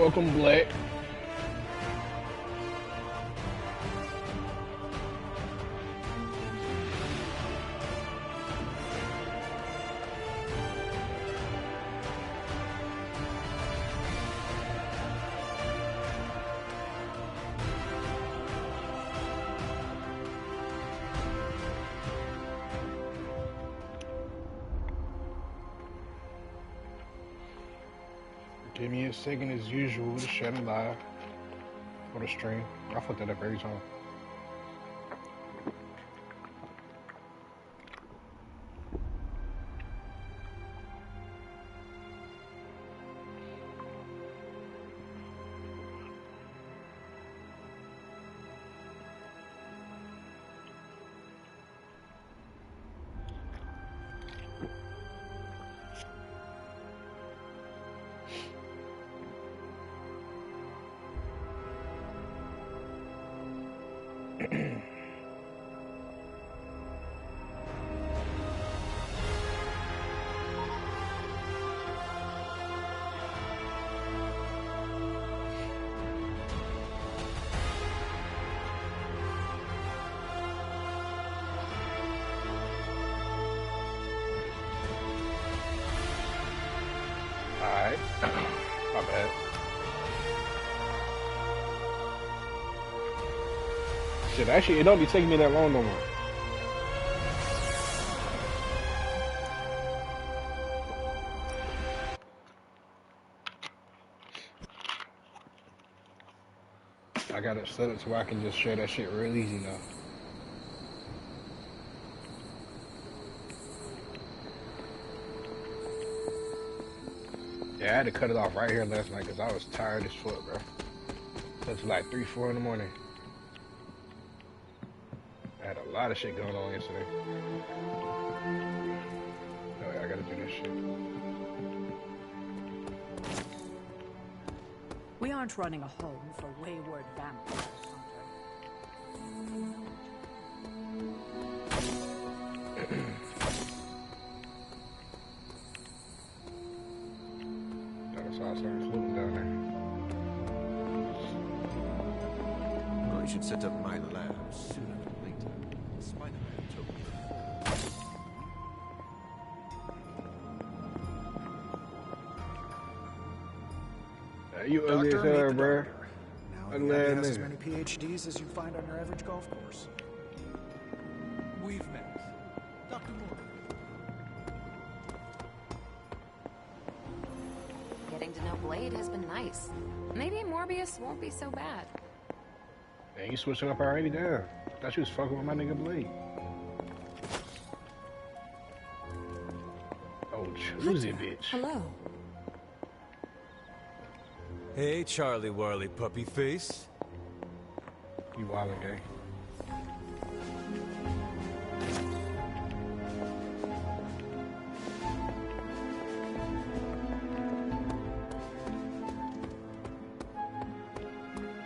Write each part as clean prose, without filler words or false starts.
Welcome, Black. Give me a second as usual to shut it live for the stream. I fuck that up every time. Alright. My bad. Shit, actually, it don't be taking me that long no more. I got it set up to where I can just share that shit real easy now. Yeah, I had to cut it off right here last night because I was tired as fuck, bro. That's like 3, 4 in the morning. I had a lot of shit going on yesterday. Oh yeah, I gotta do this shit. We aren't running a home for wayward vampires, That's why I started floating down there. Well, I should set up my lab sooner than later. Spider-Man told me. You ugly as hell, bro. Now, he has as many PhDs as you find on your average golf course. We've met. Dr. Moore. Getting to know Blade has been nice. Maybe Morbius won't be so bad. Man, you switching up already? Damn. Thought you was fucking with my nigga Blade. Oh, choosy bitch. Hello. Hey, Charlie Warley puppy face. You wildin' gay.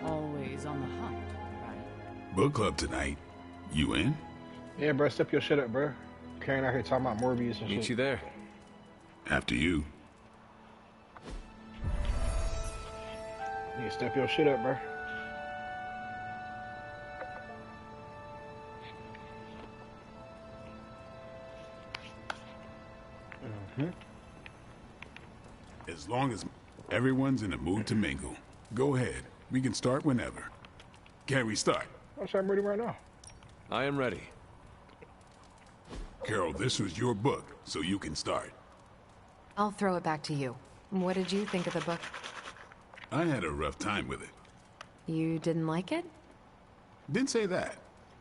Always on the hunt, right? Book club tonight. You in? Yeah, bro, step your shit up, bro. Carrying out here talking about Morbius and Meet shit. you there. After you. Yeah, step your shit up, bro. As long as everyone's in the mood to mingle. Go ahead. We can start whenever. Can we start? I'm ready right now. I am ready. Carol, this was your book, so you can start. I'll throw it back to you. What did you think of the book? I had a rough time with it. You didn't like it? Didn't say that.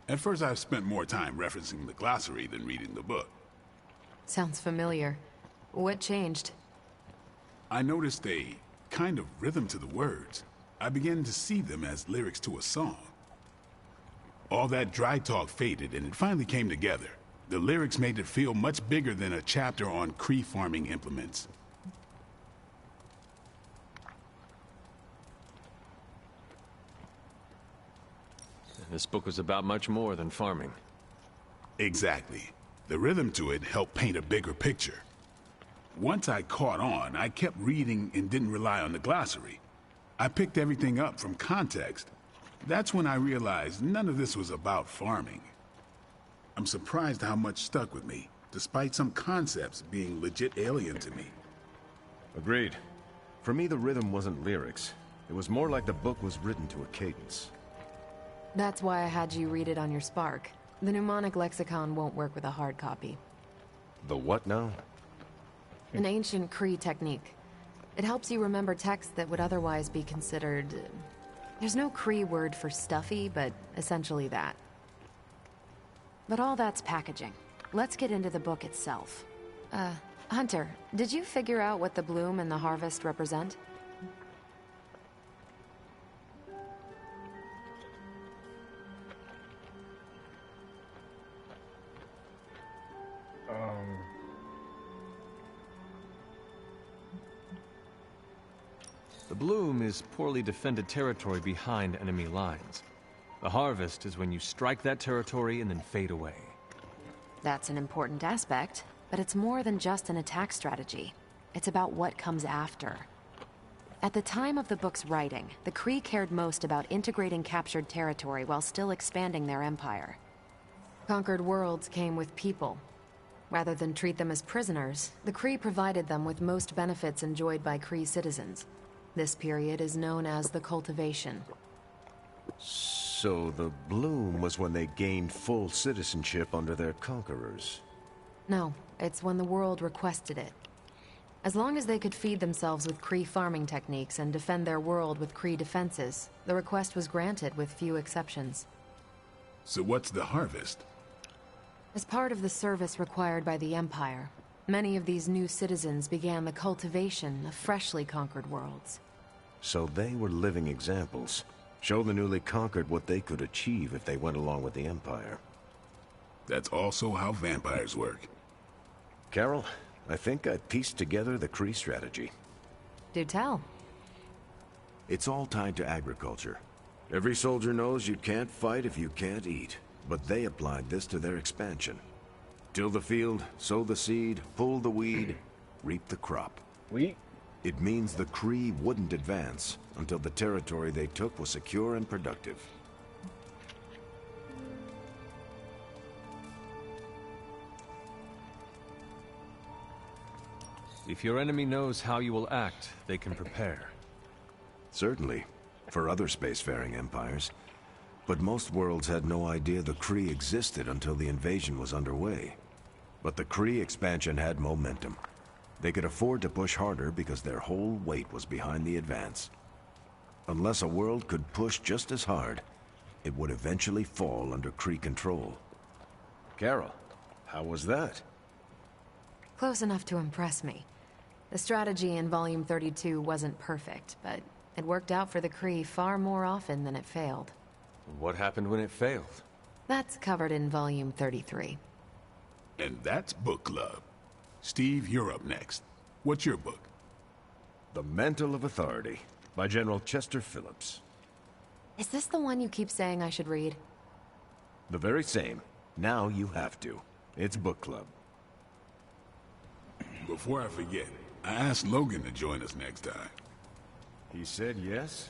At first I spent more time referencing the glossary than reading the book. Sounds familiar. What changed? I noticed a kind of rhythm to the words. I began to see them as lyrics to a song. All that dry talk faded and it finally came together. The lyrics made it feel much bigger than a chapter on Kree farming implements. This book was about much more than farming. Exactly. The rhythm to it helped paint a bigger picture. Once I caught on, I kept reading and didn't rely on the glossary. I picked everything up from context. That's when I realized none of this was about farming. I'm surprised how much stuck with me, despite some concepts being legit alien to me. Agreed. For me, the rhythm wasn't lyrics. It was more like the book was written to a cadence. That's why I had you read it on your Spark. The mnemonic lexicon won't work with a hard copy. The what now? An ancient Cree technique. It helps you remember texts that would otherwise be considered... There's no Cree word for stuffy, but essentially that. But all that's packaging. Let's get into the book itself. Hunter, did you figure out what the bloom and the harvest represent? The bloom is poorly defended territory behind enemy lines. The harvest is when you strike that territory and then fade away. That's an important aspect, but it's more than just an attack strategy. It's about what comes after. At the time of the book's writing, the Cree cared most about integrating captured territory while still expanding their empire. Conquered worlds came with people. Rather than treat them as prisoners, the Cree provided them with most benefits enjoyed by Cree citizens. This period is known as the Cultivation. So the bloom was when they gained full citizenship under their conquerors. No, it's when the world requested it. As long as they could feed themselves with Cree farming techniques and defend their world with Cree defenses, the request was granted with few exceptions. So what's the harvest? As part of the service required by the Empire, many of these new citizens began the cultivation of freshly conquered worlds. So they were living examples. Show the newly conquered what they could achieve if they went along with the Empire. That's also how vampires work. Carol, I think I pieced together the Cree strategy. Do tell. It's all tied to agriculture. Every soldier knows you can't fight if you can't eat, but they applied this to their expansion. Till the field, sow the seed, pull the weed, reap the crop. Wheat? It means the Cree wouldn't advance until the territory they took was secure and productive. If your enemy knows how you will act, they can prepare. Certainly, for other spacefaring empires. But most worlds had no idea the Cree existed until the invasion was underway. But the Cree expansion had momentum. They could afford to push harder because their whole weight was behind the advance. Unless a world could push just as hard, it would eventually fall under Cree control. Carol, how was that? Close enough to impress me. The strategy in Volume 32 wasn't perfect, but it worked out for the Cree far more often than it failed. What happened when it failed? That's covered in Volume 33. And that's book club. Steve, you're up next. What's your book? The Mantle of Authority, by General Chester Phillips. Is this the one you keep saying I should read? The very same. Now you have to. It's book club. Before I forget, I asked Logan to join us next time. He said yes?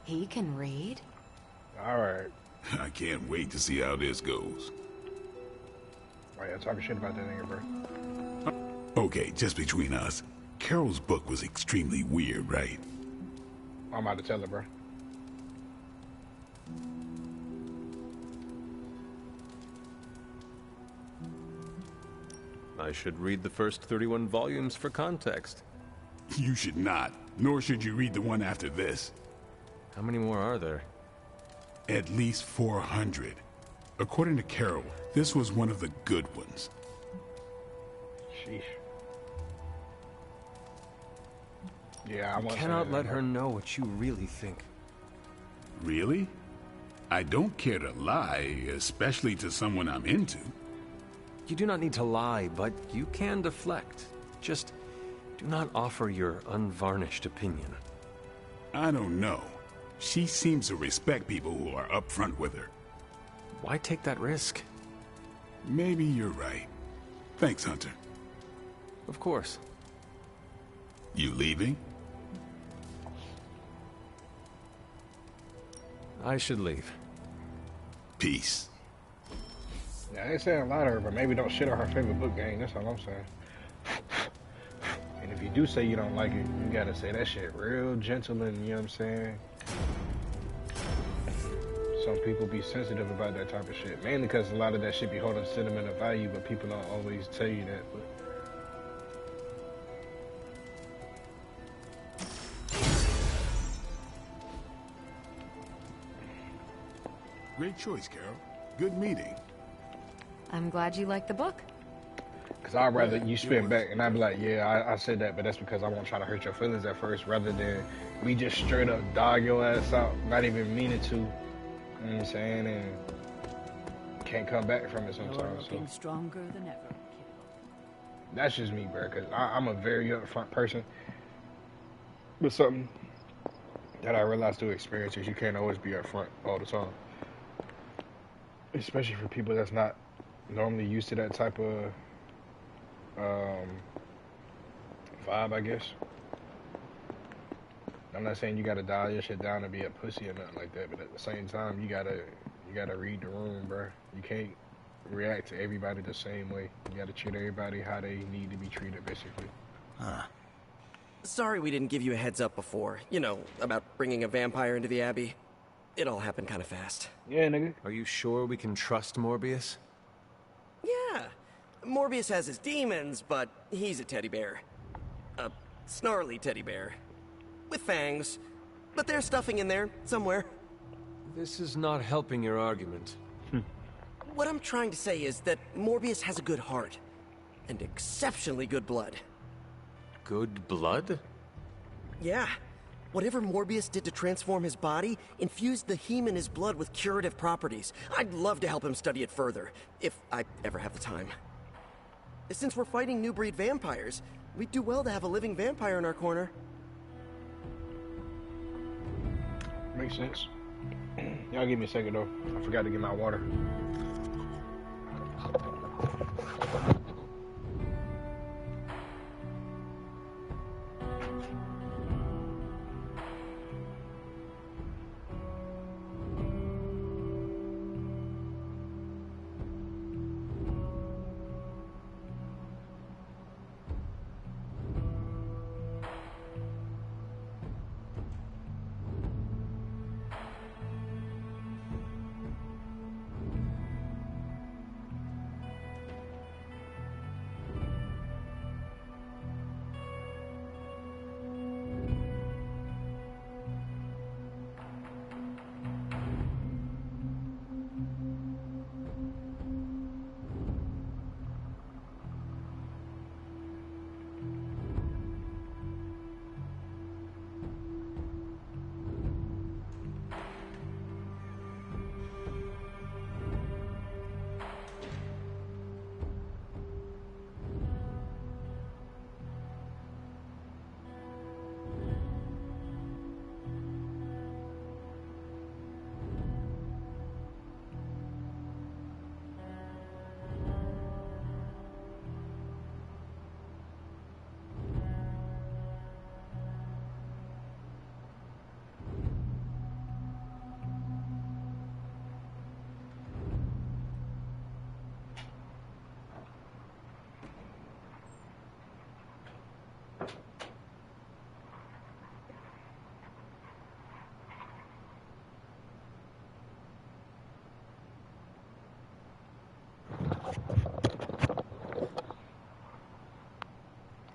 He can read? Alright. I can't wait to see how this goes. Oh yeah, talking shit about that nigga, bro. Okay, just between us. Carol's book was extremely weird, right? I'm about to tell her, bro. I should read the first 31 volumes for context. You should not, nor should you read the one after this. How many more are there? At least 400. According to Carol, this was one of the good ones. Sheesh. Yeah, I You want cannot let her know what you really think. Really? I don't care to lie, especially to someone I'm into. You do not need to lie, but you can deflect. Just do not offer your unvarnished opinion. I don't know. She seems to respect people who are upfront with her. Why take that risk? Maybe you're right. Thanks, Hunter. Of course. You leaving? I should leave. Peace. Yeah, I ain't saying a lot of her, but maybe don't shit on her favorite book game. That's all I'm saying. And if you do say you don't like it, you gotta say that shit real gentle and, you know what I'm saying? Some people be sensitive about that type of shit. Mainly because a lot of that shit be holding sentimental value, but people don't always tell you that. But Great choice, Carol. Good meeting. I'm glad you like the book. because I'd rather you spin back and I'd be like, yeah, I said that, but that's because I won't try to hurt your feelings at first, rather than we just straight up dog your ass out, not even meaning to. You know what I'm saying? And can't come back from it sometimes. You're looking So stronger than ever, kiddo. that's just me, bro, because I'm a very upfront person. But something that I realized through experience is you can't always be upfront all the time. Especially for people that's not normally used to that type of vibe, I guess. I'm not saying you gotta dial your shit down and be a pussy or nothing like that, but at the same time, you gotta read the room, bro. You can't react to everybody the same way. You gotta treat everybody how they need to be treated, basically. Huh. Sorry we didn't give you a heads up before. You know, about bringing a vampire into the Abbey. It all happened kind of fast. Yeah, nigga. Are you sure we can trust Morbius? Yeah. Morbius has his demons, but he's a teddy bear. A snarly teddy bear. With fangs. But there's stuffing in there, somewhere. This is not helping your argument. What I'm trying to say is that Morbius has a good heart. And exceptionally good blood. Good blood? Yeah. Whatever Morbius did to transform his body infused the heme in his blood with curative properties. I'd love to help him study it further, if I ever have the time. Since we're fighting new breed vampires, we'd do well to have a living vampire in our corner. Makes sense. Y'all give me a second though. I forgot to get my water.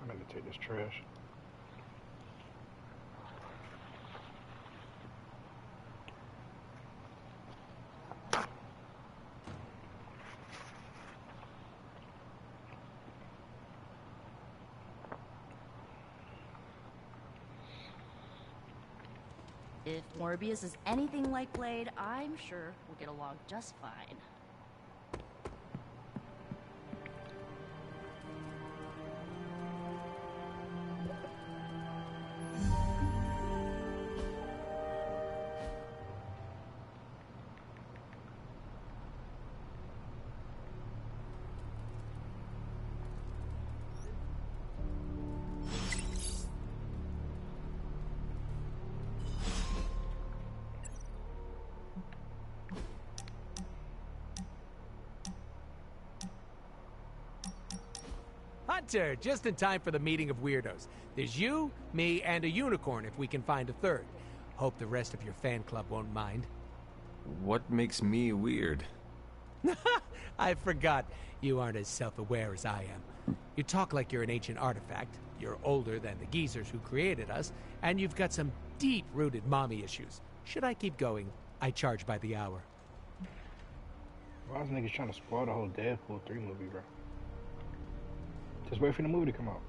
I'm gonna take this trash. If Morbius is anything like Blade, I'm sure we'll get along just fine. Hunter, just in time for the meeting of weirdos. There's you, me, and a unicorn if we can find a third. Hope the rest of your fan club won't mind. What makes me weird? I forgot. You aren't as self-aware as I am. You talk like you're an ancient artifact. You're older than the geezers who created us, and you've got some deep-rooted mommy issues. Should I keep going? I charge by the hour. Why is niggas trying to spoil the whole Deadpool 3 movie, bro? Just wait for the movie to come out.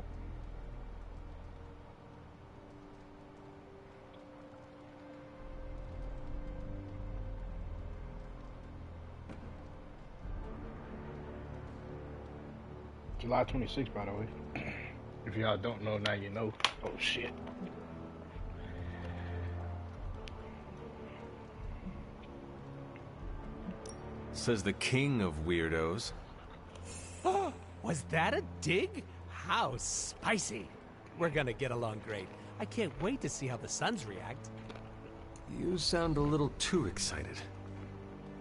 July 26th, by the way. If y'all don't know, now you know. Oh, shit. Says the king of weirdos. Was that a dig? How spicy. We're gonna get along great. I can't wait to see how the Sons react. You sound a little too excited.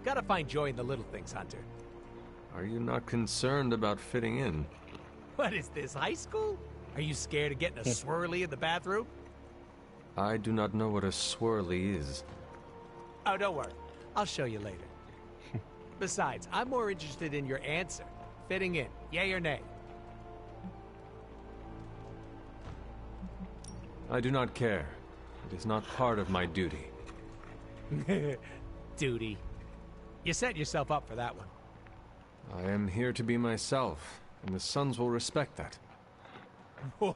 Gotta find joy in the little things, Hunter. Are you not concerned about fitting in? What is this, high school? Are you scared of getting a swirly in the bathroom? I do not know what a swirly is. Oh, don't worry. I'll show you later. Besides, I'm more interested in your answer. Fitting in, yay or nay? I do not care. It is not part of my duty. Duty. You set yourself up for that one. I am here to be myself, and the Sons will respect that. Whoa,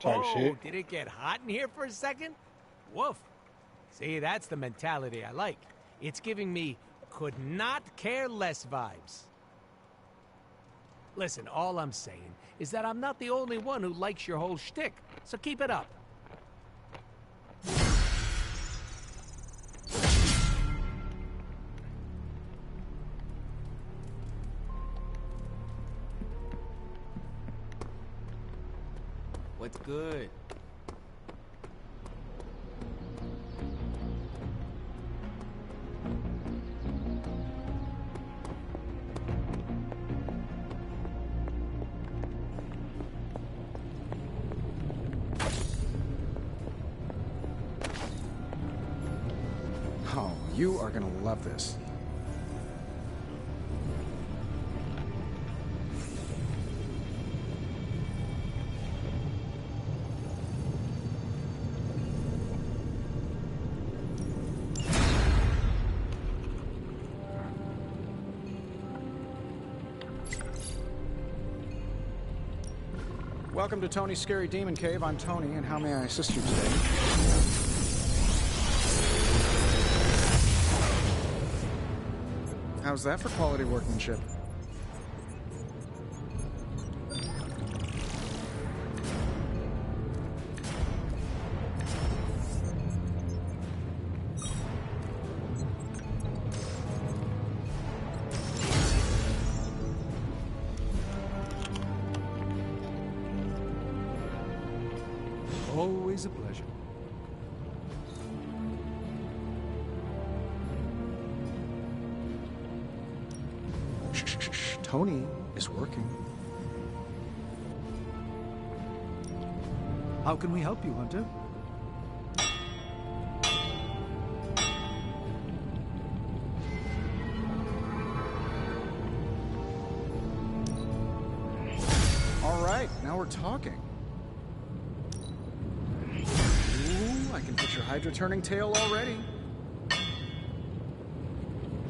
did it get hot in here for a second? Woof. See, that's the mentality I like. It's giving me could not care less vibes. Listen, all I'm saying is that I'm not the only one who likes your whole shtick, so keep it up. What's good? Oh, you are gonna love this. Welcome to Tony's Scary Demon Cave. I'm Tony, and how may I assist you today? How's that for quality workmanship? Always a pleasure. Shh. Tony is working. How can we help you, Hunter? All right, now we're talking. Ooh, I can picture Hydra turning tail already.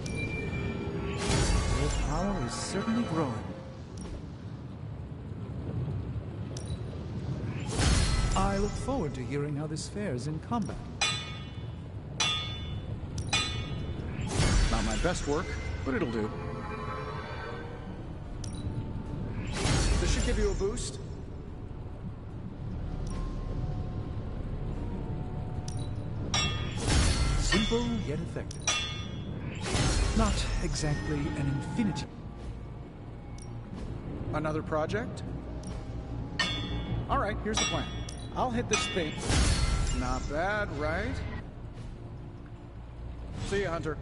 Your power is certainly growing. I look forward to hearing how this fares in combat. Not my best work, but it'll do. This should give you a boost. Simple yet effective. Not exactly an infinity. Another project? All right, here's the plan. I'll hit this thing. Not bad, right? See ya, Hunter.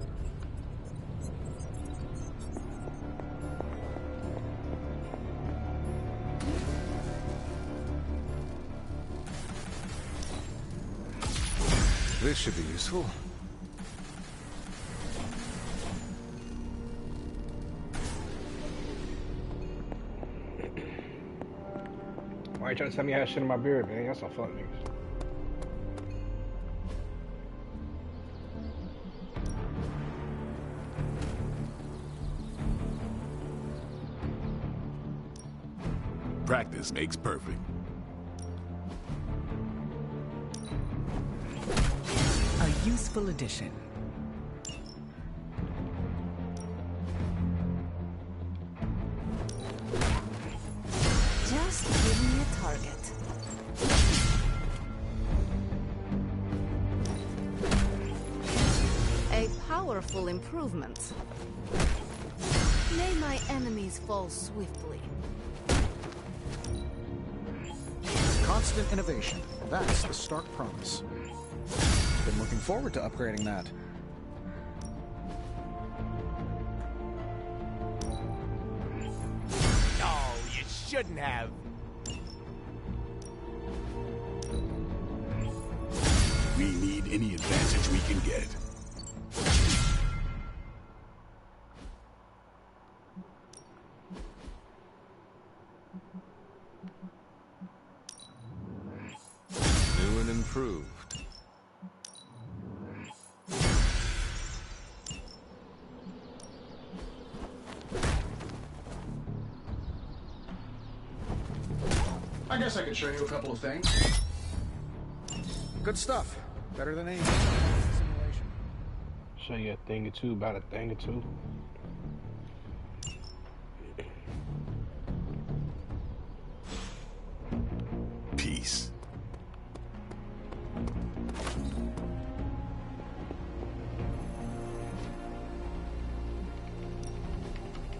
This should be useful. Why you trying to tell me I had shit in my beard, man? Y'all some fuck niggas. Practice makes perfect. A useful addition. Just give me a target. A powerful improvement. May my enemies fall swiftly. Constant innovation. That's the Stark promise. Been looking forward to upgrading that. No, you shouldn't have. We need any advantage we can get. New and improved. I guess I could show you a couple of things. Good stuff. Better than any simulation. Show you a thing or two about a thing or two. Peace.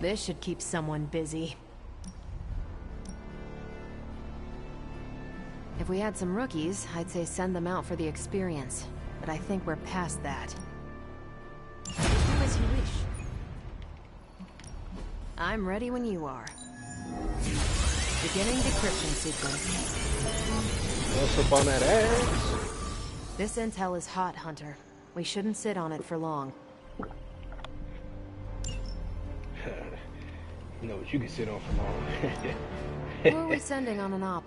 This should keep someone busy. If we had some rookies, I'd say send them out for the experience. But I think we're past that. Do as you wish. I'm ready when you are. Beginning decryption sequence. What's up on that ass? This intel is hot, Hunter. We shouldn't sit on it for long. You know what you can sit on for long. Who are we sending on an op?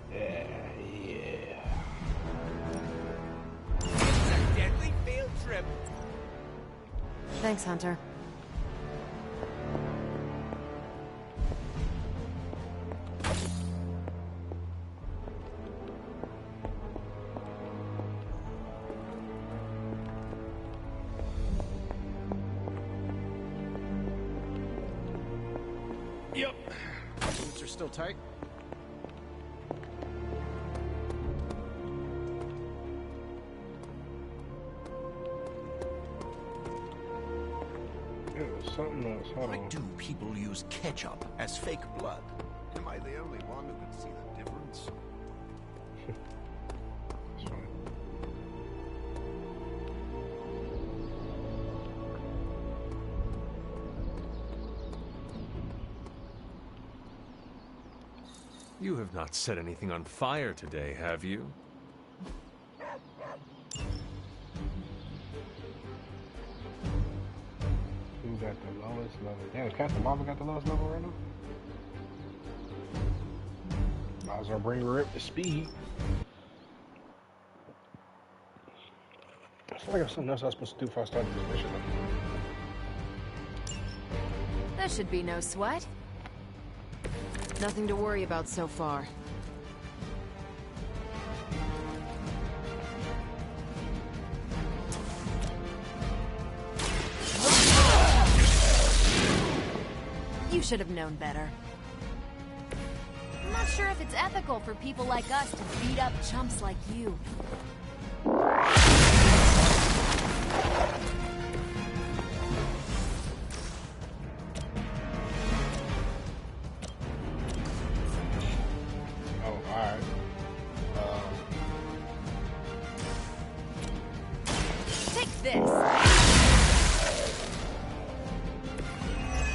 Yeah. It's a deadly field trip. Thanks, Hunter. Yep. Boots are still tight. Something else. Hold Why on. do people use ketchup as fake blood? Am I the only one who can see the difference? That's fine. You have not set anything on fire today, have you? Who got the lowest level? Damn, Captain Marvel got the lowest level right now? Might as well bring her up to speed. I feel like there's something else I was supposed to do before I started this mission. There should be no sweat. Nothing to worry about so far. You should have known better. I'm not sure if it's ethical for people like us to beat up chumps like you. Oh, alright. Take this.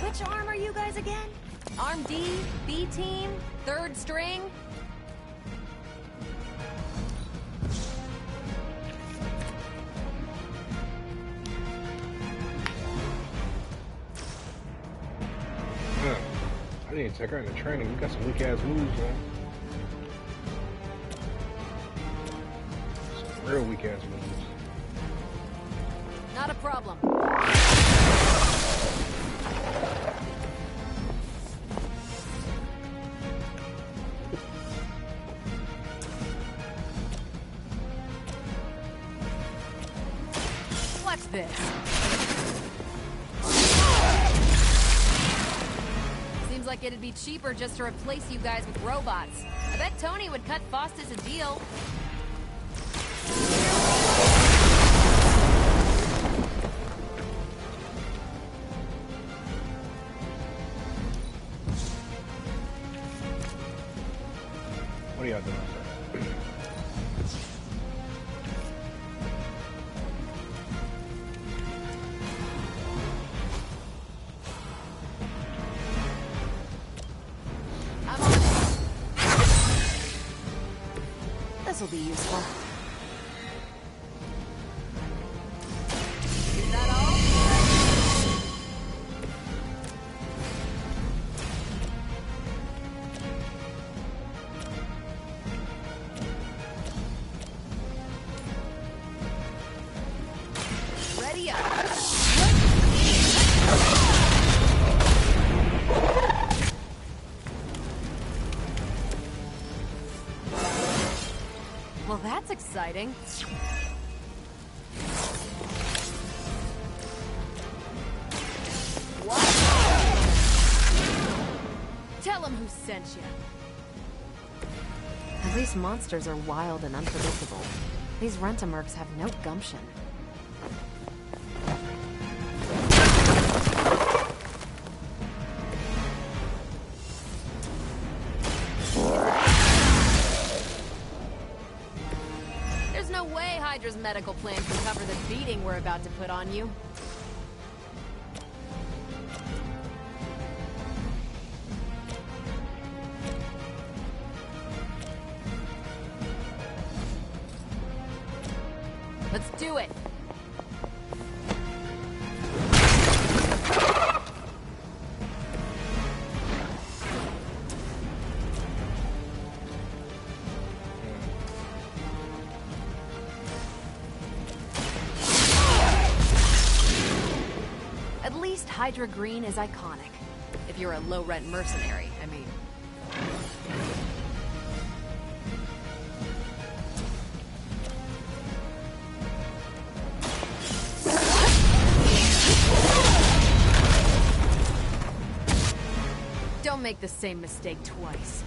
Which arm are you guys again? Arm D, B team, third string? We need to take her into training. You got some weak ass moves, man. Some real weak ass moves. Not a problem. What's this? Seems like it'd be cheaper just to replace you guys with robots. I bet Tony would cut Faustus a deal. What are y'all doing? This will be useful. Is that all? Ready up. Well, that's exciting. What? Tell him who sent you. At least monsters are wild and unpredictable. These Rent-A-Mercs have no gumption. There's no way Hydra's medical plan can cover the beating we're about to put on you. Let's do it. At least Hydra Green is iconic. If you're a low-rent mercenary, I mean. Don't make the same mistake twice.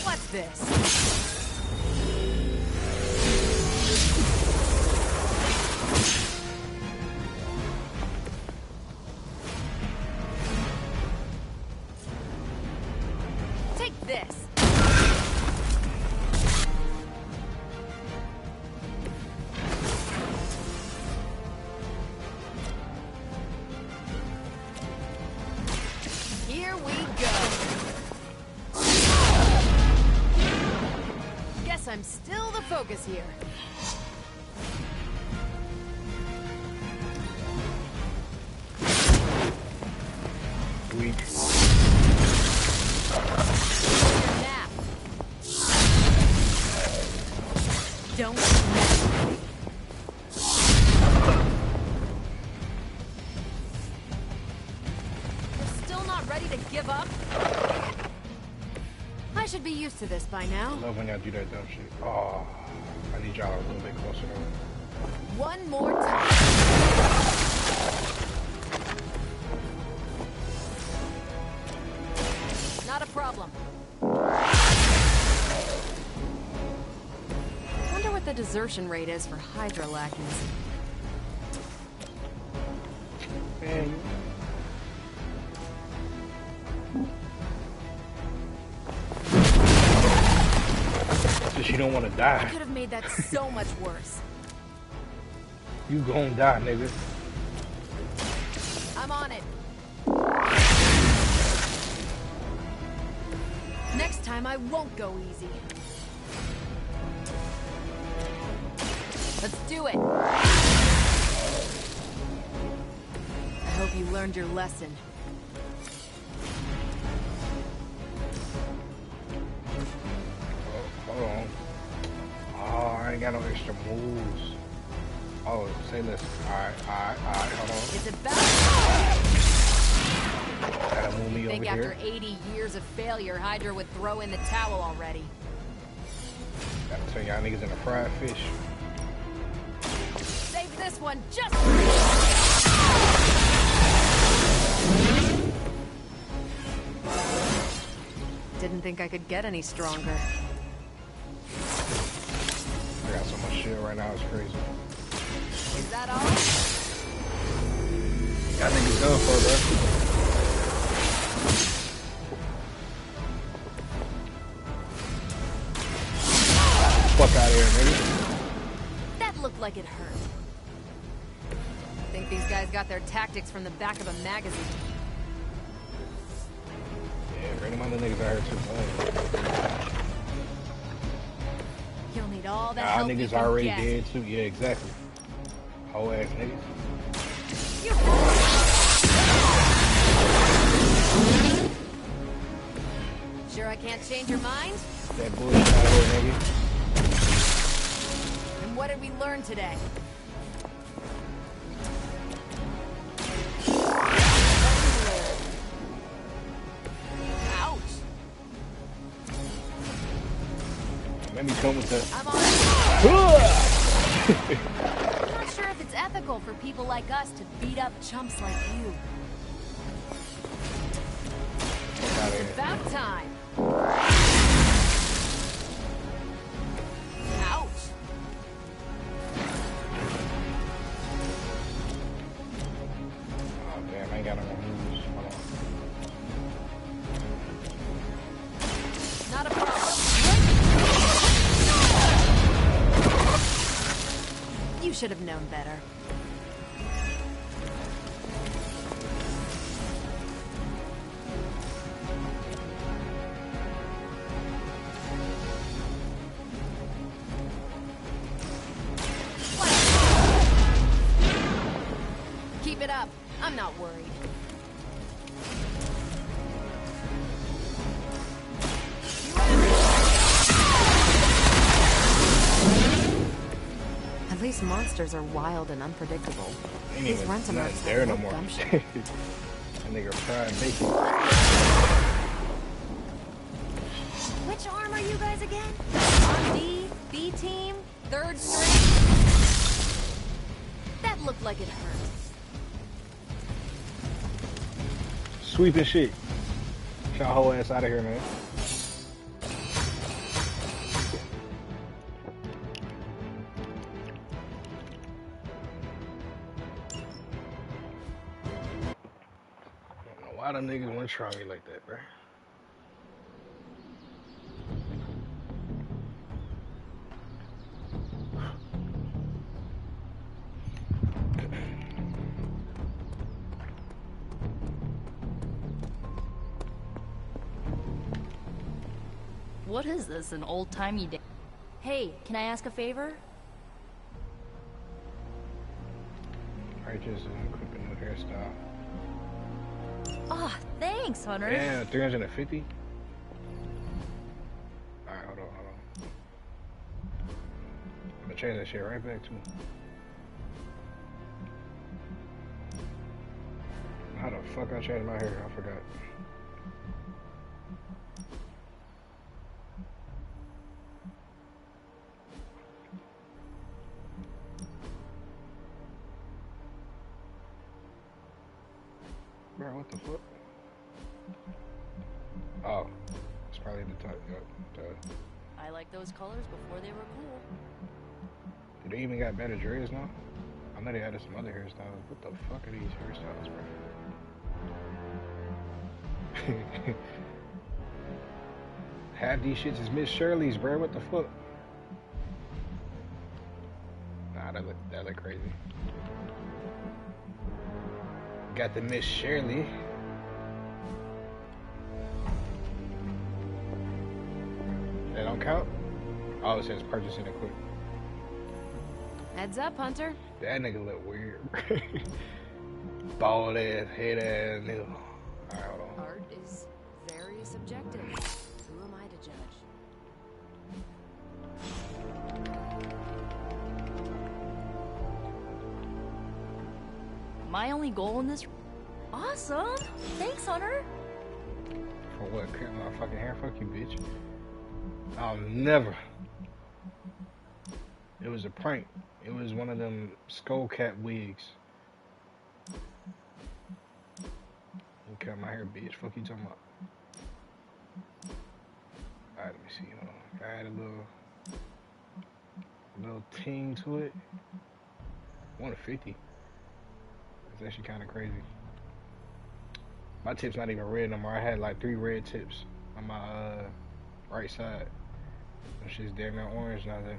What's this? Take this. Here we go. Guess I'm still the focus here. Weak. Nap. Don't mess with me. You're still not ready to give up? I should be used to this by now. I love when y'all do that dumb shit. Oh, I need y'all a little bit closer though. One more time. Not a problem. Wonder what the desertion rate is for Hydra lackeys. Man. Just you don't want to I die. could have made that so much worse. You gon' die, nigga. I'm on it. time I won't go easy. Let's do it! I hope you learned your lesson. Hold on. Oh, I ain't got no extra moves. Oh, say less. Alright, hold on. It's about Gotta move me think over after here. 80 years of failure, Hydra would throw in the towel already. Gotta turn y'all niggas into fried fish. Save this one just Didn't think I could get any stronger. I got so much shit right now, it's crazy. Is that all? Y'all niggas done for, bro. Fuck out of here, nigga. That looked like it hurt. Think these guys got their tactics from the back of a magazine. Yeah, bring them other niggas out here too, man. You'll need all that Y'all help you niggas can already get. dead too. Yeah, exactly. Whole ass niggas. Sure I can't change your mind? That bullshit out here, nigga. And what did we learn today? Ouch! Let me come with that. I'm not sure if it's ethical for people like us to beat up chumps like you. It's about time. Ouch! Oh damn, I ain't got no more moves. Hold on. Not a problem. You should have known better. Keep it up. I'm not worried. At least monsters are wild and unpredictable. Ain't These even Rentimers not have there no no more. gumption. That nigga fried bacon. Which arm are you guys again? Arm D, B team, third string? That looked like it hurt. Sweeping shit. Get y'all whole ass out of here, man. I don't know why the niggas wanna try me like that, bro. What is this, an old-timey day? Hey, can I ask a favor? Purchase and equip a new hairstyle. Oh, thanks, Hunter. Damn, 350? Alright, hold on. I'm gonna change that shit right back to me. How the fuck I changed my hair? I forgot. Bro, what the fuck? Oh, it's probably the top. I like those colors before they were cool. Do they even got better dreads now? I know they added some other hairstyles. What the fuck are these hairstyles, bro? Half these shits is Miss Shirley's, bro. What the fuck? Nah, that look crazy. Got the Miss Shirley. Don't count? Oh, it says purchasing equipment. Heads up, Hunter. That nigga look weird. Bald ass, head ass nigga. Alright, hold on. Art is very subjective. Who am I to judge? My only goal in this... Awesome! Thanks, Hunter! For what? Cutting my fucking hair? Fuck you, bitch. I'll never. It was a prank. It was one of them skull cap wigs. You cut my hair, bitch. Fuck you talking about? Alright, let me see. Hold on. I had a little ting to it. 150. That's actually kind of crazy. My tip's not even red no more. I had like 3 red tips on my right side. That shit's damn near orange now. Then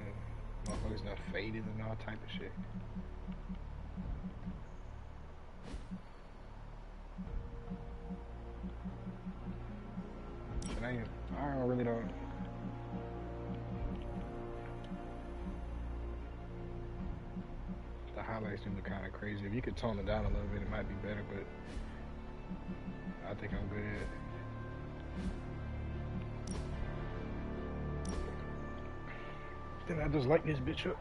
motherfuckers not faded and all type of shit. Shit, I really don't. The highlights do look kind of crazy. If you could tone it down a little bit, it might be better, but I think I'm good. Then I just light this bitch up.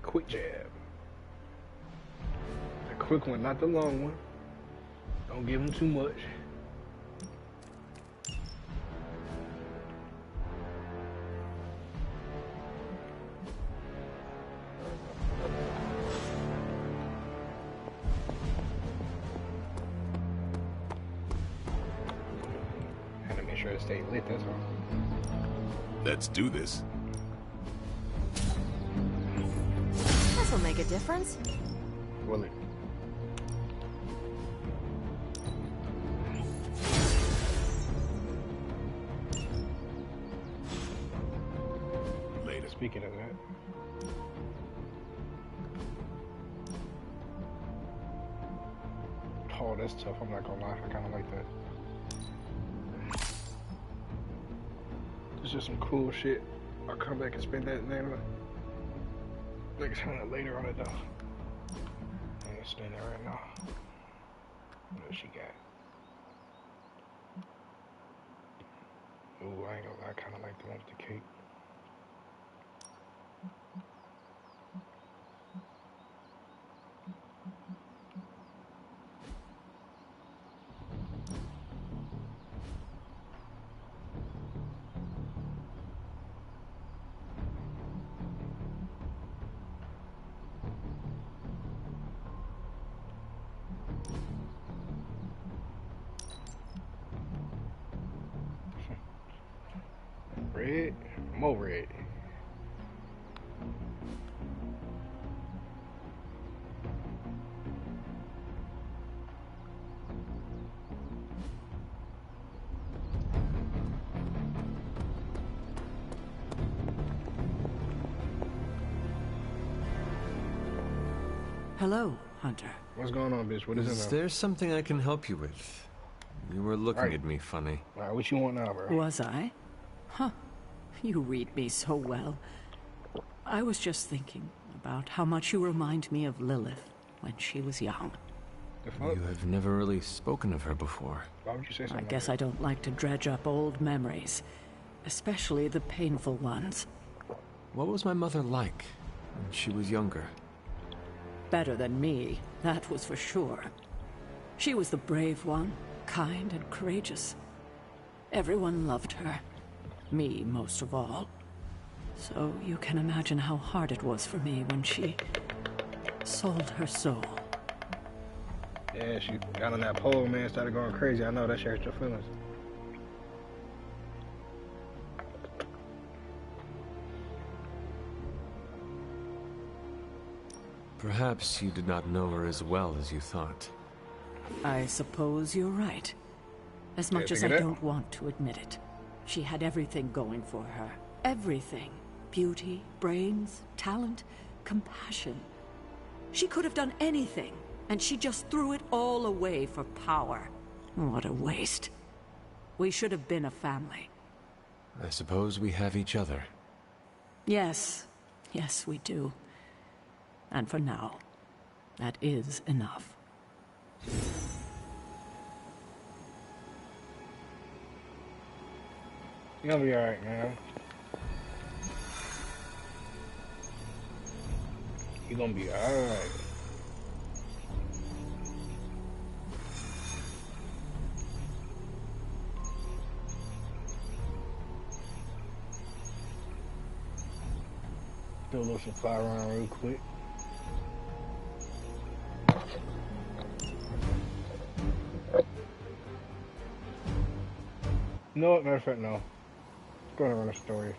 Quick jab. The quick one, not the long one. Don't give them too much. Had to make sure it stayed lit, that's all. Let's do this. This'll make a difference. Will it? Speaking of that, oh, that's tough. I'm not gonna lie. I kind of like that. It's just some cool shit. I'll come back and spend that name. Like spend it later on it though. I ain't spend it right now. What she got? Ooh, I ain't gonna lie. I kind of like the one with the cake. Red? More red. Hello, Hunter. What's going on, bitch? What is it now? Is there something I can help you with? You were looking at me funny. Alright, what you want now, bro? Was I? Huh. You read me so well. I was just thinking about how much you remind me of Lilith when she was young. You have never really spoken of her before. Why would you say something I guess I don't like to dredge up old memories, especially the painful ones. What was my mother like when she was younger? Better than me, that was for sure. She was the brave one, kind and courageous. Everyone loved her. Me most of all. So you can imagine how hard it was for me when she sold her soul. Yeah, she got on that pole, man, started going crazy. I know that hurt your feelings. Perhaps you did not know her as well as you thought. I suppose you're right. As much as I don't want to admit it. She had everything going for her. Everything. Beauty, brains, talent, compassion. She could have done anything, and she just threw it all away for power. What a waste. We should have been a family. I suppose we have each other. Yes. Yes, we do. And for now, that is enough. You're gonna be alright, man. You're gonna be alright. Do a little supply run real quick. You know what? Matter of fact, no. Go ahead and run a story.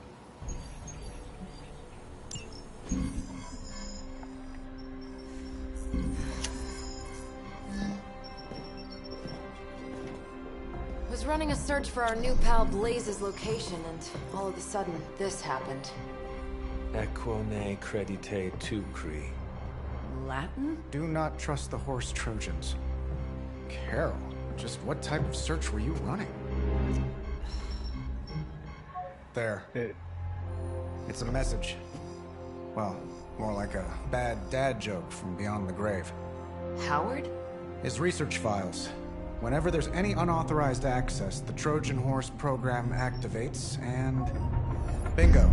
Was running a search for our new pal Blaze's location, and all of a sudden, this happened. Equone credite tucri. Latin? Do not trust the horse Trojans. Carol, just what type of search were you running? There. It's a message. Well, more like a bad dad joke from beyond the grave. Howard? His research files. Whenever there's any unauthorized access, the Trojan Horse program activates, and bingo.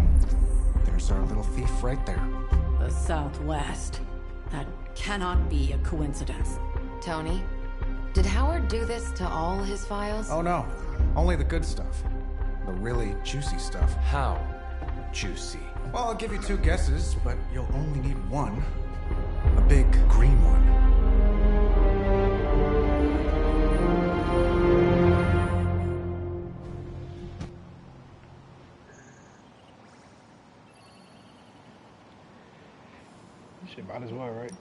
There's our little thief right there. The Southwest. That cannot be a coincidence. Tony, did Howard do this to all his files? Oh no, only the good stuff. The really juicy stuff. How juicy? Well, I'll give you two guesses, but you'll only need one. A big green one. Shit, might as well, right?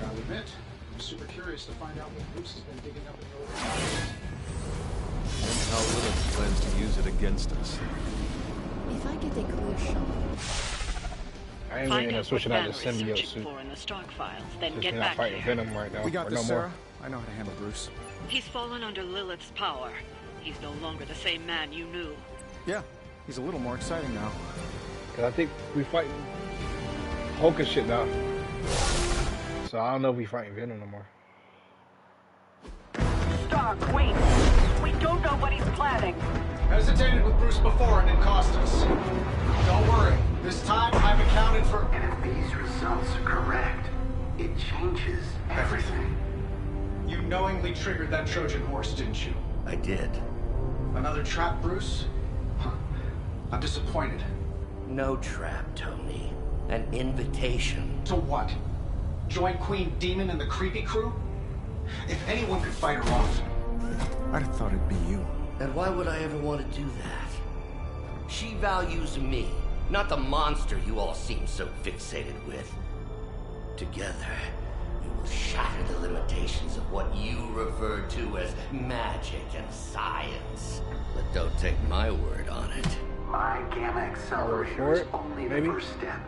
I'll admit, I'm super curious to find out what Bruce has been digging up in the old files. And how Lilith plans to use it against us. If I get a clear shot. I ain't really switching out the symbiote suit. In the stock files, then Since get we're not back fighting here. Venom right now. We got or this, no Sarah. more. I know how to handle Bruce. He's fallen under Lilith's power. He's no longer the same man you knew. Yeah, he's a little more exciting now. Cause I think we fighting Hulk and shit now. So I don't know if we fighting Venom no more. Stark, wait! We don't know what he's planning. Hesitated with Bruce before and it cost us. Don't worry. This time I've accounted for... And if these results are correct, it changes everything. You knowingly triggered that Trojan horse, didn't you? I did. Another trap, Bruce? Huh. I'm disappointed. No trap, Tony. An invitation. To what? Join Queen Demon and the Creepy Crew? If anyone could fight her off, I'd have thought it'd be you. And why would I ever want to do that? She values me, not the monster you all seem so fixated with. Together, we will shatter the limitations of what you refer to as magic and science. But don't take my word on it. My Gamma Accelerator is only the first step.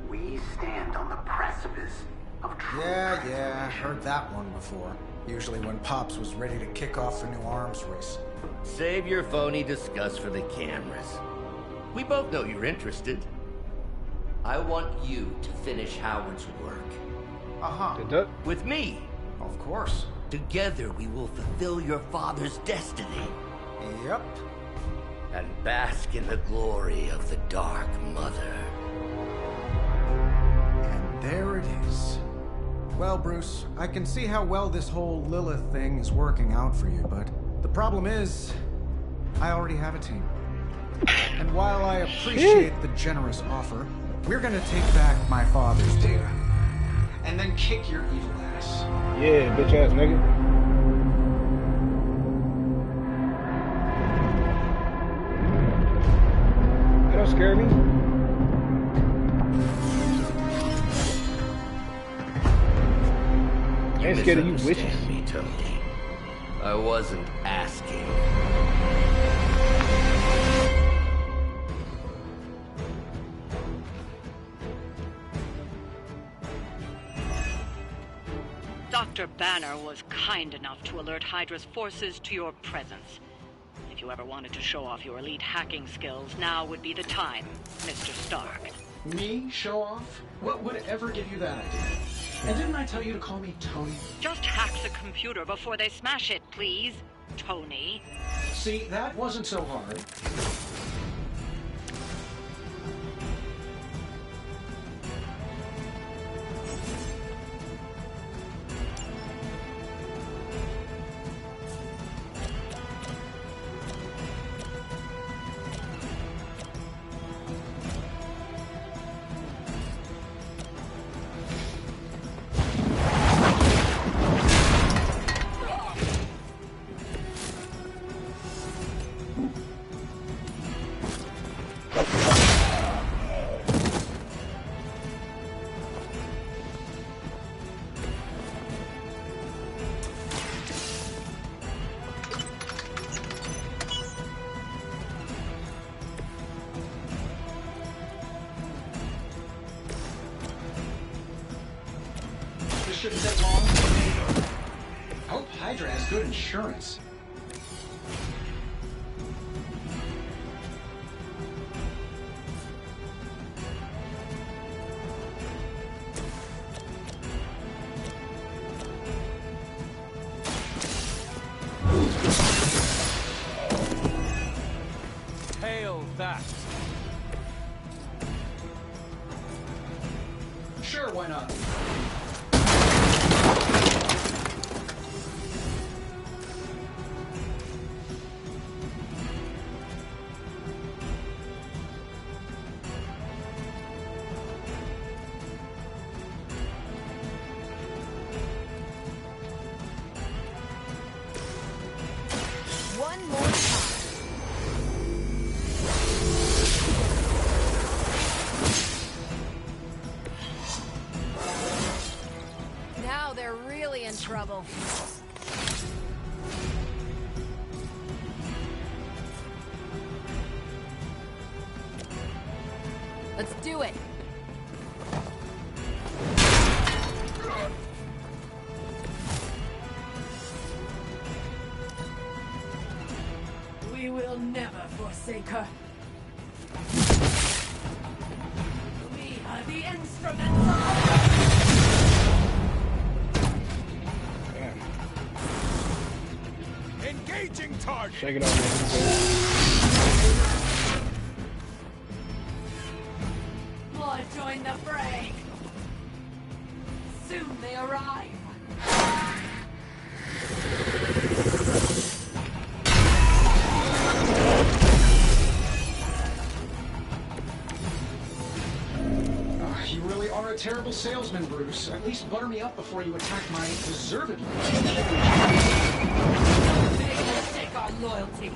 We stand on the precipice of true Yeah, heard that one before. Usually when Pops was ready to kick off a new arms race. Save your phony disgust for the cameras. We both know you're interested. I want you to finish Howard's work. Uh-huh. With me. Of course. Together we will fulfill your father's destiny. Yep. And bask in the glory of the Dark Mother. And there it is. Well, Bruce, I can see how well this whole Lilith thing is working out for you, but the problem is, I already have a team. And while I appreciate the generous offer, we're gonna take back my father's data. And then kick your evil ass. Yeah, bitch ass nigga. scare me? I ain't scared of you witches. Me, Tony. I wasn't asking. Dr. Banner was kind enough to alert Hydra's forces to your presence. If you ever wanted to show off your elite hacking skills, now would be the time, Mr. Stark. Me? Show off? What would ever give you that idea? And didn't I tell you to call me Tony? Just hack the computer before they smash it, please, Tony. See, that wasn't so hard. Shouldn't take long. I hope Hydra has good insurance. Hail that. Sure, why not? One more time. Now they're really in trouble. Let's do it. We will never forsake her. We are the instruments of Engaging target. Shake it off, man. more join the fray. Soon they arrive. You really are a terrible salesman, Bruce. At least butter me up before you attack my deservedly. They will take our loyalty.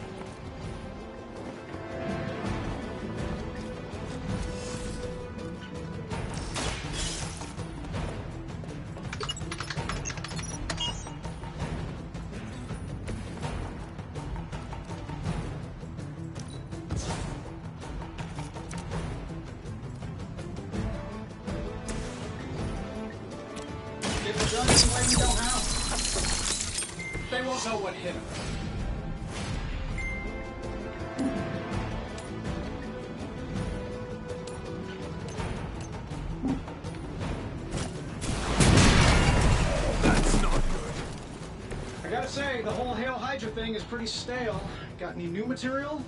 If the gun is way we don't have, they won't know what hit them. That's not good. I gotta say, the whole Hail Hydra thing is pretty stale. Got any new material?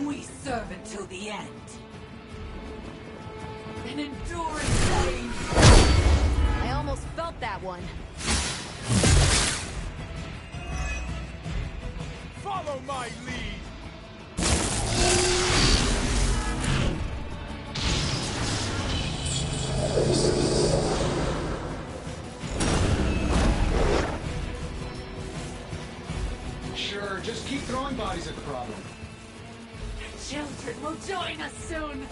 We serve until the end. An enduring flame. I almost felt that one. Follow my lead. Sure, Just keep throwing bodies at the problem. Children will join us soon.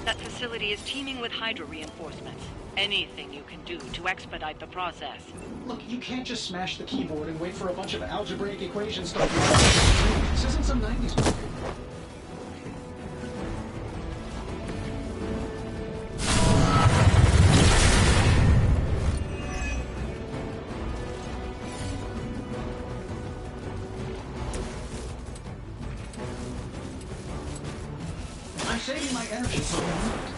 That facility is teeming with Hydra reinforcements. Anything you can do to expedite the process. Look, you can't just smash the keyboard and wait for a bunch of algebraic equations to... This isn't some 90s movie. I'm saving my energy for a moment.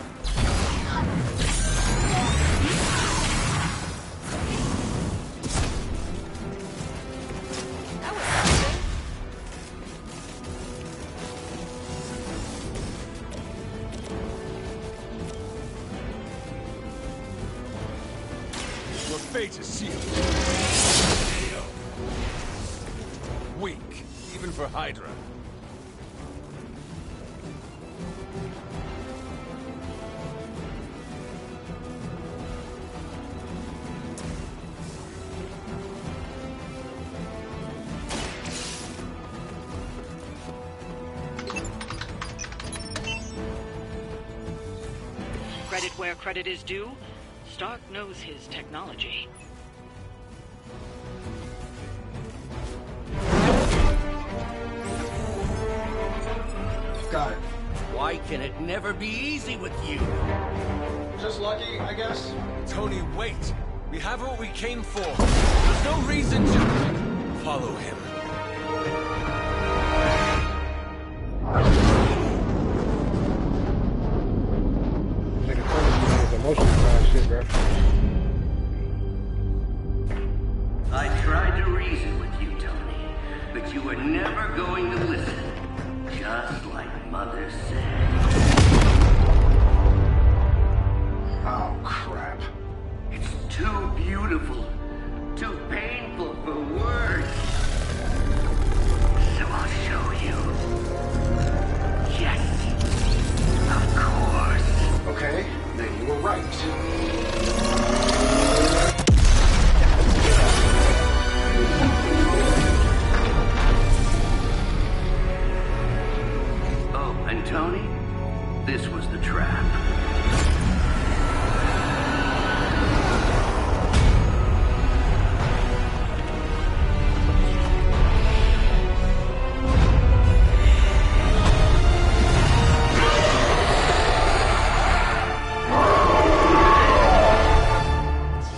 Your fate is sealed. Weak, even for Hydra. Credit where credit is due. Stark knows his technology. Got it. Why can it never be easy with you? Just lucky, I guess. Tony, wait! We have what we came for. There's no reason to... follow him. I tried to reason with you, Tony, but you were never going to listen. Just like Mother said. Oh, crap. It's too beautiful, too painful for words. So I'll show you. Yes, of course. Okay, then you were right. Oh, and Tony, this was the trap.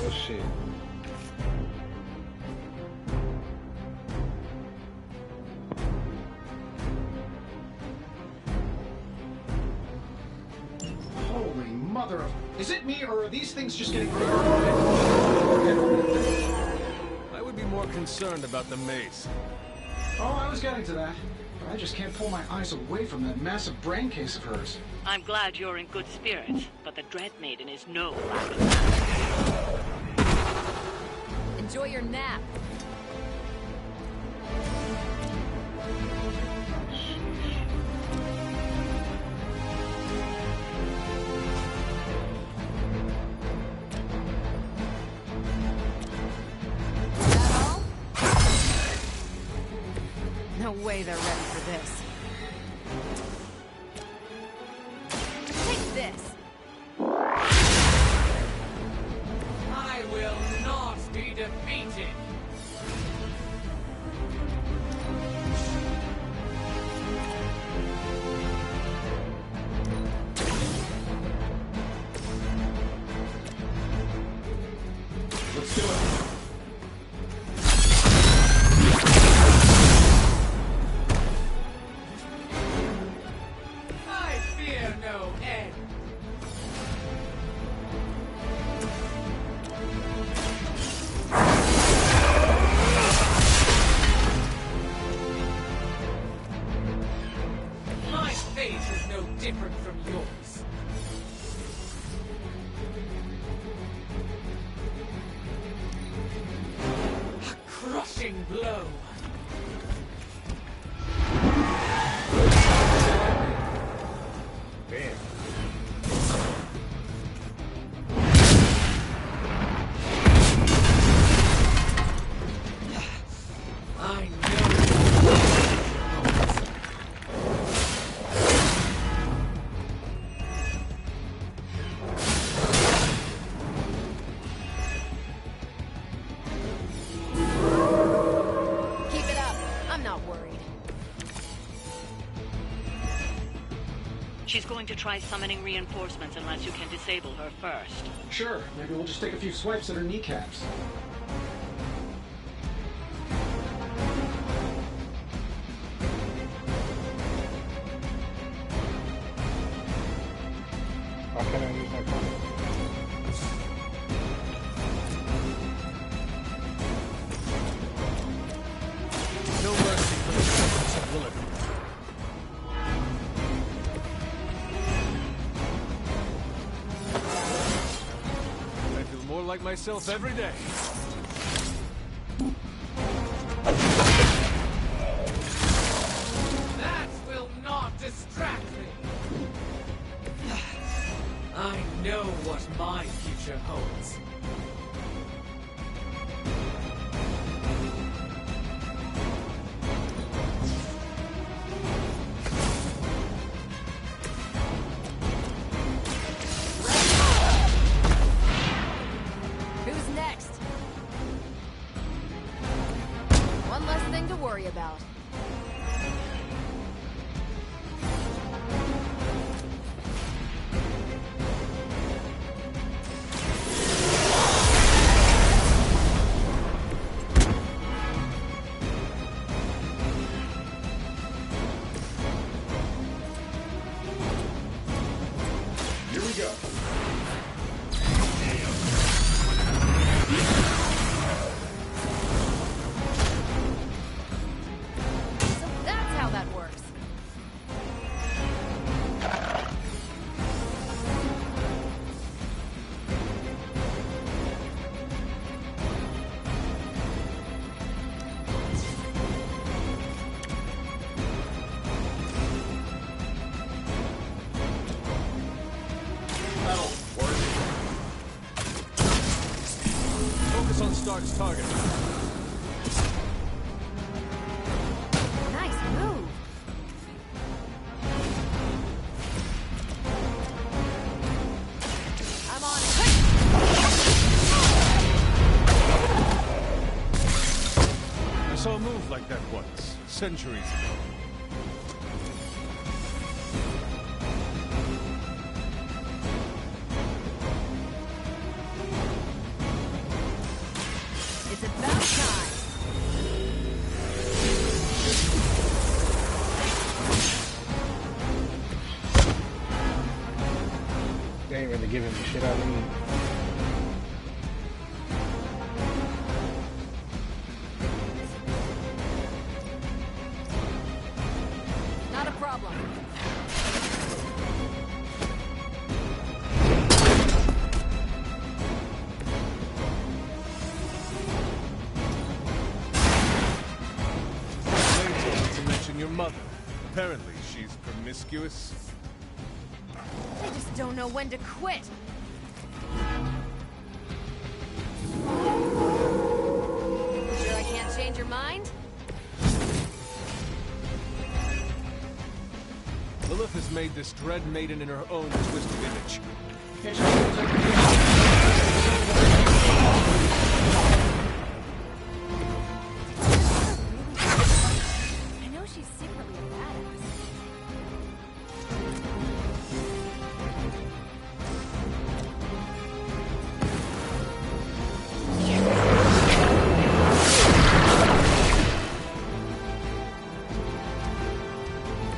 Oh shit. Holy mother of... Is it me, or are these things just getting... I would be more concerned about the mace. Oh, I was getting to that. But I just can't pull my eyes away from that massive brain case of hers. I'm glad you're in good spirits, but the Dread Maiden is no Enjoy your nap. No way they're ready for this. Take this. I will not be defeated. Let's do it. I fear no end. My fate is no different from yours. crushing blow. Damn. I Keep it up. I'm not worried. She's going to try summoning reinforcements unless you can disable her first. Sure, maybe we'll just take a few swipes at her kneecaps. How can I use my comment? No mercy for the servants of Lilith. I feel more like myself every day. That will not distract me. I know what my future holds. Who's next? One less thing to worry about. Here we go. So that's how that works. Focus on Stark's target. Nice move. I'm on it. I saw a move like that once, centuries ago. It's about time. They ain't really giving me shit I need. Not a problem. Not to mention your mother. Apparently, she's promiscuous. I just don't know when to quit. Sure I can't change your mind? Lilith has made this dread maiden in her own twisted image. I know she's secretly a badass.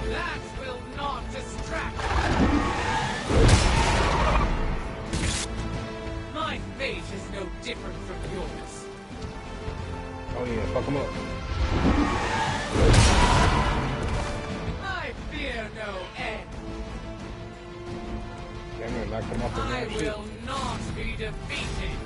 That will not distract. My fate is no different from yours. Oh yeah, fuck him up. I fear no end. Damn it, knocked him off the I damn shit. will not be defeated.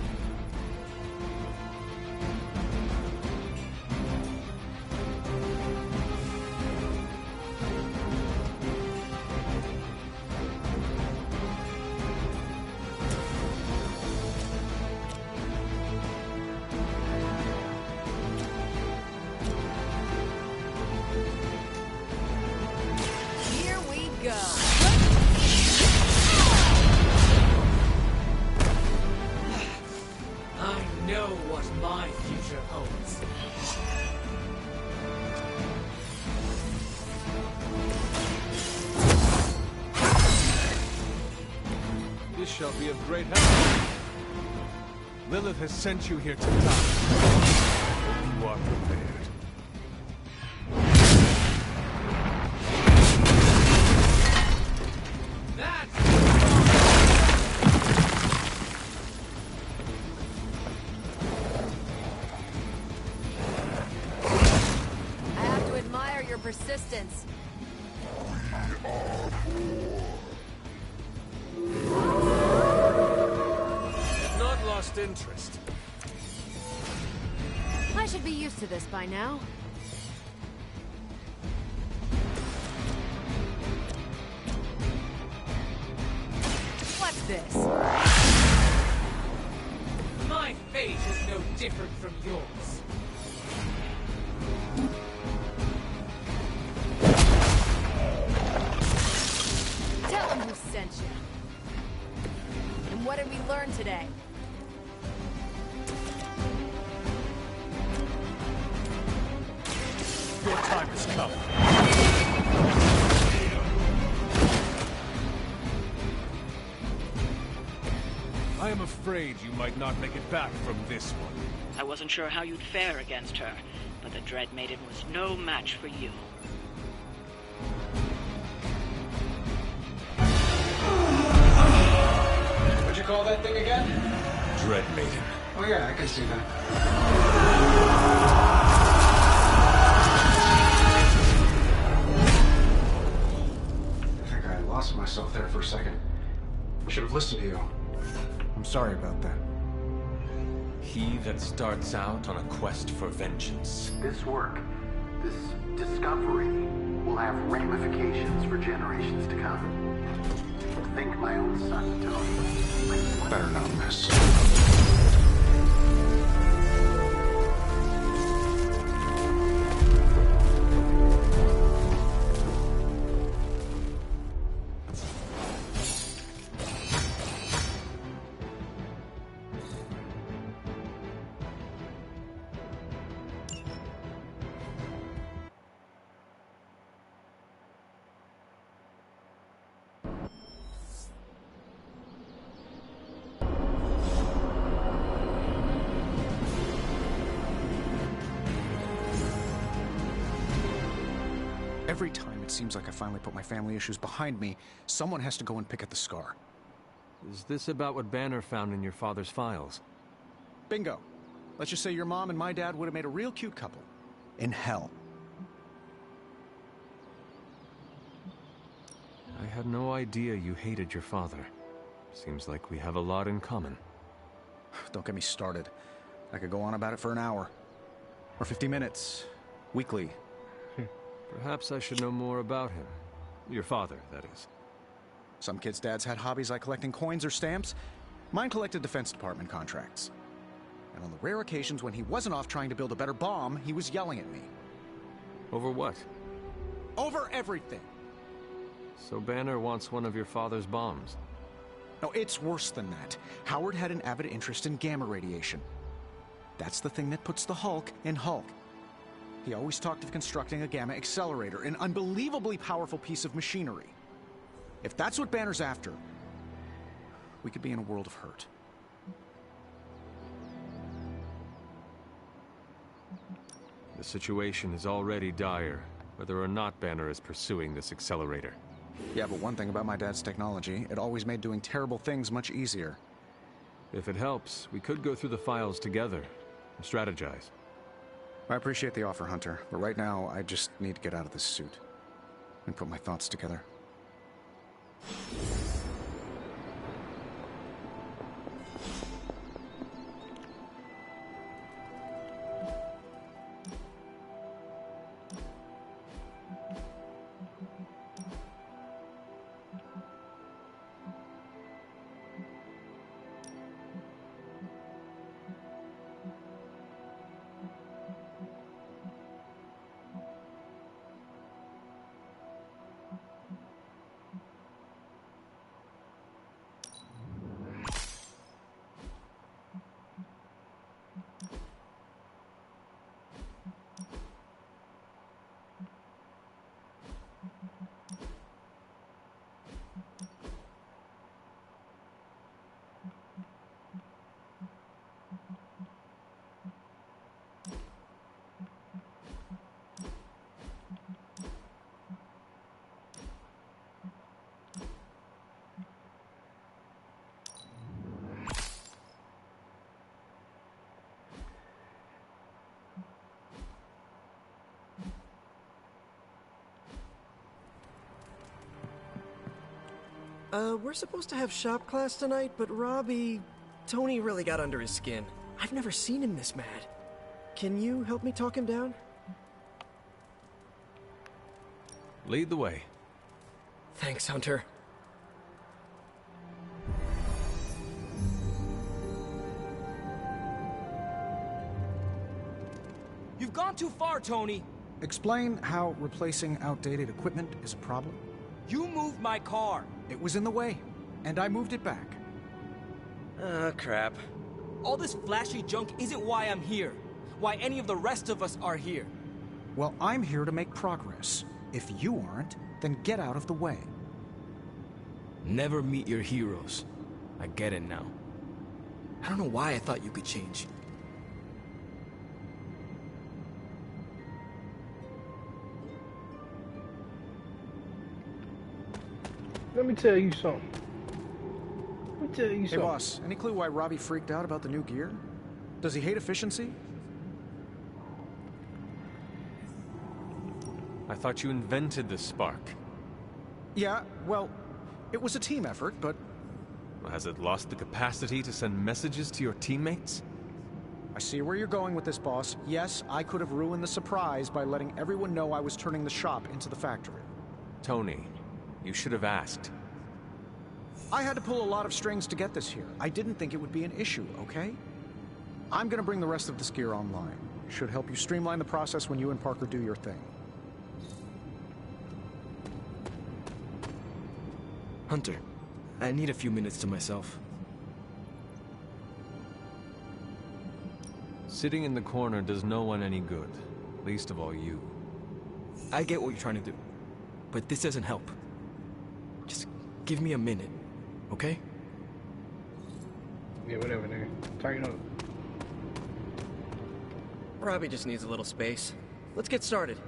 know what my future holds. This shall be of great help. Lilith has sent you here to die. Hope you are prepared. I have to admire your persistence. Have not lost interest. I should be used to this by now. What's this? My fate is no different from yours. Tell him who sent you. And what did we learn today? Your time has come. I am afraid you might not make it back from this one. I wasn't sure how you'd fare against her, but the Dread Maiden was no match for you. What'd you call that thing again? Dread Maiden. Oh yeah, I can see that. I think I lost myself there for a second. I should have listened to you. I'm sorry about that. He that starts out on a quest for vengeance. This work, this discovery, will have ramifications for generations to come. Think my own son, Tony. Better not miss. Every time it seems like I finally put my family issues behind me, someone has to go and pick at the scar. Is this about what Banner found in your father's files? Bingo. Let's just say your mom and my dad would have made a real cute couple. In hell. I had no idea you hated your father. Seems like we have a lot in common. Don't get me started. I could go on about it for an hour. Or 50 minutes. Weekly. Perhaps I should know more about him. Your father, that is. Some kids' dads had hobbies like collecting coins or stamps. Mine collected Defense Department contracts. And on the rare occasions when he wasn't off trying to build a better bomb, he was yelling at me. Over what? Over everything! So Banner wants one of your father's bombs. No, it's worse than that. Howard had an avid interest in gamma radiation. That's the thing that puts the Hulk in Hulk. He always talked of constructing a gamma accelerator, an unbelievably powerful piece of machinery. If that's what Banner's after, we could be in a world of hurt. The situation is already dire, whether or not Banner is pursuing this accelerator. Yeah, but one thing about my dad's technology, it always made doing terrible things much easier. If it helps, we could go through the files together and strategize. I appreciate the offer, Hunter, but right now, I just need to get out of this suit and put my thoughts together. We're supposed to have shop class tonight, but Tony really got under his skin. I've never seen him this mad. Can you help me talk him down? Lead the way. Thanks, Hunter. You've gone too far, Tony. Explain how replacing outdated equipment is a problem. You moved my car. It was in the way, and I moved it back. Crap. All this flashy junk isn't why I'm here. Why any of the rest of us are here. Well, I'm here to make progress. If you aren't, then get out of the way. Never meet your heroes. I get it now. I don't know why I thought you could change. Let me tell you something. Hey, boss, any clue why Robbie freaked out about the new gear? Does he hate efficiency? I thought you invented the spark. Yeah, well, it was a team effort, but... Has it lost the capacity to send messages to your teammates? I see where you're going with this, boss. Yes, I could have ruined the surprise by letting everyone know I was turning the shop into the factory. Tony, you should have asked. I had to pull a lot of strings to get this here. I didn't think it would be an issue, okay? I'm gonna bring the rest of this gear online. Should help you streamline the process when you and Parker do your thing. Hunter, I need a few minutes to myself. Sitting in the corner does no one any good, least of all you. I get what you're trying to do, but this doesn't help. Just give me a minute, okay? Yeah, whatever, nigga. Tighten up. Robbie just needs a little space. Let's get started.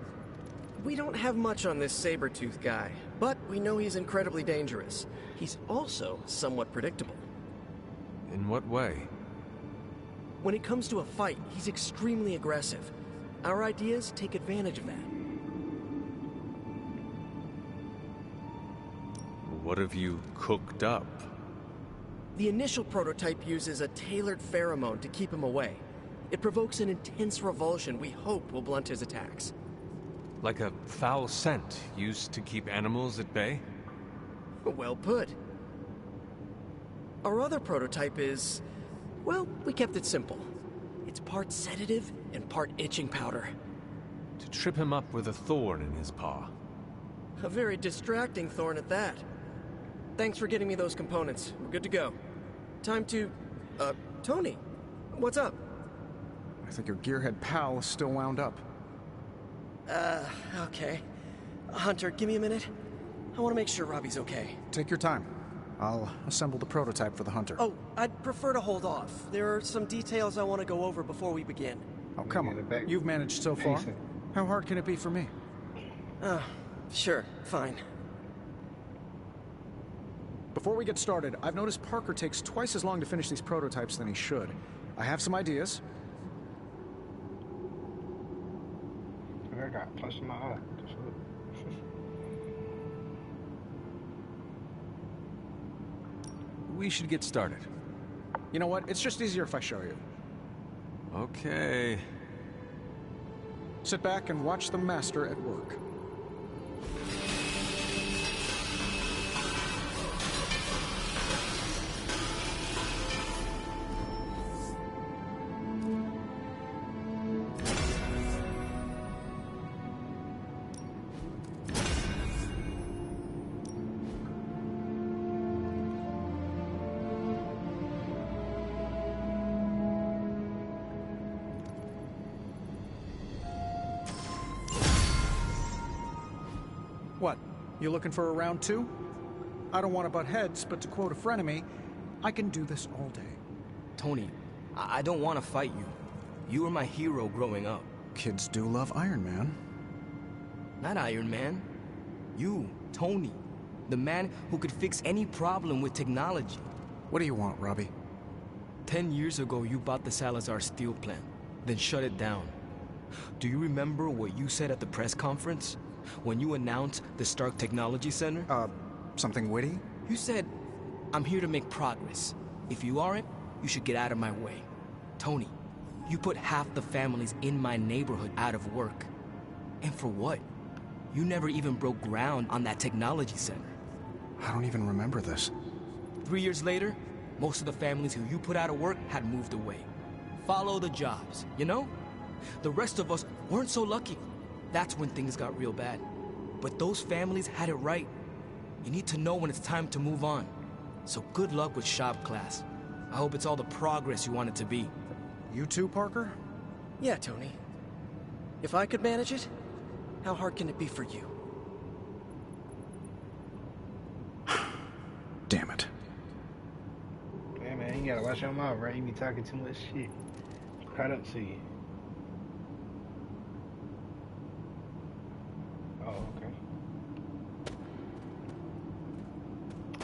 We don't have much on this saber-tooth guy, but we know he's incredibly dangerous. He's also somewhat predictable. In what way? When it comes to a fight, he's extremely aggressive. Our ideas take advantage of that. What have you cooked up? The initial prototype uses a tailored pheromone to keep him away. It provokes an intense revulsion we hope will blunt his attacks. Like a foul scent used to keep animals at bay? Well put. Our other prototype is... well, we kept it simple. It's part sedative and part itching powder. To trip him up with a thorn in his paw. A very distracting thorn at that. Thanks for getting me those components. We're good to go. Time to... Tony, what's up? I think your gearhead pal is still wound up. Okay. Hunter, give me a minute. I want to make sure Robbie's okay. Take your time. I'll assemble the prototype for the Hunter. Oh, I'd prefer to hold off. There are some details I want to go over before we begin. Oh, come on. You've managed so far. How hard can it be for me? Sure. Fine. Before we get started, I've noticed Parker takes twice as long to finish these prototypes than he should. I have some ideas. I got a punch in my eye. We should get started. You know what? It's just easier if I show you. Okay. Sit back and watch the master at work. What? You looking for a round two? I don't want to butt heads, but to quote a frenemy, I can do this all day. Tony, I don't want to fight you. You were my hero growing up. Kids do love Iron Man. Not Iron Man. You, Tony. The man who could fix any problem with technology. What do you want, Robbie? 10 years ago, you bought the Salazar steel plant, then shut it down. Do you remember what you said at the press conference? When you announced the Stark Technology Center? Something witty? You said, I'm here to make progress. If you aren't, you should get out of my way. Tony, you put half the families in my neighborhood out of work. And for what? You never even broke ground on that technology center. I don't even remember this. 3 years later, most of the families who you put out of work had moved away. Follow the jobs, you know? The rest of us weren't so lucky. That's when things got real bad. But those families had it right. You need to know when it's time to move on. So good luck with shop class. I hope it's all the progress you want it to be. You too, Parker? Yeah, Tony. If I could manage it, how hard can it be for you? Damn it. Hey man, you gotta watch your mouth, right? You be talking too much shit. Caught up to you. Oh, okay.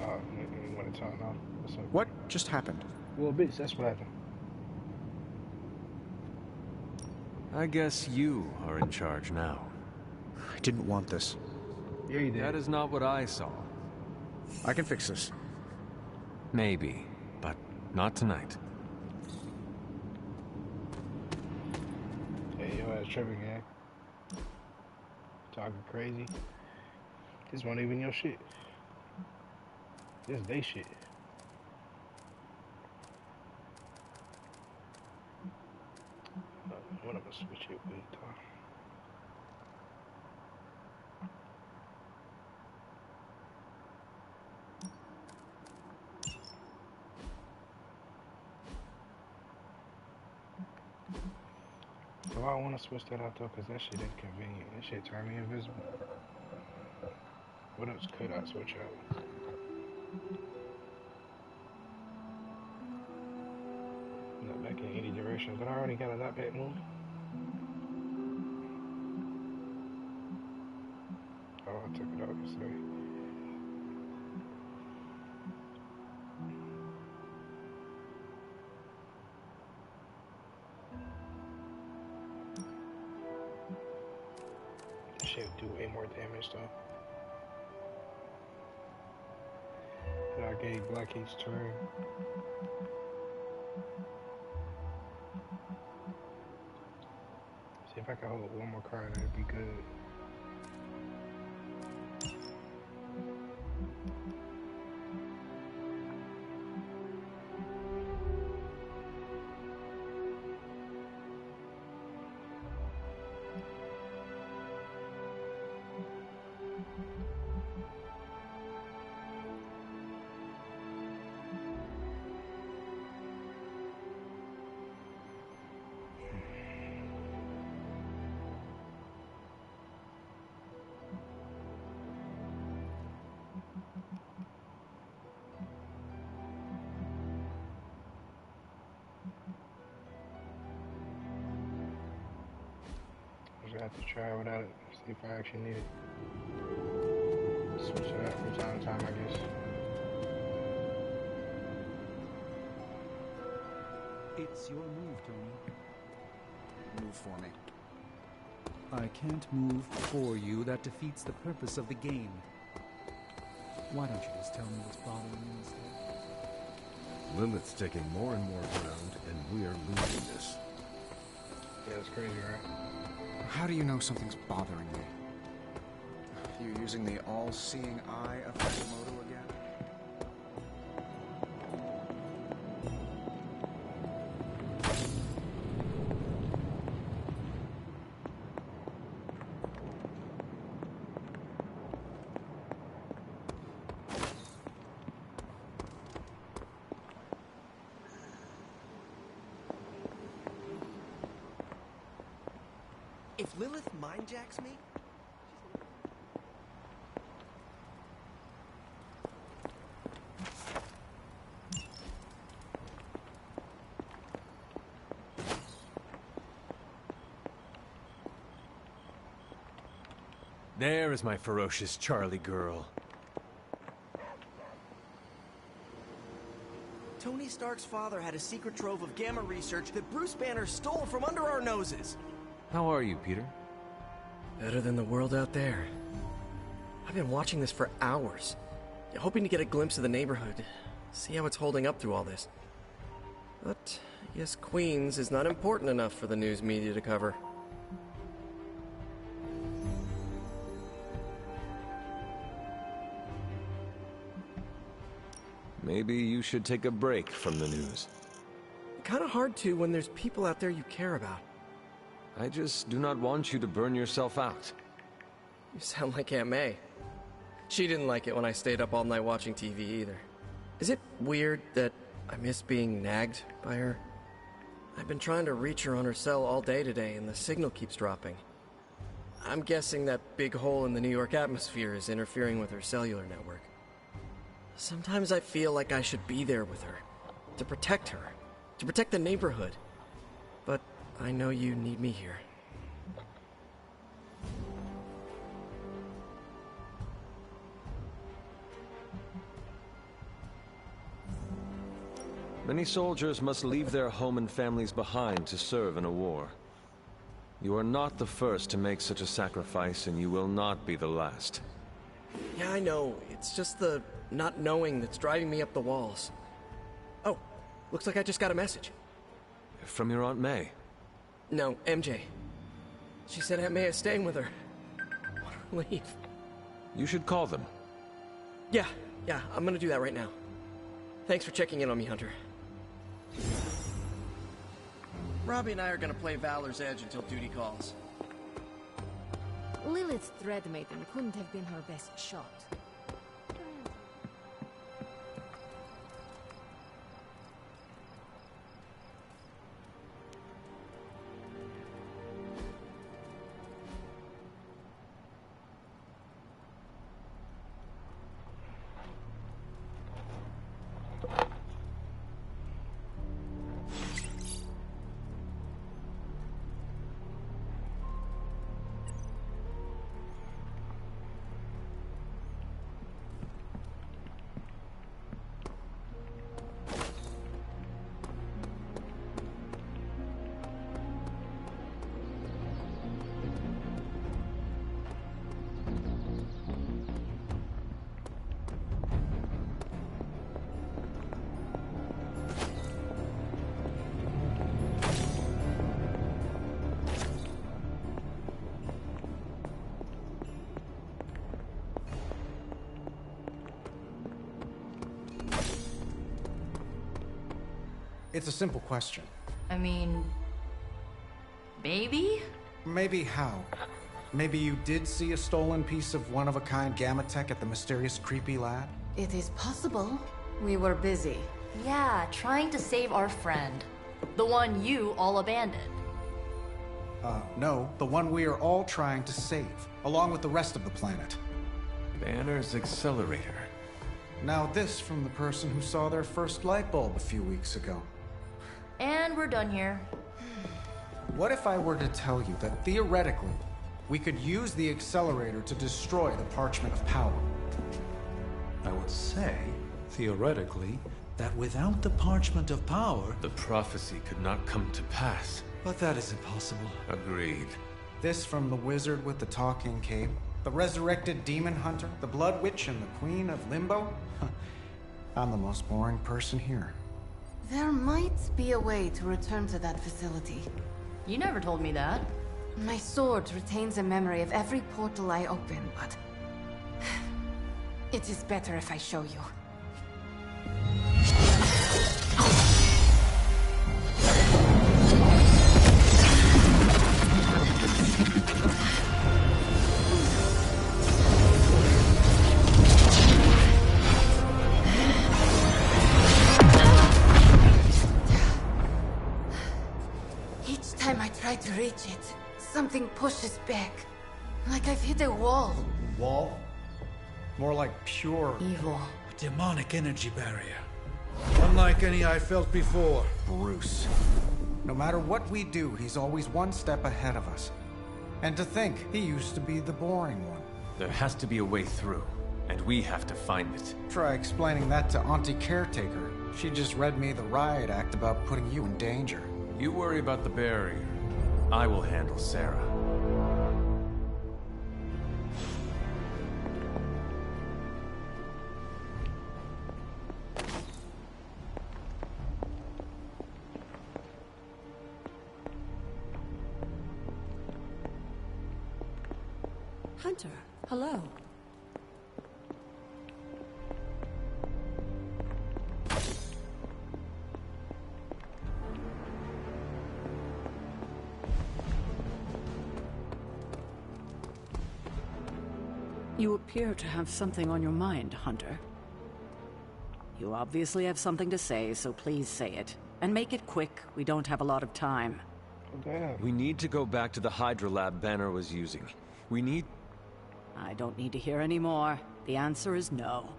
Oh, you want to turn off? What just happened? Well, bitch, that's what happened. I guess you are in charge now. I didn't want this. Yeah, you did. That is not what I saw. I can fix this. Maybe, but not tonight. Hey, yo, ass tripping, gang. Talking crazy. This wasn't even your shit. This is they shit. What am I switch it with, though? Do I want to switch that out though? Cause that shit inconvenient. That shit turn me invisible. What else could I switch out? Not back in any direction, but I already got a not back move. Oh, I took it off yesterday. Shit do way more damage though. And I gave Black each turn. See if I can hold one more card, that'd be good. I have to try without it, see if I actually need it. Switch it out from time to time, I guess. It's your move, Tony. Move for me. I can't move for you. That defeats the purpose of the game. Why don't you just tell me what's bothering you instead? Lilith's taking more and more ground, and we're losing this. Yeah, it's crazy, right? How do you know something's bothering me? You using the all-seeing eye of Hashimoto again? If Lilith mindjacks me... There is my ferocious Charlie girl. Tony Stark's father had a secret trove of gamma research that Bruce Banner stole from under our noses. How are you, Peter? Better than the world out there. I've been watching this for hours. hoping to get a glimpse of the neighborhood, see how it's holding up through all this. But I guess Queens is not important enough for the news media to cover. Maybe you should take a break from the news. Kinda hard to when there's people out there you care about. I just do not want you to burn yourself out. You sound like Aunt May. She didn't like it when I stayed up all night watching TV either. Is it weird that I miss being nagged by her? I've been trying to reach her on her cell all day today and the signal keeps dropping. I'm guessing that big hole in the New York atmosphere is interfering with her cellular network. Sometimes I feel like I should be there with her, to protect her, to protect the neighborhood. But I know you need me here. Many soldiers must leave their home and families behind to serve in a war. You are not the first to make such a sacrifice, and you will not be the last. Yeah, I know. It's just the not knowing that's driving me up the walls. Oh, looks like I just got a message. From your Aunt May? No, MJ. She said Aunt May is staying with her. What a relief. You should call them. Yeah, I'm gonna do that right now. Thanks for checking in on me, Hunter. Robbie and I are gonna play Valor's Edge until duty calls. Lilith's Dread Maiden couldn't have been her best shot. It's a simple question. I mean... maybe? Maybe how? Maybe you did see a stolen piece of one-of-a-kind gamma tech at the mysterious creepy lab? It is possible. We were busy. Yeah, trying to save our friend. The one you all abandoned. No, the one we are all trying to save, along with the rest of the planet. Banner's accelerator. Now this from the person who saw their first light bulb a few weeks ago. And we're done here. What if I were to tell you that theoretically, we could use the accelerator to destroy the Parchment of Power? I would say, theoretically, that without the Parchment of Power... the prophecy could not come to pass. But that is impossible. Agreed. This from the wizard with the talking cape, the resurrected demon hunter, the blood witch, and the queen of limbo? I'm the most boring person here. There might be a way to return to that facility. You never told me that. My sword retains a memory of every portal I open, but... it is better if I show you. Try to reach it. Something pushes back. Like I've hit a wall. Wall? More like pure... evil. A demonic energy barrier. Unlike any I felt before. Bruce. No matter what we do, he's always one step ahead of us. And to think, he used to be the boring one. There has to be a way through, and we have to find it. Try explaining that to Auntie Caretaker. She just read me the riot act about putting you in danger. You worry about the barrier. I will handle Sarah. Hunter, hello. You appear to have something on your mind, Hunter. You obviously have something to say, so please say it. And make it quick, we don't have a lot of time. We need to go back to the Hydra lab Banner was using. We need... I don't need to hear any more. The answer is no.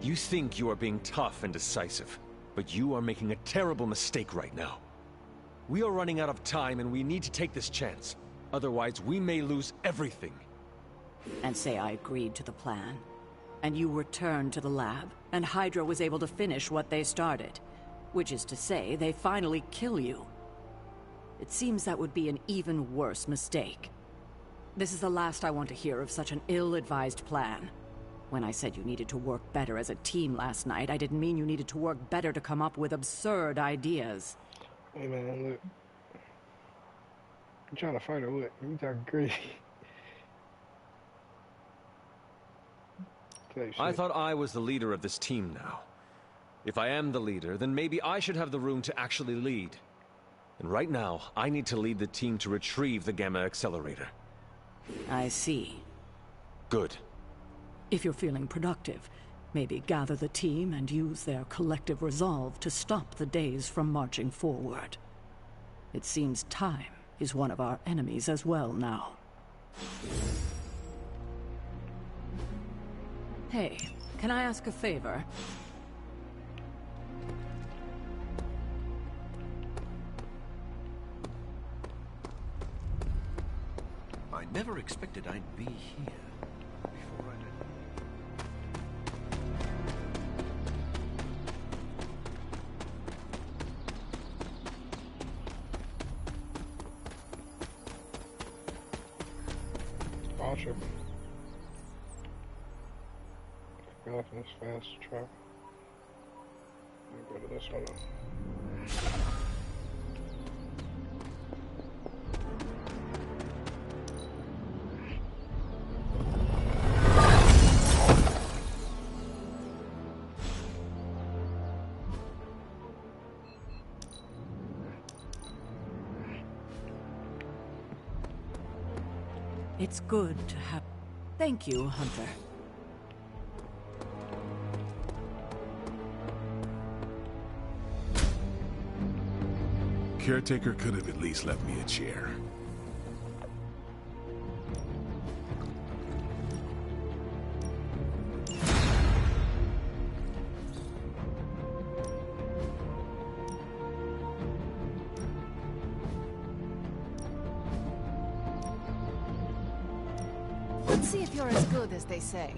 You think you are being tough and decisive, but you are making a terrible mistake right now. We are running out of time and we need to take this chance. Otherwise, we may lose everything. And say I agreed to the plan. And you returned to the lab, and Hydra was able to finish what they started. Which is to say, they finally kill you. It seems that would be an even worse mistake. This is the last I want to hear of such an ill-advised plan. When I said you needed to work better as a team last night, I didn't mean you needed to work better to come up with absurd ideas. Hey man, look. You trying to fight or what? You talking crazy. I thought I was the leader of this team now. If I am the leader, then maybe I should have the room to actually lead. And right now, I need to lead the team to retrieve the Gamma Accelerator. I see. Good. If you're feeling productive, maybe gather the team and use their collective resolve to stop the days from marching forward. It seems time is one of our enemies as well now. Hey, can I ask a favor? I never expected I'd be here. Before I did. Archer. This fast travel. Go to this one. It's good to have... Thank you, Hunter. Caretaker could have at least left me a chair. Let's see if you're as good as they say.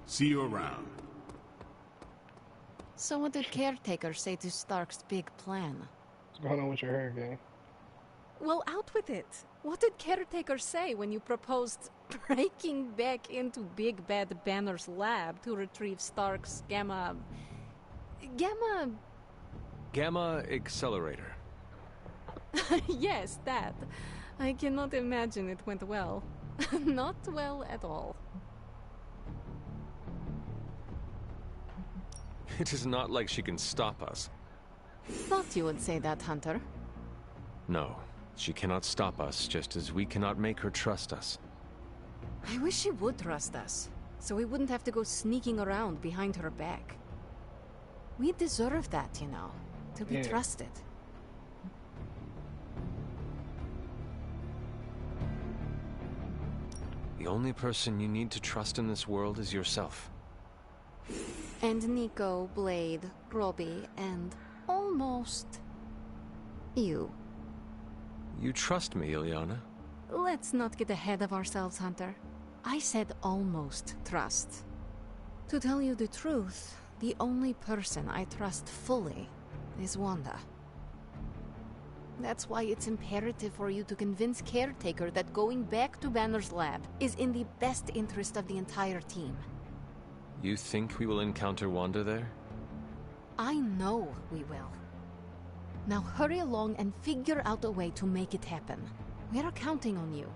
See you around. So what did Caretaker say to Stark's big plan? What's going on with your hair, gang? Well, out with it. What did Caretaker say when you proposed breaking back into Big Bad Banner's lab to retrieve Stark's Gamma Accelerator. Yes, that. I cannot imagine it went well. Not well at all. It is not like she can stop us. Thought you would say that, Hunter. No, she cannot stop us, just as we cannot make her trust us. I wish she would trust us, so we wouldn't have to go sneaking around behind her back. We deserve that, you know, to be trusted. The only person you need to trust in this world is yourself. And Nico, Blade, Robbie, and almost... you. You trust me, Illyana? Let's not get ahead of ourselves, Hunter. I said almost trust. To tell you the truth, the only person I trust fully is Wanda. That's why it's imperative for you to convince Caretaker that going back to Banner's lab is in the best interest of the entire team. You think we will encounter Wanda there? I know we will. Now hurry along and figure out a way to make it happen. We're counting on you.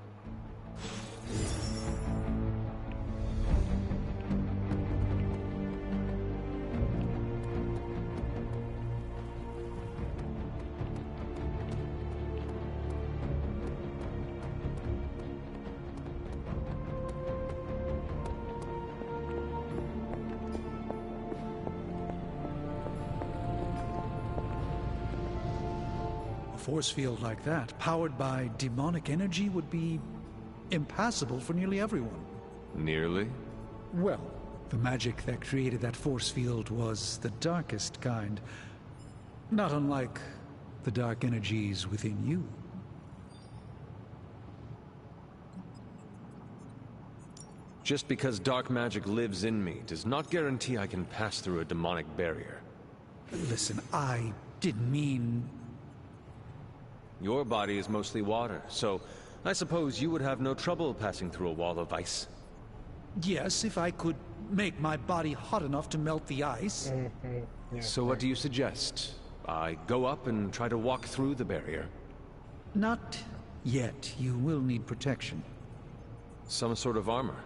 A force field like that, powered by demonic energy, would be impassable for nearly everyone. Nearly? Well, the magic that created that force field was the darkest kind. Not unlike the dark energies within you. Just because dark magic lives in me does not guarantee I can pass through a demonic barrier. Listen, I didn't mean... Your body is mostly water, so I suppose you would have no trouble passing through a wall of ice. Yes, if I could make my body hot enough to melt the ice. So what do you suggest? I go up and try to walk through the barrier? Not yet. You will need protection. Some sort of armor?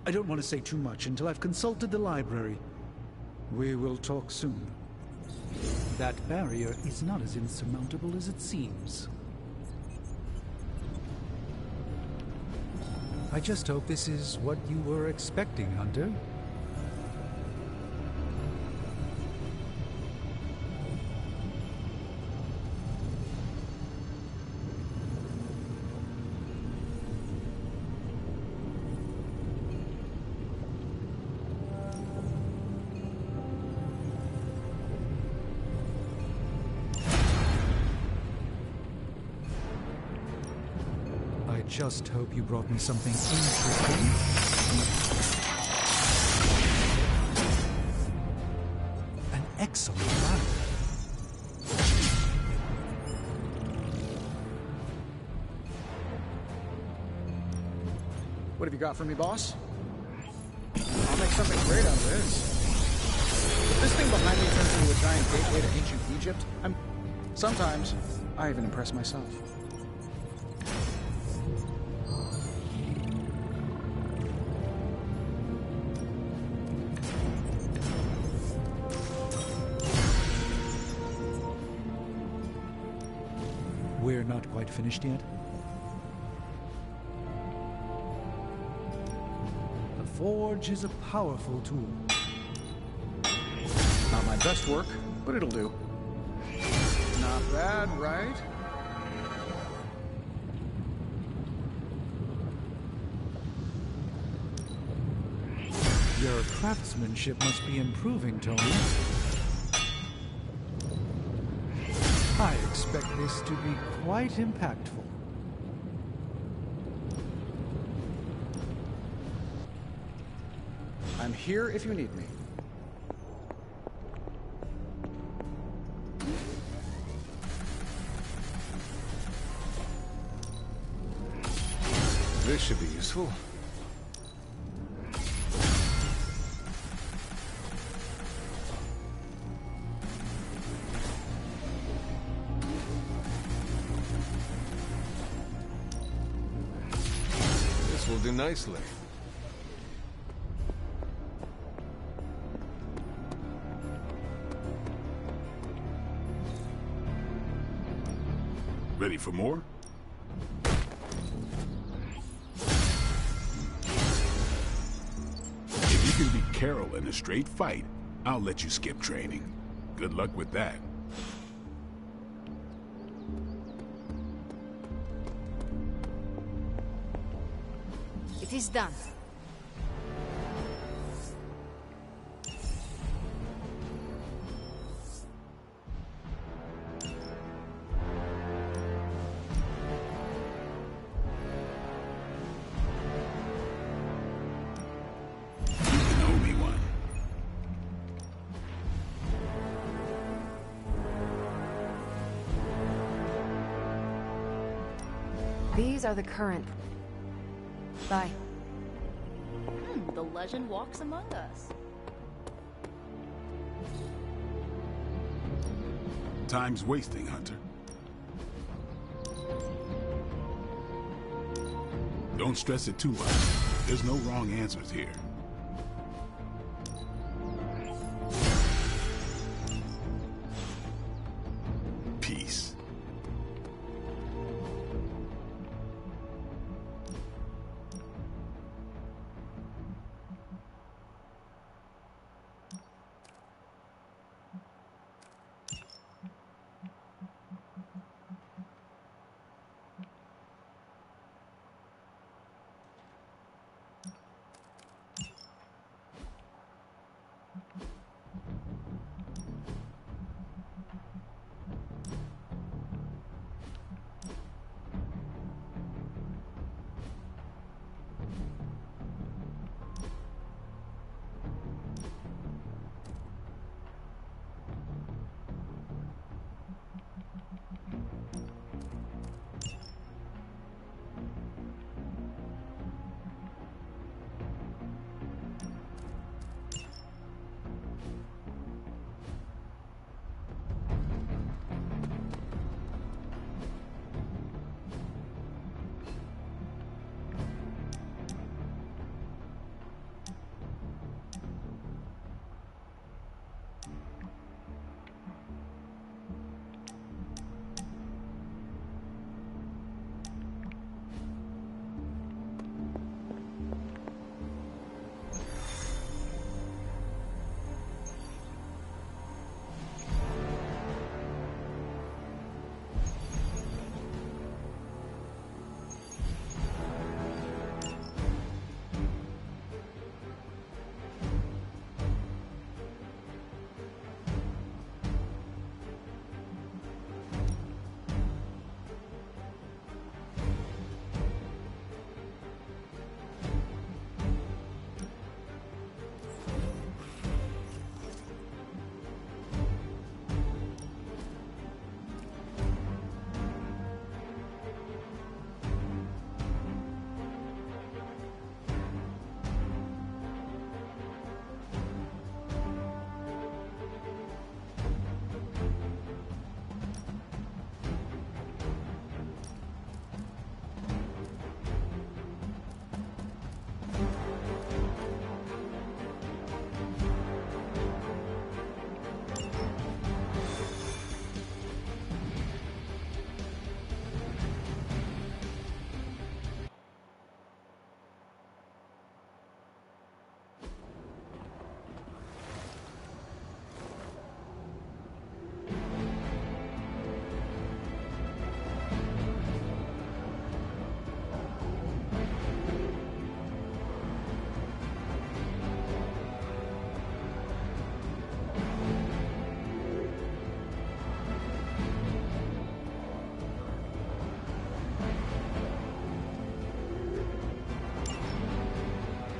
I don't want to say too much until I've consulted the library. We will talk soon. That barrier is not as insurmountable as it seems. I just hope this is what you were expecting, Hunter. I just hope you brought me something interesting. An excellent plan. What have you got for me, boss? I'll make something great out of this. If this thing behind me turns into a giant gateway to ancient Egypt, sometimes I even impress myself. We're not quite finished yet. The Forge is a powerful tool. Not my best work, but it'll do. Not bad, right? Your craftsmanship must be improving, Tony. I expect this to be quite impactful. I'm here if you need me. This should be useful. This will do nicely. Ready for more? If you can beat Carol in a straight fight, I'll let you skip training. Good luck with that. It is done. These are the current. Bye. The legend walks among us. Time's wasting, Hunter. Don't stress it too much. There's no wrong answers here. Peace.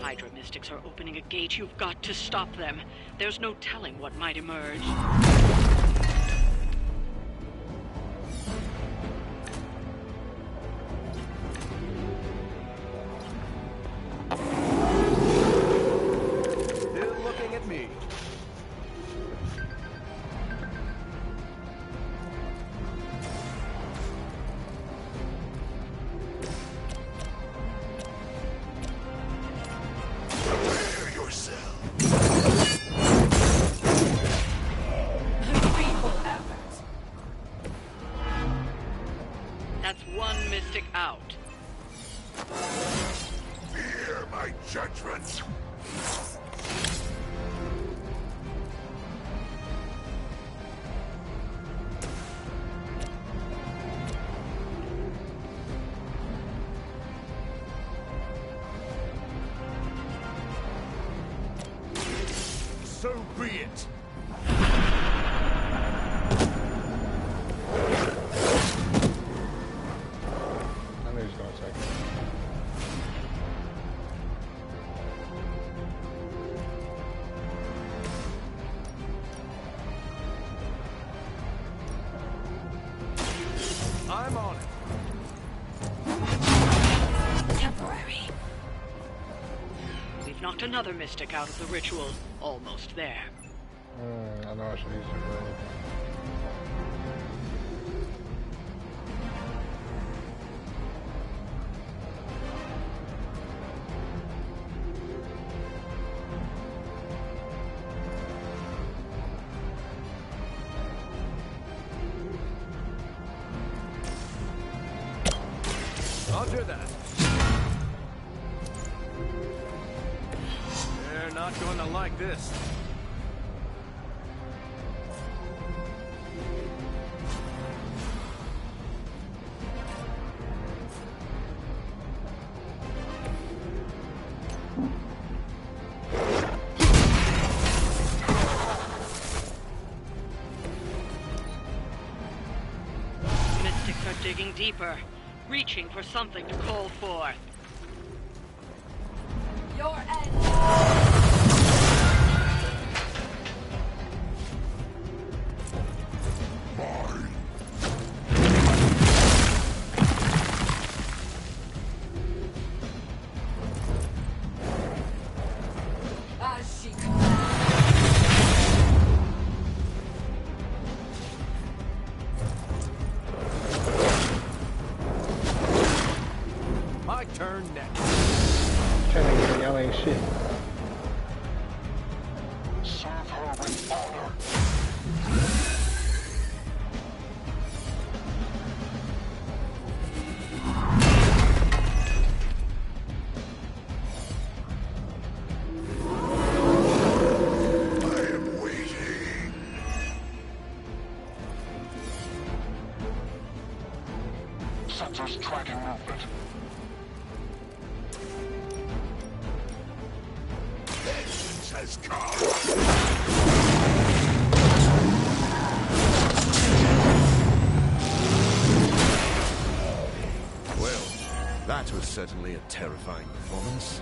Hydra mystics are opening a gate. You've got to stop them. There's no telling what might emerge. Still looking at me. That's one mystic out. Fear my judgment. So be it. I'm on it. knocked another mystic out of the ritual. Almost there. I know I should use it for anything. Roger that. They're not going to like this. Mystics are digging deeper, reaching for something to call forth. Your end. As she My turn next. Technically, y'all ain't shit. Serve her with honor. I am waiting. Sensors tracking movement. Vengeance has come. Well, that was certainly a terrifying performance.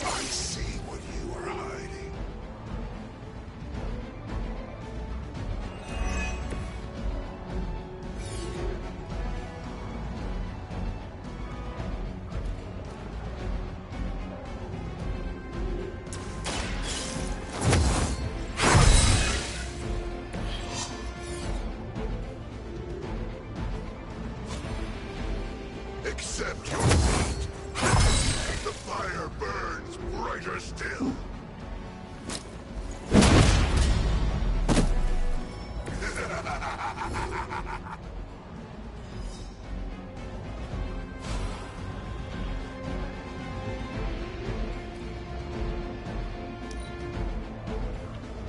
I see what you are hiding. Accept your fate. The fire burns brighter still.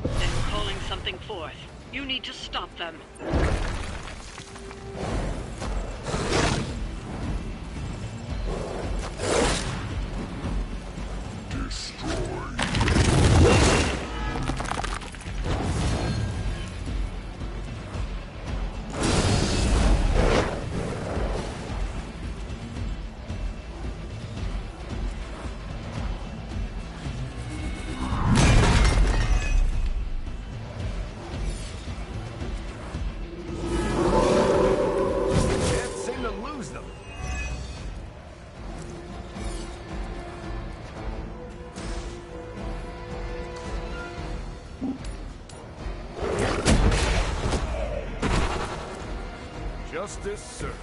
They're calling something forth. You need to stop them. Can't seem to lose them. Justice served.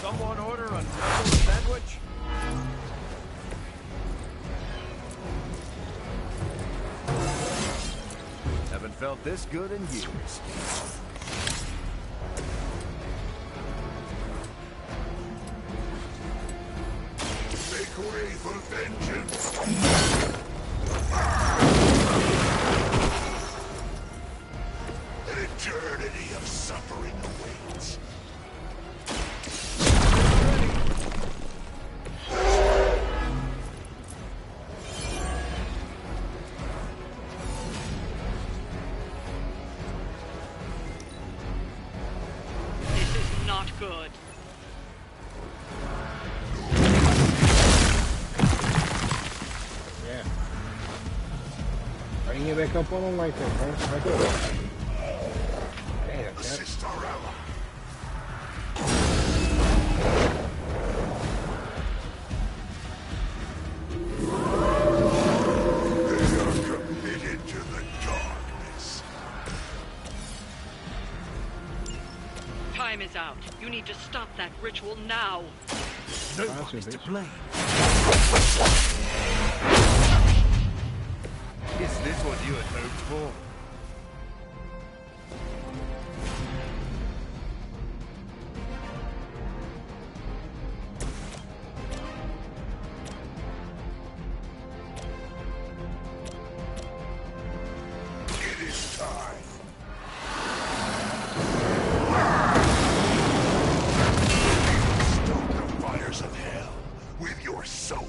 Someone order a knuckle sandwich? Haven't felt this good in years. Make way for vengeance. An eternity of suffering awaits. This is not good. Yeah. Bring it back up on him like that, bro. Right there. Damn, Assist our ally. They are committed to the darkness. Time is out. You need to stop that ritual now. No one is to blame. Is this what you had hoped for? It is time. Stoke the fires of hell with your soul.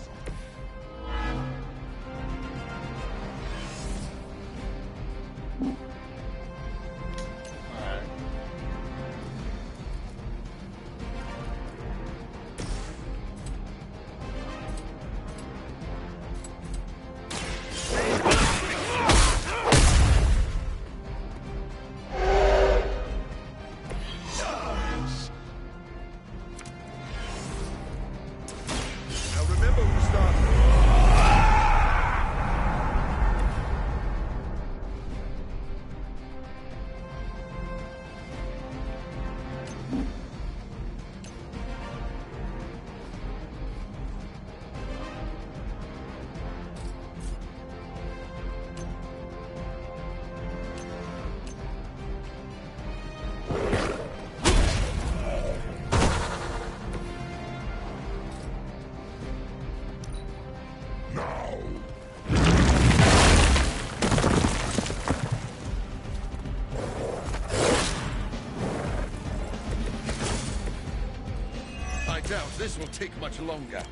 This will take much longer.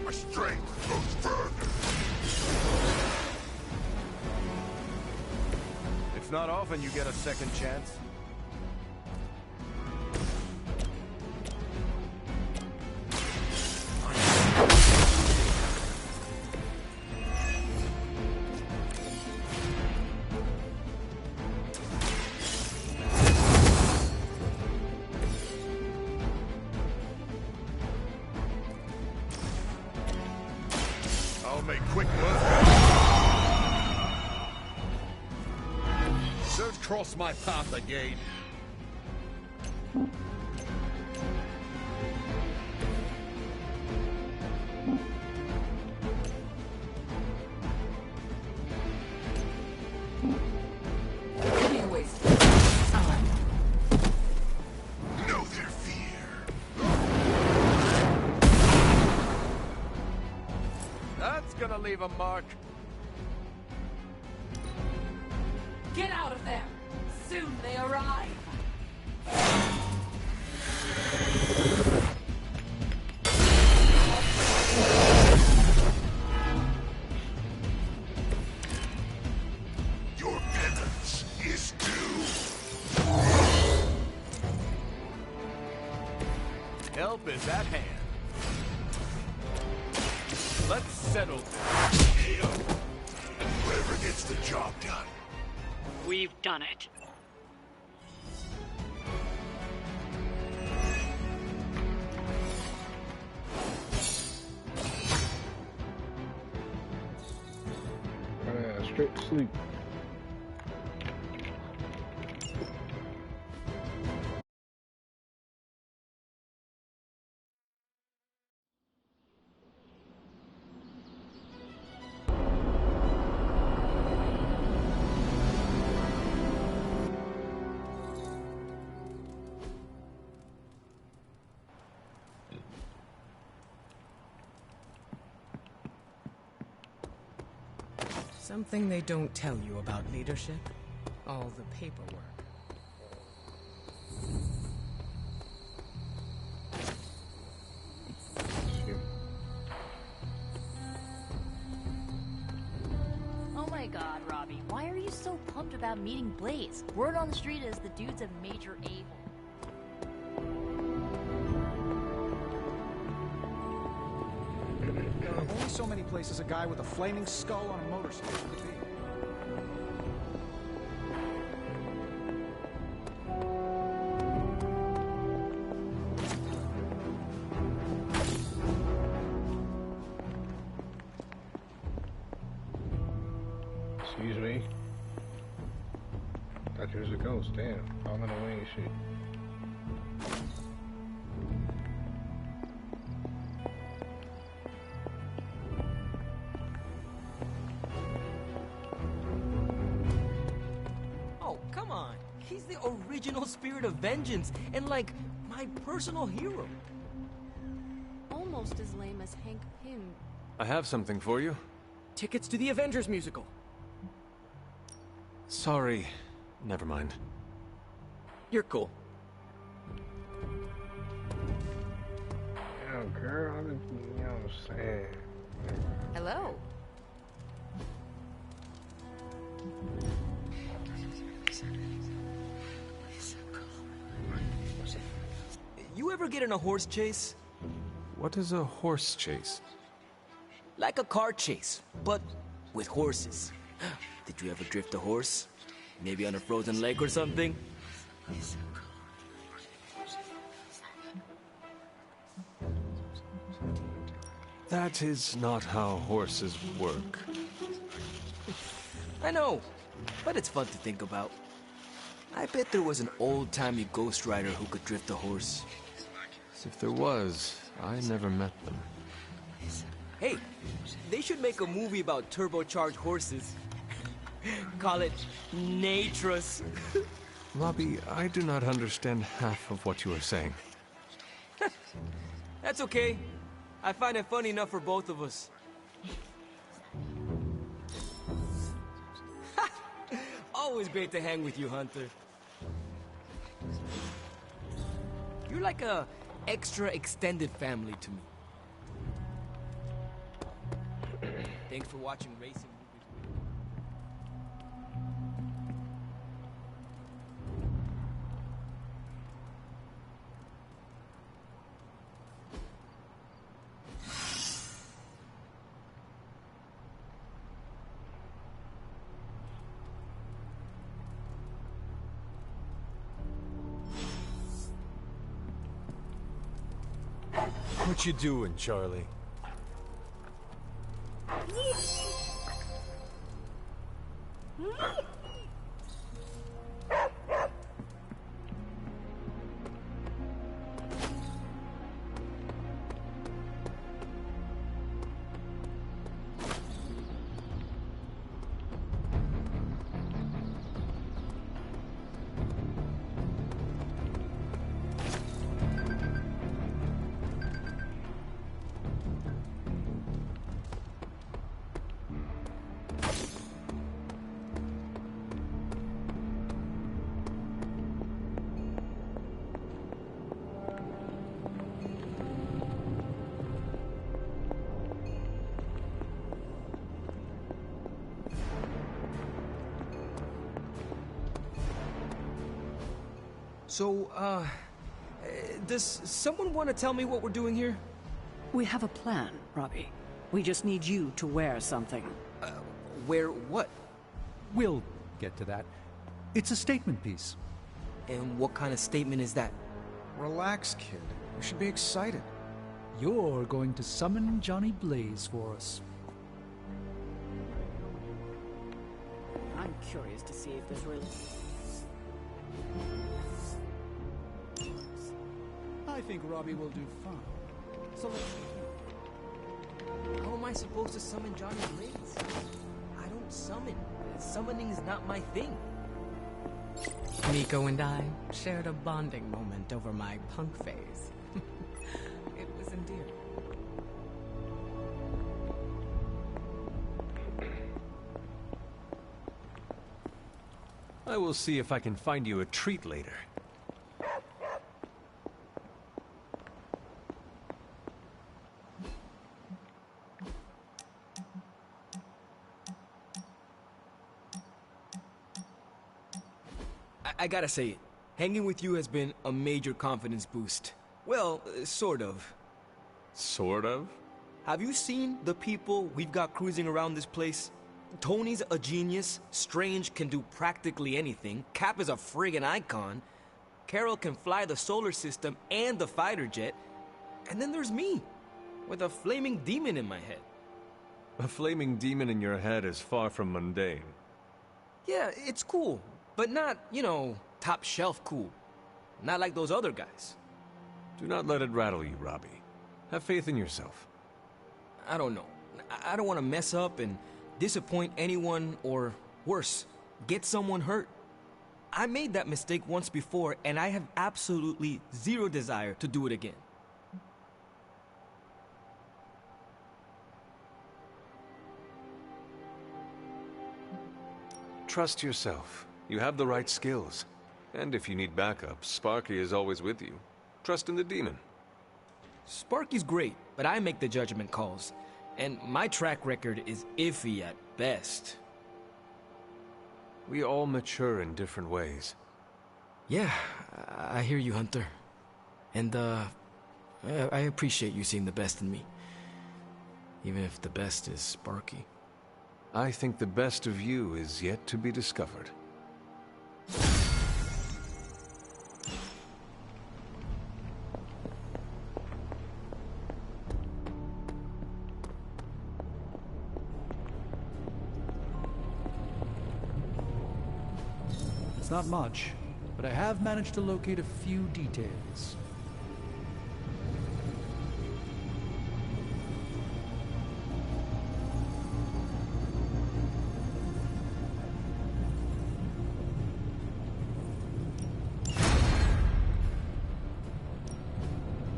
My strength goes further. It's not often you get a second chance. I'll make quick work. Don't cross my path again. Know their fear. That's gonna leave a mark. Get out of there! Soon they arrive! Your penance is due. Help is at hand. Let's settle this. Whoever gets the job done. We've done it. Straight to sleep. Something they don't tell you about leadership? All the paperwork. Oh my god, Robbie, why are you so pumped about meeting Blaze? Word on the street is the dude's a major a-hole. Only so many places a guy with a flaming skull on a motorcycle could be. Excuse me. Thought you was a ghost. Damn. All in the wing and shit. Oh, come on. He's the original spirit of vengeance and, like, my personal hero. Almost as lame as Hank Pym. I have something for you. Tickets to the Avengers musical. Sorry. Never mind. You're cool. Yo, girl, you know what I'm saying? Hello. You ever get in a horse chase? What is a horse chase? Like a car chase, but with horses. Did you ever drift a horse? Maybe on a frozen lake or something? That is not how horses work. I know, but it's fun to think about. I bet there was an old-timey ghost rider who could drift a horse. If there was, I never met them. Hey, they should make a movie about turbocharged horses. Call it Natros. Robbie, I do not understand half of what you are saying. That's okay. I find it funny enough for both of us. Always great to hang with you, Hunter. You're like a extra extended family to me. Thanks for watching racing movies. What you doing, Charlie? So, does someone want to tell me what we're doing here? We have a plan, Robbie. We just need you to wear something. Wear what? We'll get to that. It's a statement piece. And what kind of statement is that? Relax, kid. You should be excited. You're going to summon Johnny Blaze for us. I'm curious to see if this really... I think Robbie will do fine. So let's... How am I supposed to summon Johnny Blaze? I don't summon. Summoning is not my thing. Nico and I shared a bonding moment over my punk phase. It was endearing. I will see if I can find you a treat later. I gotta say it. Hanging with you has been a major confidence boost. Well, sort of. Sort of? have you seen the people we've got cruising around this place? Tony's a genius, Strange can do practically anything, Cap is a friggin' icon, Carol can fly the solar system and the fighter jet, and then there's me, with a flaming demon in my head. A flaming demon in your head is far from mundane. Yeah, it's cool, but not, you know, top shelf cool. Not like those other guys. Do not let it rattle you, Robbie. Have faith in yourself. I don't know. I don't want to mess up and disappoint anyone, or worse, get someone hurt. I made that mistake once before, and I have absolutely zero desire to do it again. Trust yourself. You have the right skills. And if you need backup, Sparky is always with you. Trust in the demon. Sparky's great, but I make the judgment calls. And my track record is iffy at best. We all mature in different ways. Yeah, I hear you, Hunter. And, I appreciate you seeing the best in me. Even if the best is Sparky. I think the best of you is yet to be discovered. It's not much, but I have managed to locate a few details.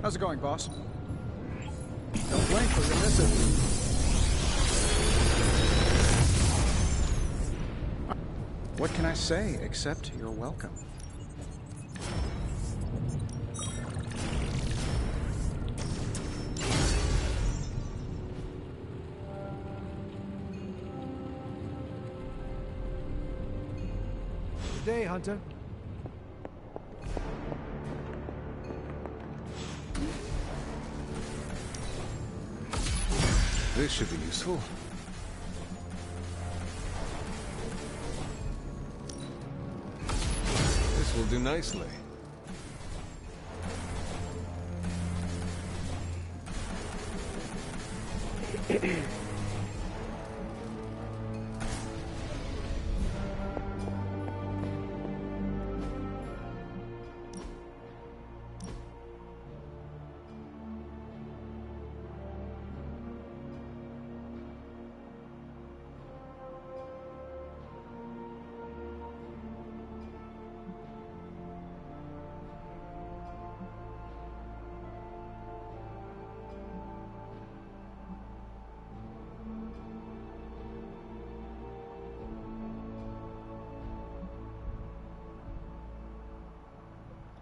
How's it going, boss? Don't blink or you'll miss it. What can I say except you're welcome? Good day, Hunter. This should be useful. This will do nicely.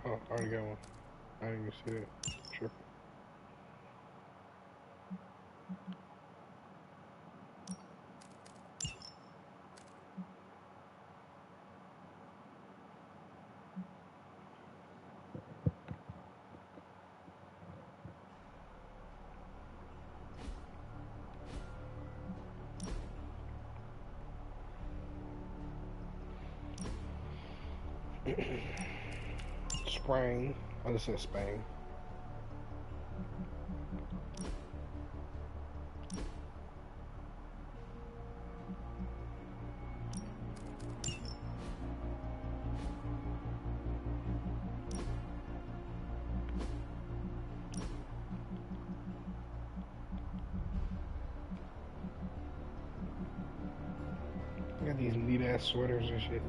Oh, I already got one. I didn't even see that. Sure. Sprang. I just said Spain. Got these neat ass sweaters and shit.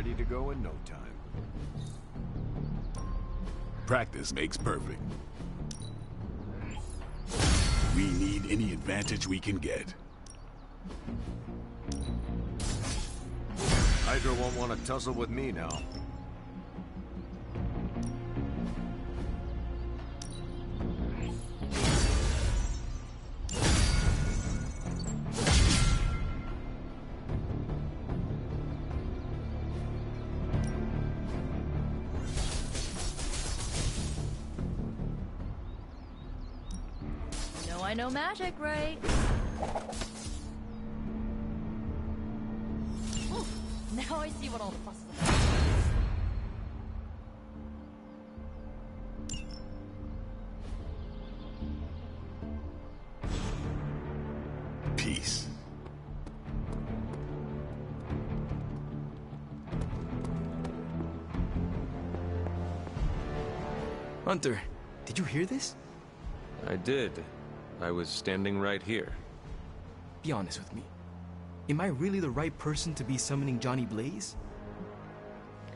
ready to go in no time. Practice makes perfect. We need any advantage we can get. Hydra won't want to tussle with me now. I know magic, right? Ooh, now I see what all the fuss is about. Peace. Hunter, did you hear this? I did. I was standing right here. Be honest with me. Am I really the right person to be summoning Johnny Blaze?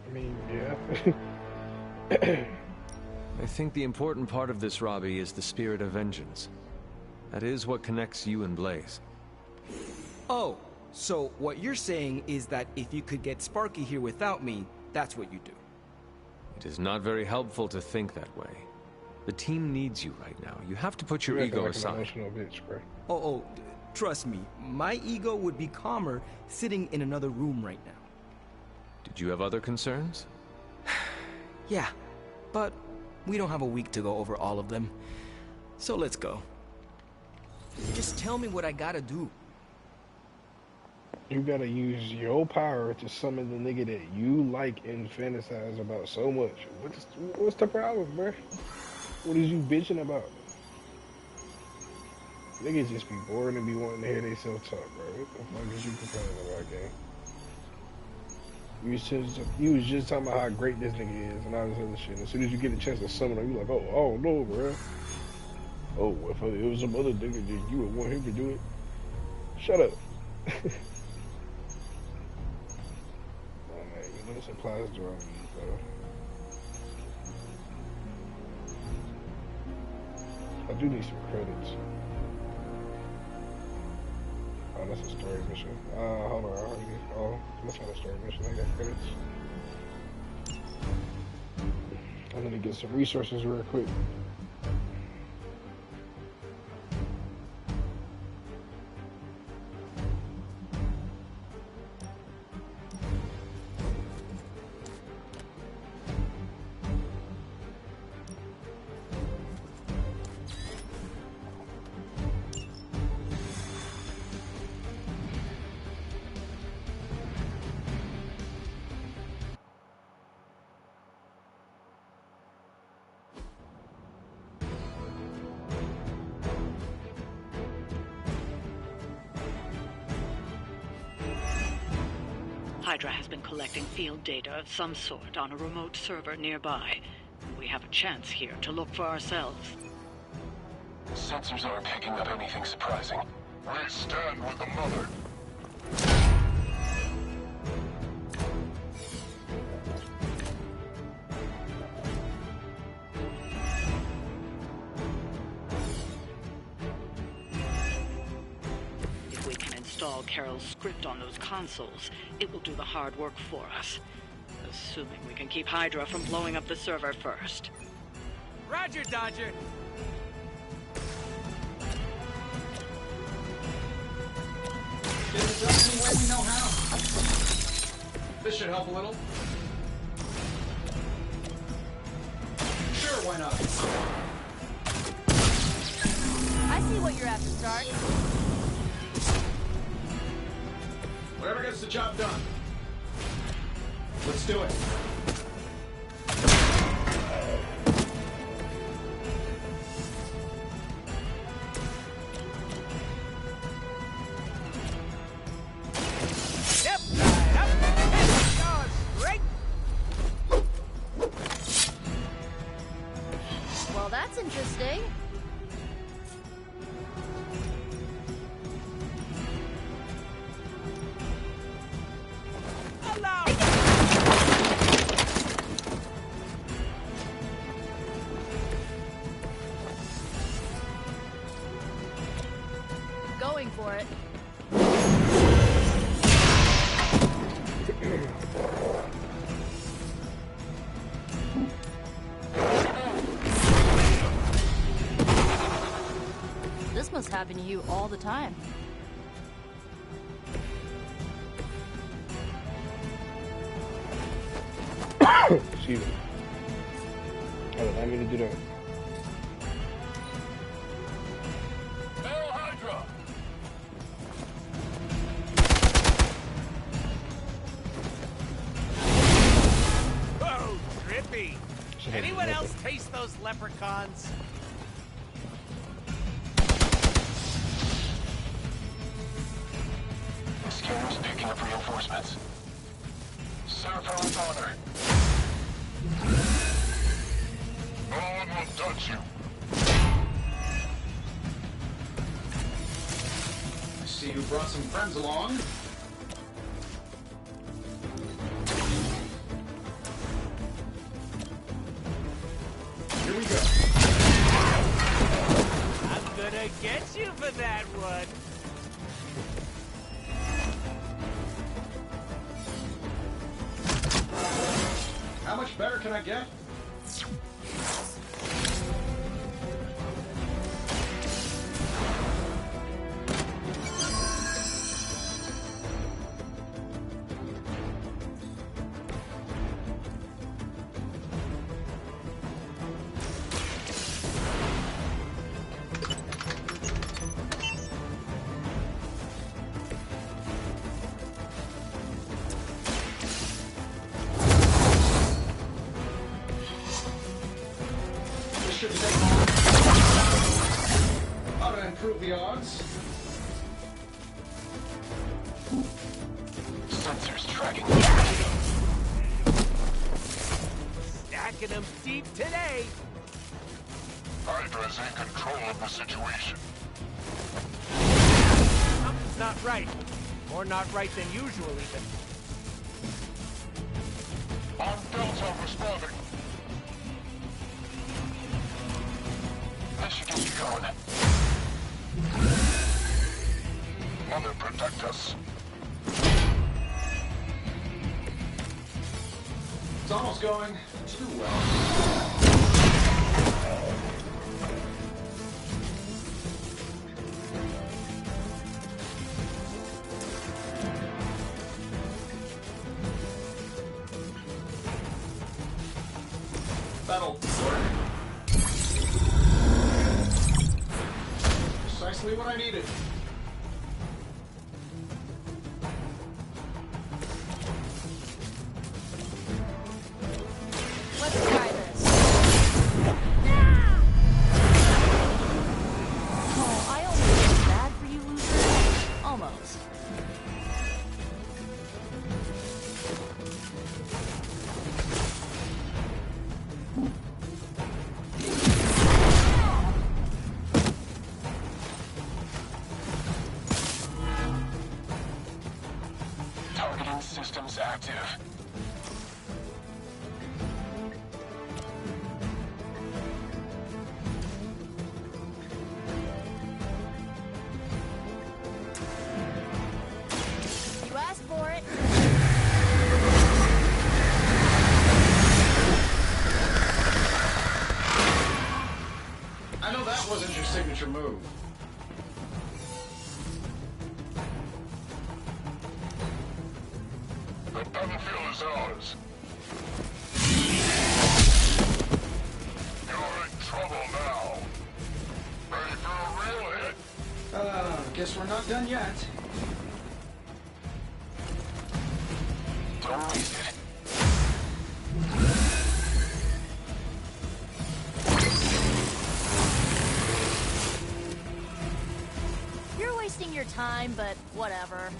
I mean, yeah. I think the important part of this, Robbie, is the spirit of vengeance. That is what connects you and Blaze. Oh, so what you're saying is that if you could get Sparky here without me, that's what you do. It is not very helpful to think that way. The team needs you right now. You have to put your ego aside. Trust me, my ego would be calmer sitting in another room right now. Did you have other concerns? Yeah, but we don't have a week to go over all of them. So let's go. Just tell me what I gotta do. You gotta use your power to summon the nigga that you like and fantasize about so much. What's the problem, bruh? What is you bitching about? Niggas just be bored and be wanting to hear they self talk, bro. What the fuck is you complaining about, gang? You was just talking about how great this nigga is and all this other shit. As soon as you get a chance to summon him, you like, oh no, bro. Oh, if it was some other nigga, then you would want him to do it. Shut up. Oh man, you know this applies to all of you, bro. I do need some credits. Oh, that's a story mission. Hold on. Oh, that's not a story mission. I got credits. I need to get some resources real quick. Hydra has been collecting field data of some sort on a remote server nearby. We have a chance here to look for ourselves. Sensors aren't picking up anything surprising. We stand with the Mother. Install Carol's script on those consoles, it will do the hard work for us. Assuming we can keep Hydra from blowing up the server first. Roger, Dodger! Get it done any way we know how. This should help a little. Sure, why not? I see what you're after, Stark. Whatever gets the job done. Let's do it. Yep, right up, and straight. Well, that's interesting. happen to you all the time. Excuse me. I didn't mean to do that. Hail Hydra! Whoa, trippy! Anyone else taste those leprechauns? Scanner's picking up reinforcements. Serve her with honor. No one will touch you. I see you brought some friends along. Here we go. I'm gonna get you for that one. How much better can I get? Shouldn't take long. Ought to improve the odds. Sensors tracking. Stacking them deep today. Hydra's in control of the situation. Something's not right. Or not right than usual, even. On Delta responding. This should get you going. Mother, protect us. It's almost going too well. That'll work. Precisely what I needed. Let's try this. Oh, I almost feel bad for you losers. Almost. Targeting systems active. You asked for it. I know that wasn't your signature move. The battlefield is ours. You're in trouble now. Ready for a real hit? Guess we're not done yet. Don't waste it. You're wasting your time, but whatever.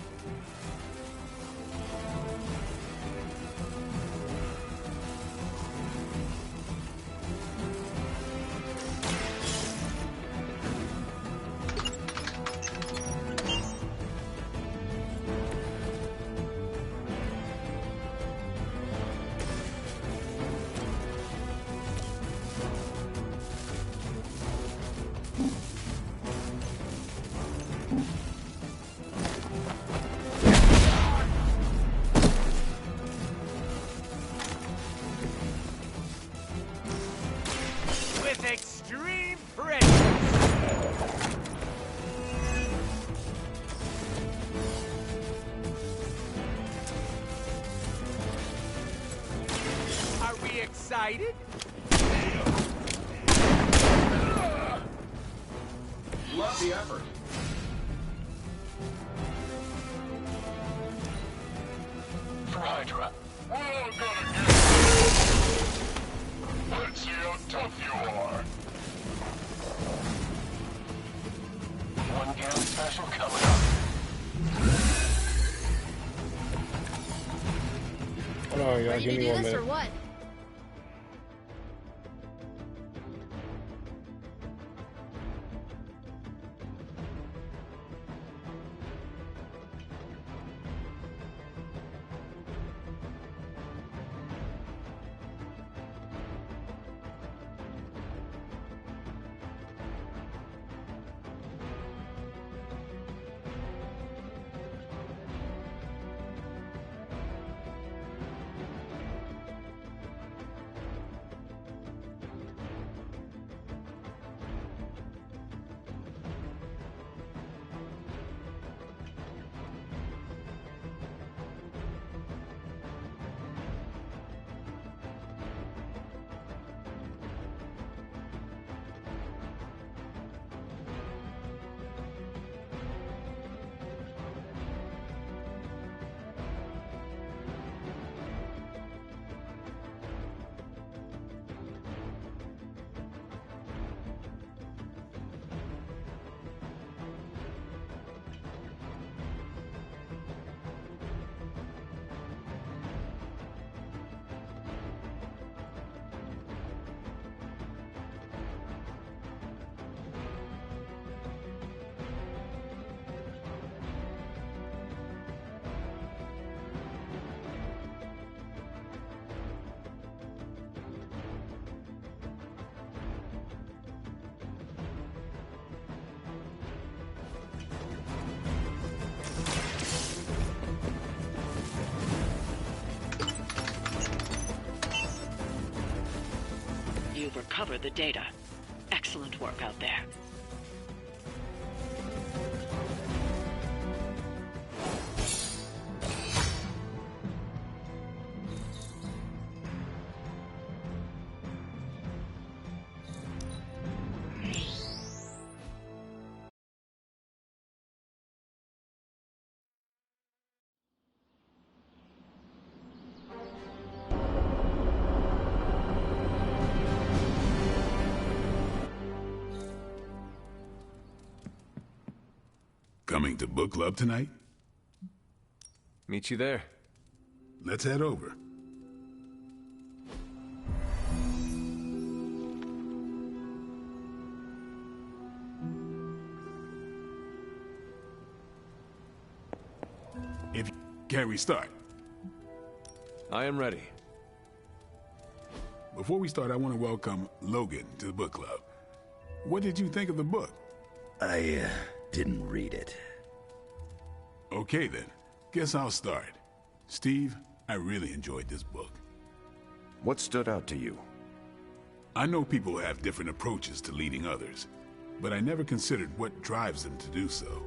excited? Love the effort. For Hydra. We're all gonna get it. Let's see how tough you are. One Gale special coming up. Hold on, y'all. Give me 1 minute. Or what? You've recovered the data. Excellent work out there. Coming to book club tonight? Meet you there. Let's head over. Can we start? I am ready. Before we start, I want to welcome Logan to the book club. What did you think of the book? I didn't read it. Okay then, guess I'll start. Steve, I really enjoyed this book. What stood out to you? I know people have different approaches to leading others, but I never considered what drives them to do so.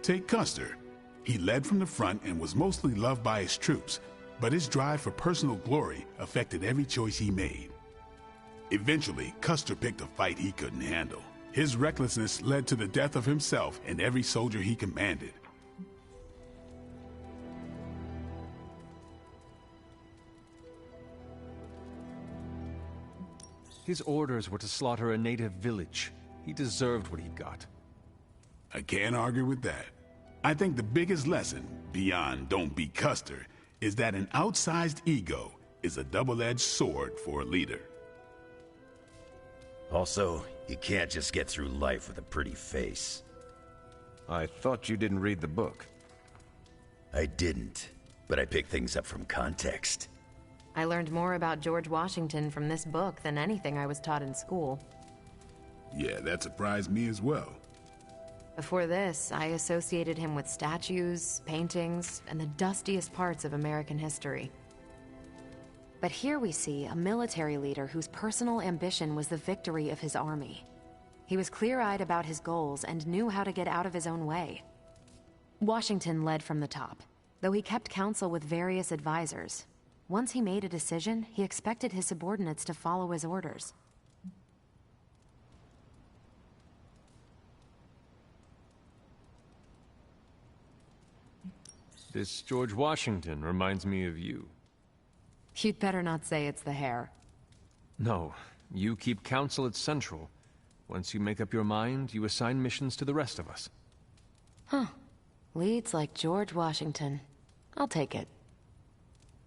Take Custer. He led from the front and was mostly loved by his troops, but his drive for personal glory affected every choice he made. Eventually, Custer picked a fight he couldn't handle. His recklessness led to the death of himself and every soldier he commanded. His orders were to slaughter a native village. He deserved what he got. I can't argue with that. I think the biggest lesson, beyond don't be Custer, is that an outsized ego is a double-edged sword for a leader. Also, you can't just get through life with a pretty face. I thought you didn't read the book. I didn't, but I picked things up from context. I learned more about George Washington from this book than anything I was taught in school. Yeah, that surprised me as well. Before this, I associated him with statues, paintings, and the dustiest parts of American history. But here we see a military leader whose personal ambition was the victory of his army. He was clear-eyed about his goals and knew how to get out of his own way. Washington led from the top, though he kept counsel with various advisors. Once he made a decision, he expected his subordinates to follow his orders. This George Washington reminds me of you. You'd better not say it's the hair. No, you keep counsel at Central. Once you make up your mind, you assign missions to the rest of us. Huh. Leads like George Washington. I'll take it.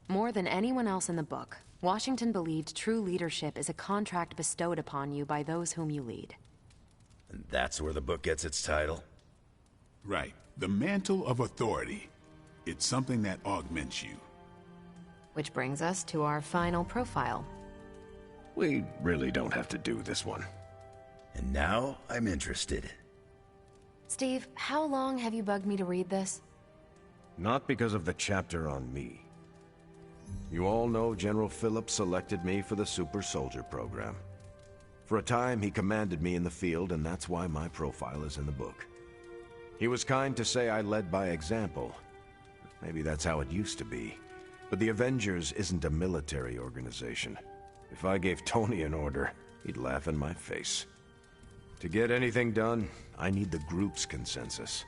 More than anyone else in the book, Washington believed true leadership is a contract bestowed upon you by those whom you lead. And that's where the book gets its title? Right. The mantle of authority. It's something that augments you. Which brings us to our final profile. We really don't have to do this one. And now, I'm interested. Steve, how long have you bugged me to read this? Not because of the chapter on me. You all know General Phillips selected me for the Super Soldier program. For a time, he commanded me in the field, and that's why my profile is in the book. He was kind to say I led by example. Maybe that's how it used to be. But the Avengers isn't a military organization. If I gave Tony an order, he'd laugh in my face. To get anything done, I need the group's consensus.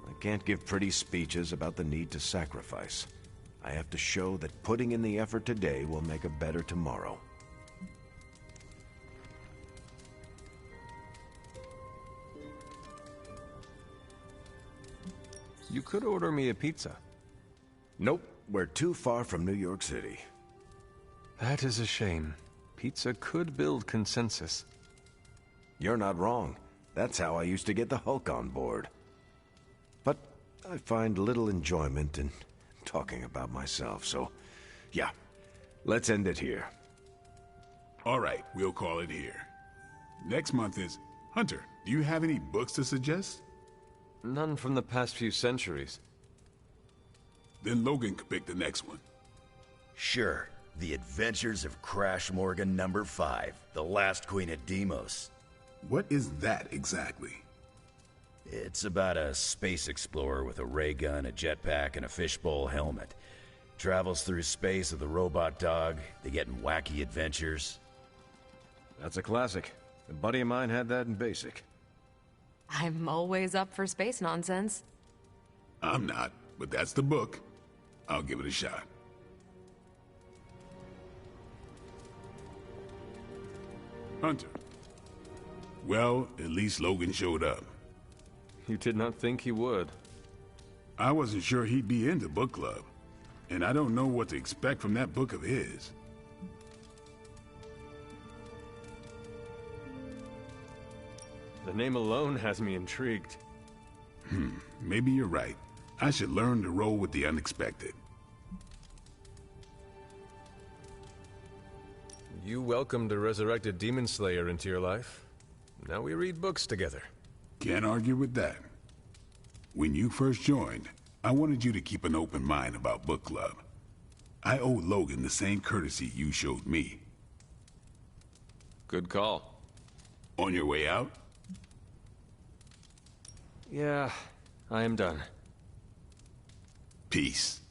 I can't give pretty speeches about the need to sacrifice. I have to show that putting in the effort today will make a better tomorrow. You could order me a pizza. Nope, we're too far from New York City. That is a shame. Pizza could build consensus. You're not wrong. That's how I used to get the Hulk on board. But I find little enjoyment in talking about myself, so yeah, let's end it here. All right, we'll call it here. Next month is... Hunter, do you have any books to suggest? None from the past few centuries. Then Logan could pick the next one. Sure. The Adventures of Crash Morgan number 5, The Last Queen of Deimos. What is that exactly? It's about a space explorer with a ray gun, a jetpack, and a fishbowl helmet. Travels through space with a robot dog. They get in wacky adventures. That's a classic. A buddy of mine had that in basic. I'm always up for space nonsense. I'm not, but that's the book. I'll give it a shot. Hunter. Well, at least Logan showed up. You did not think he would. I wasn't sure he'd be into book club. And I don't know what to expect from that book of his. The name alone has me intrigued. Maybe you're right. I should learn to roll with the unexpected. You welcomed a resurrected demon slayer into your life. Now we read books together. Can't argue with that. When you first joined, I wanted you to keep an open mind about book club. I owe Logan the same courtesy you showed me. Good call. On your way out? Yeah, I am done. Peace.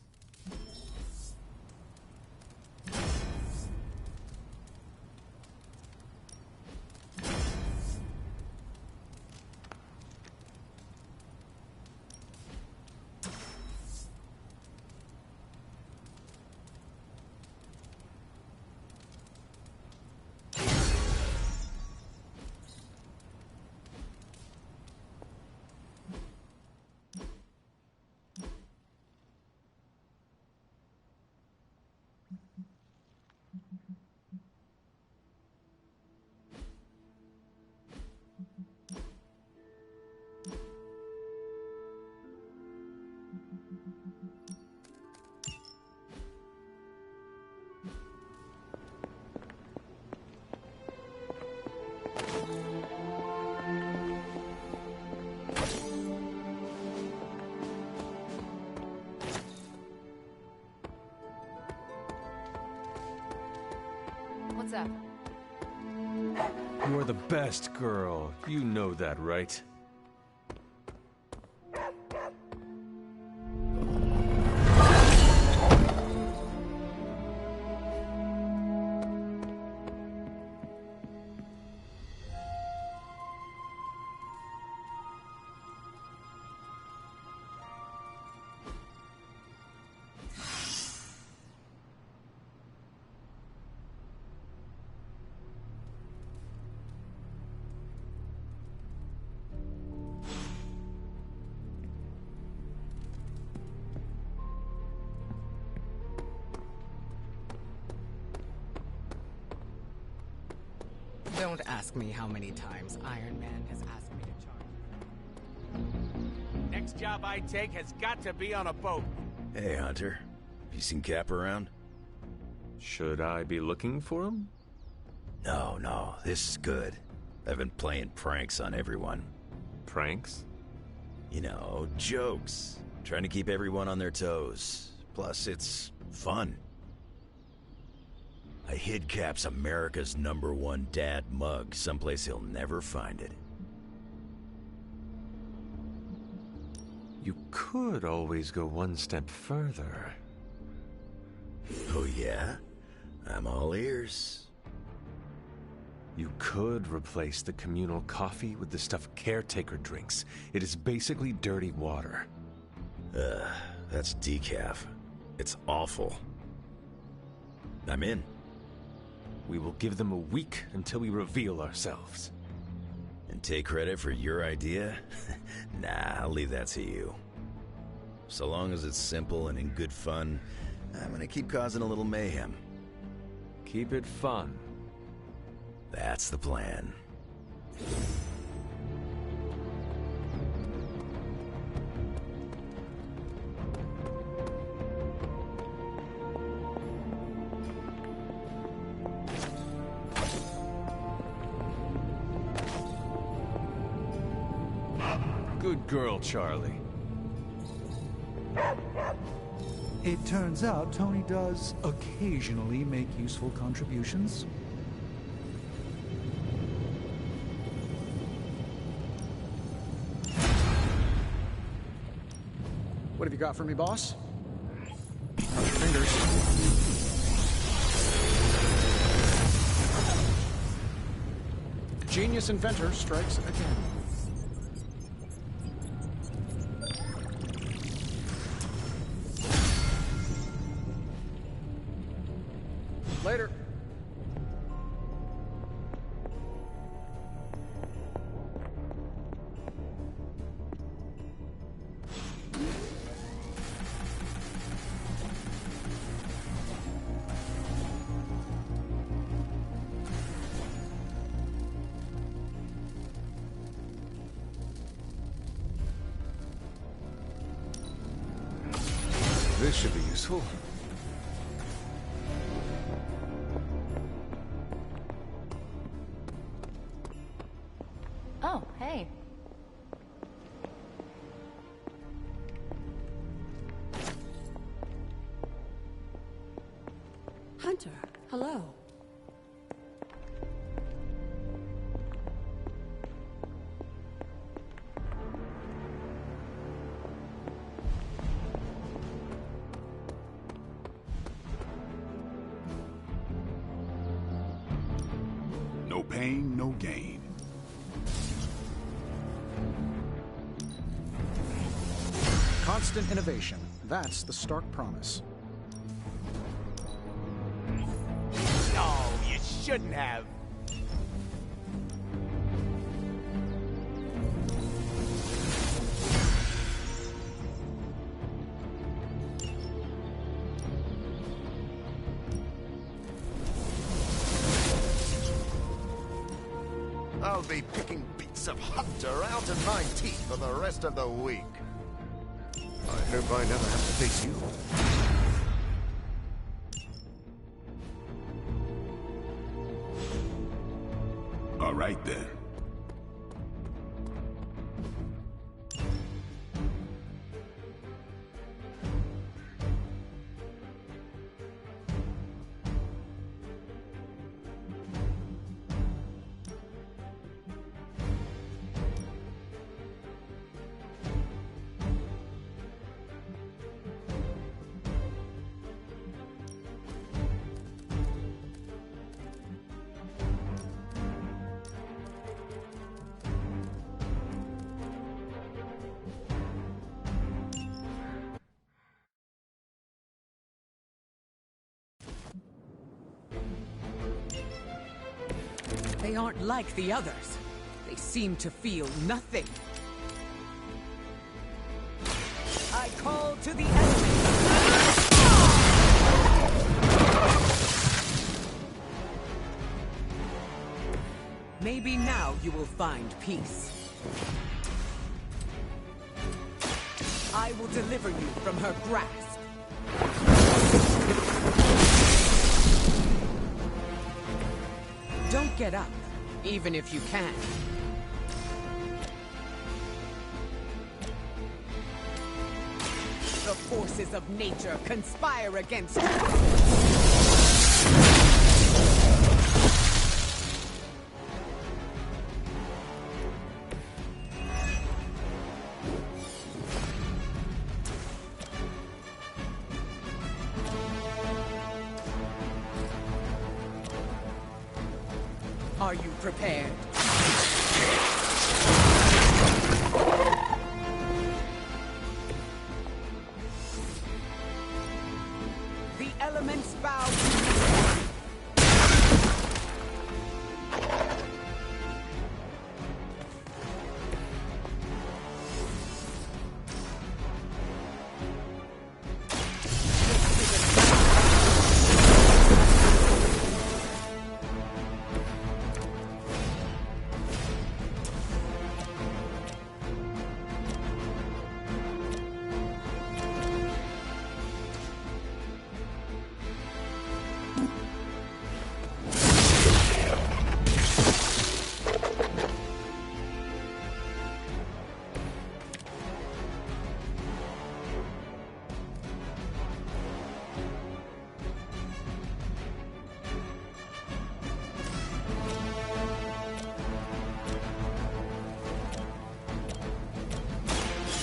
What's up? You are the best girl. You know that, right? Don't ask me how many times Iron Man has asked me to charge. Next job I take has got to be on a boat. Hey, Hunter. You seen Cap around? Should I be looking for him? No, this is good. I've been playing pranks on everyone. Pranks? You know, jokes. Trying to keep everyone on their toes. Plus, it's fun. I hid Cap's America's #1 dad mug someplace he'll never find it. You could always go one step further. Oh yeah? I'm all ears. You could replace the communal coffee with the stuff Caretaker drinks. It is basically dirty water. That's decaf. It's awful. I'm in. We will give them a week until we reveal ourselves. And take credit for your idea? Nah, I'll leave that to you. So long as it's simple and in good fun, I'm gonna keep causing a little mayhem. Keep it fun. That's the plan. Good girl, Charlie. It turns out Tony does occasionally make useful contributions. What have you got for me, boss? Cross your fingers. Genius inventor strikes again. Later. This should be useful. Oh, hey. Hunter, hello. No pain, no gain. Constant innovation. That's the Stark promise. No, you shouldn't have. I'll be picking bits of Hunter out of my teeth for the rest of the week. I hope I never have to face you. All right then. They aren't like the others. They seem to feel nothing. I call to the enemy. Maybe now you will find peace. I will deliver you from her grasp. Don't get up, even if you can. The forces of nature conspire against you. Are you prepared? The elements bow to you.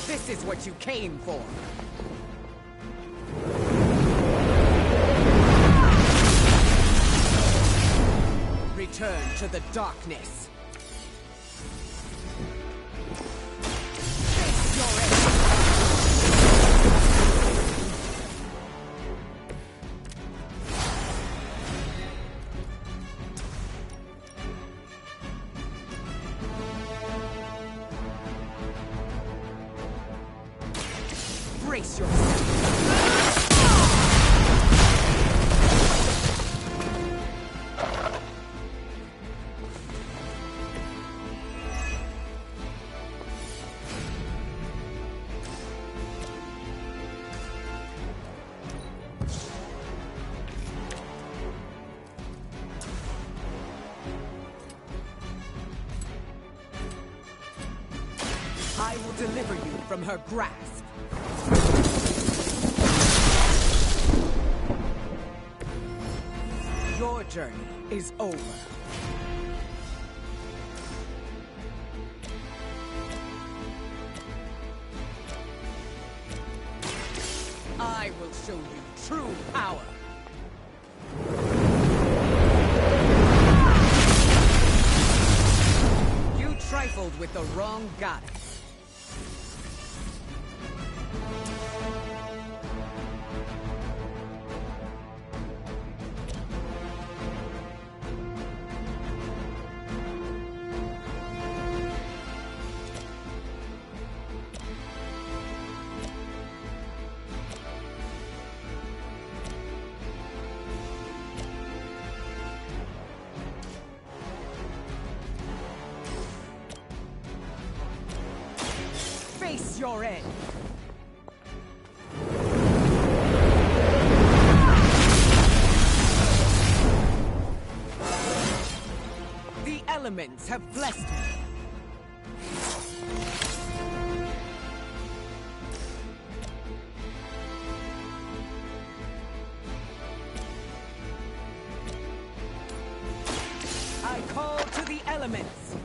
This is what you came for. Return to the darkness. Face your enemy. Brace yourself. I will deliver you from her grasp. Your journey is over. I will show you true power. You trifled with the wrong goddess. Face your end. The elements have blessed me. I call to the elements.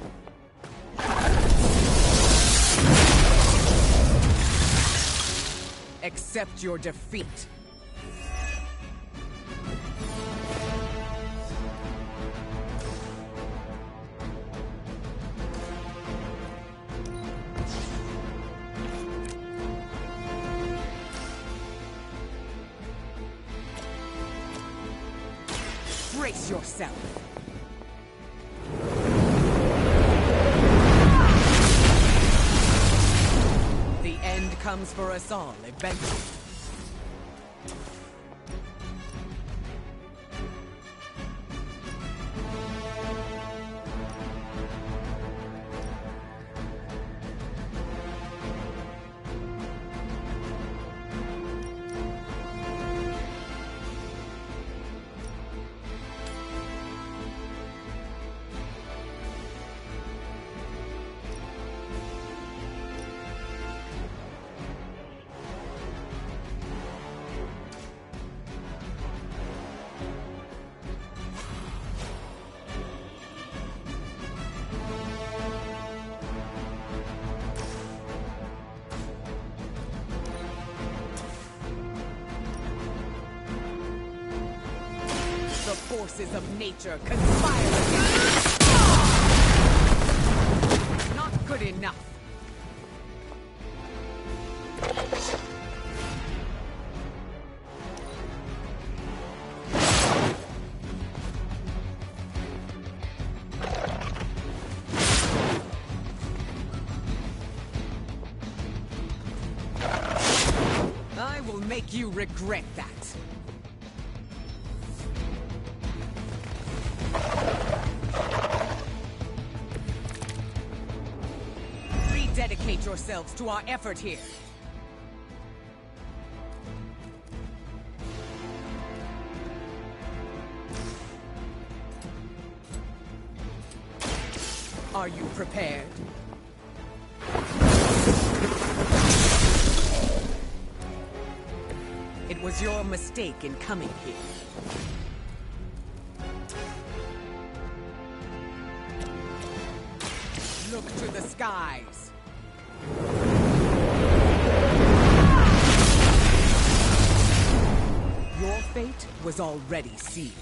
Accept your defeat. Brace yourself. The end comes for us all eventually. forces of nature conspire against us. Not good enough. I will make you regret that. Rededicate yourselves to our effort here. Are you prepared? It was your mistake in coming here. Look to the skies. Your fate was already sealed.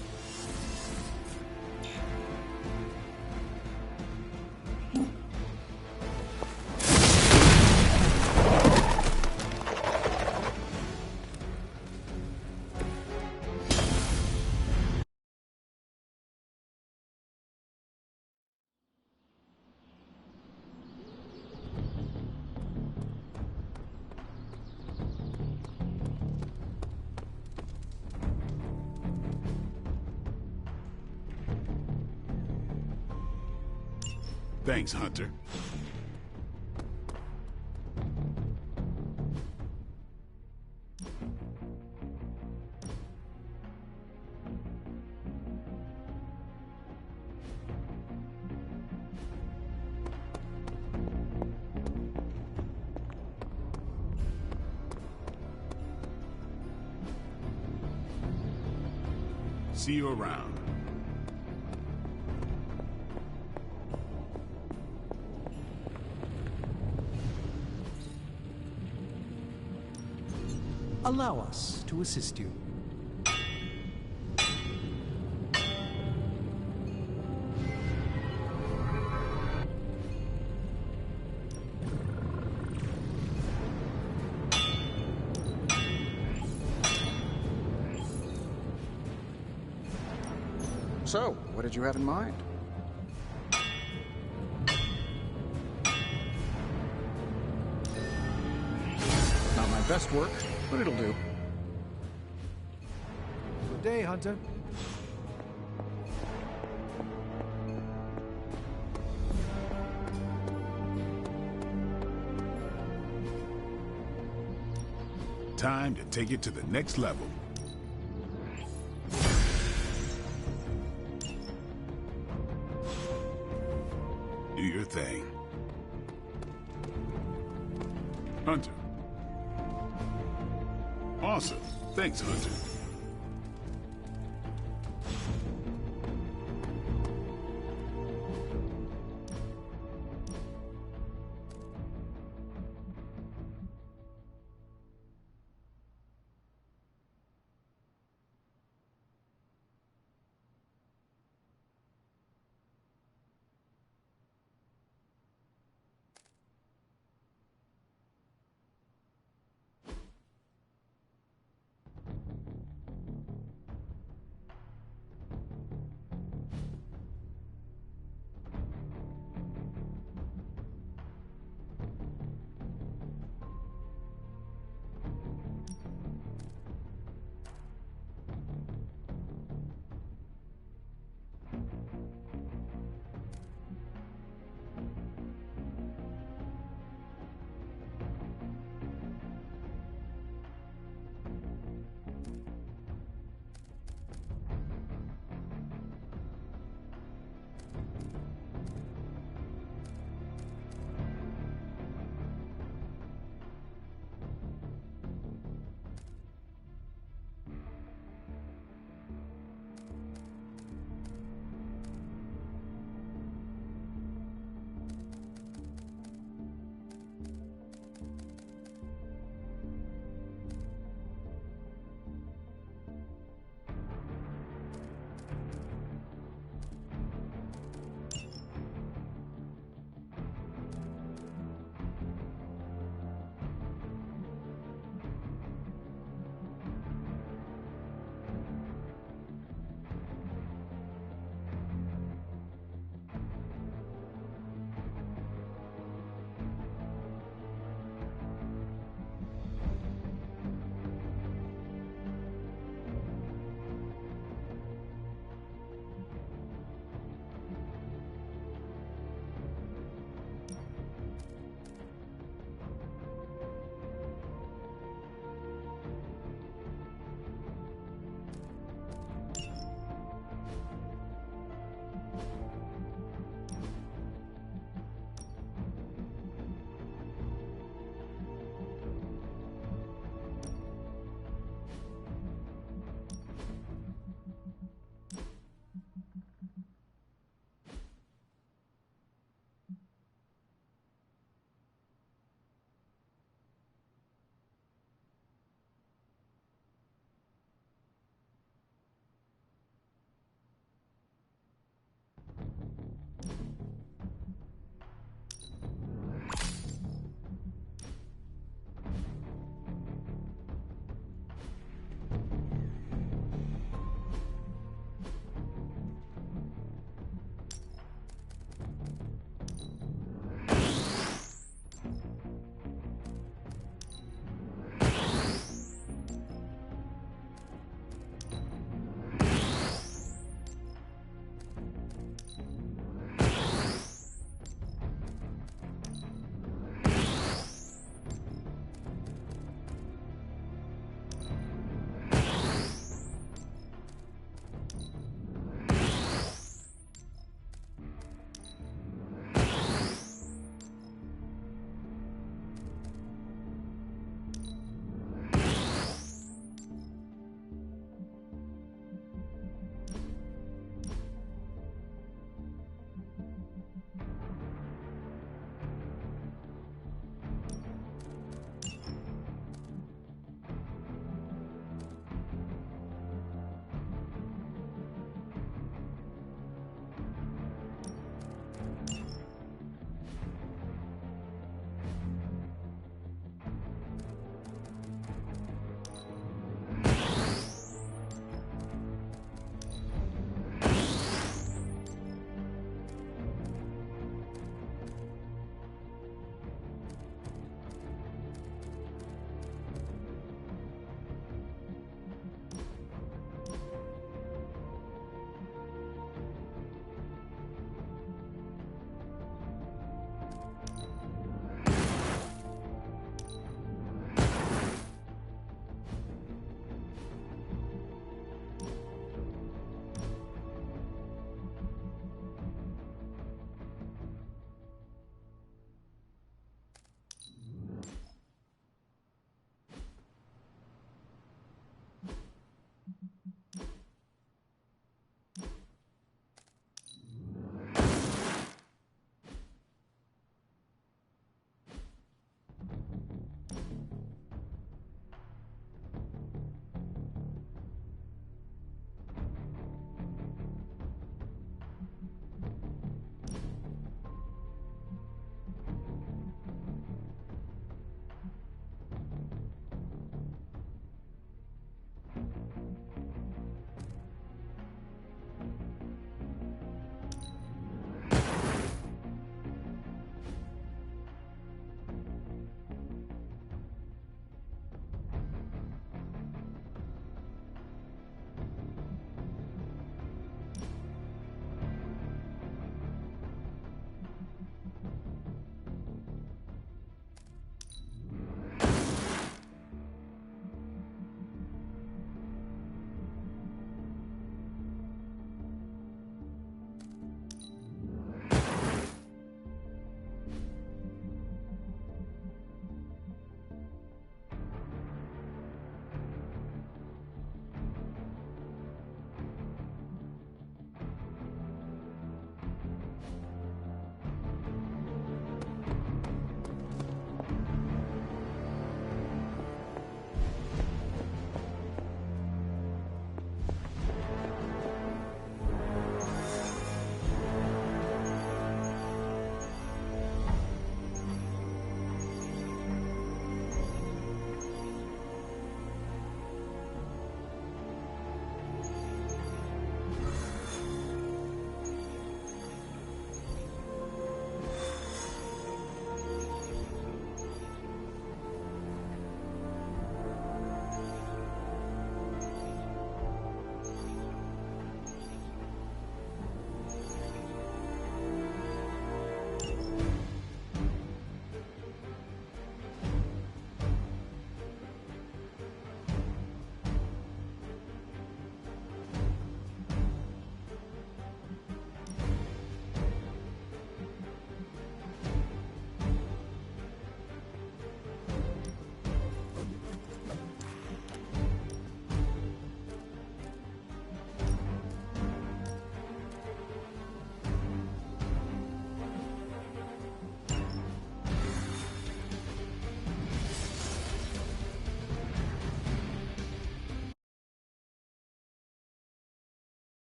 Thanks, Hunter. See you around. Allow us to assist you. So, what did you have in mind? Not my best work, but it'll do. Good day, Hunter. Time to take it to the next level. Do your thing. Hunter. Awesome. Thanks, Hunter.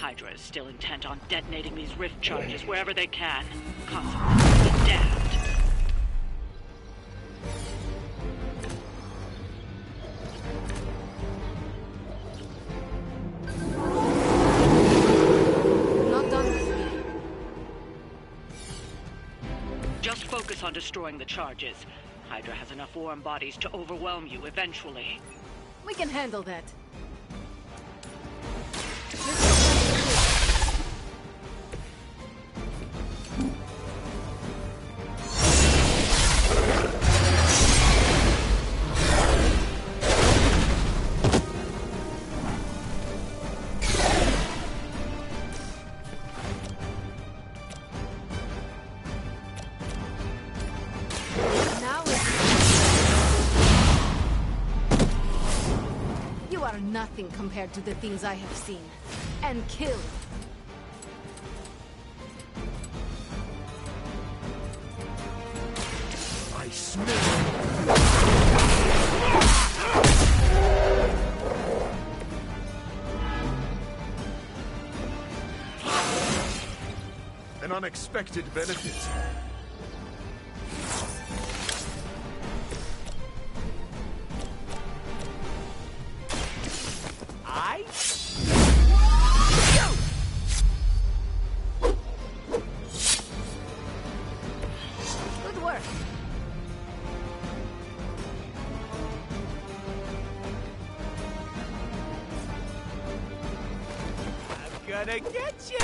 Hydra is still intent on detonating these rift charges wherever they can. Consequences, be damned. Not done with me. Just focus on destroying the charges. Hydra has enough warm bodies to overwhelm you eventually. We can handle that. Nothing compared to the things I have seen and killed. I smell. An unexpected benefit. Good work. I'm gonna get you!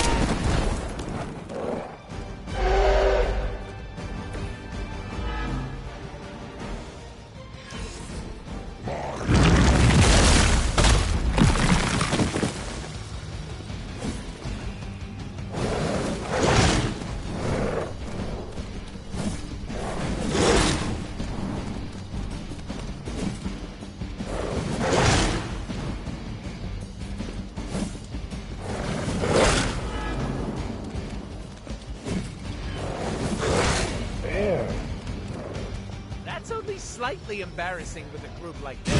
Slightly embarrassing with a group like this.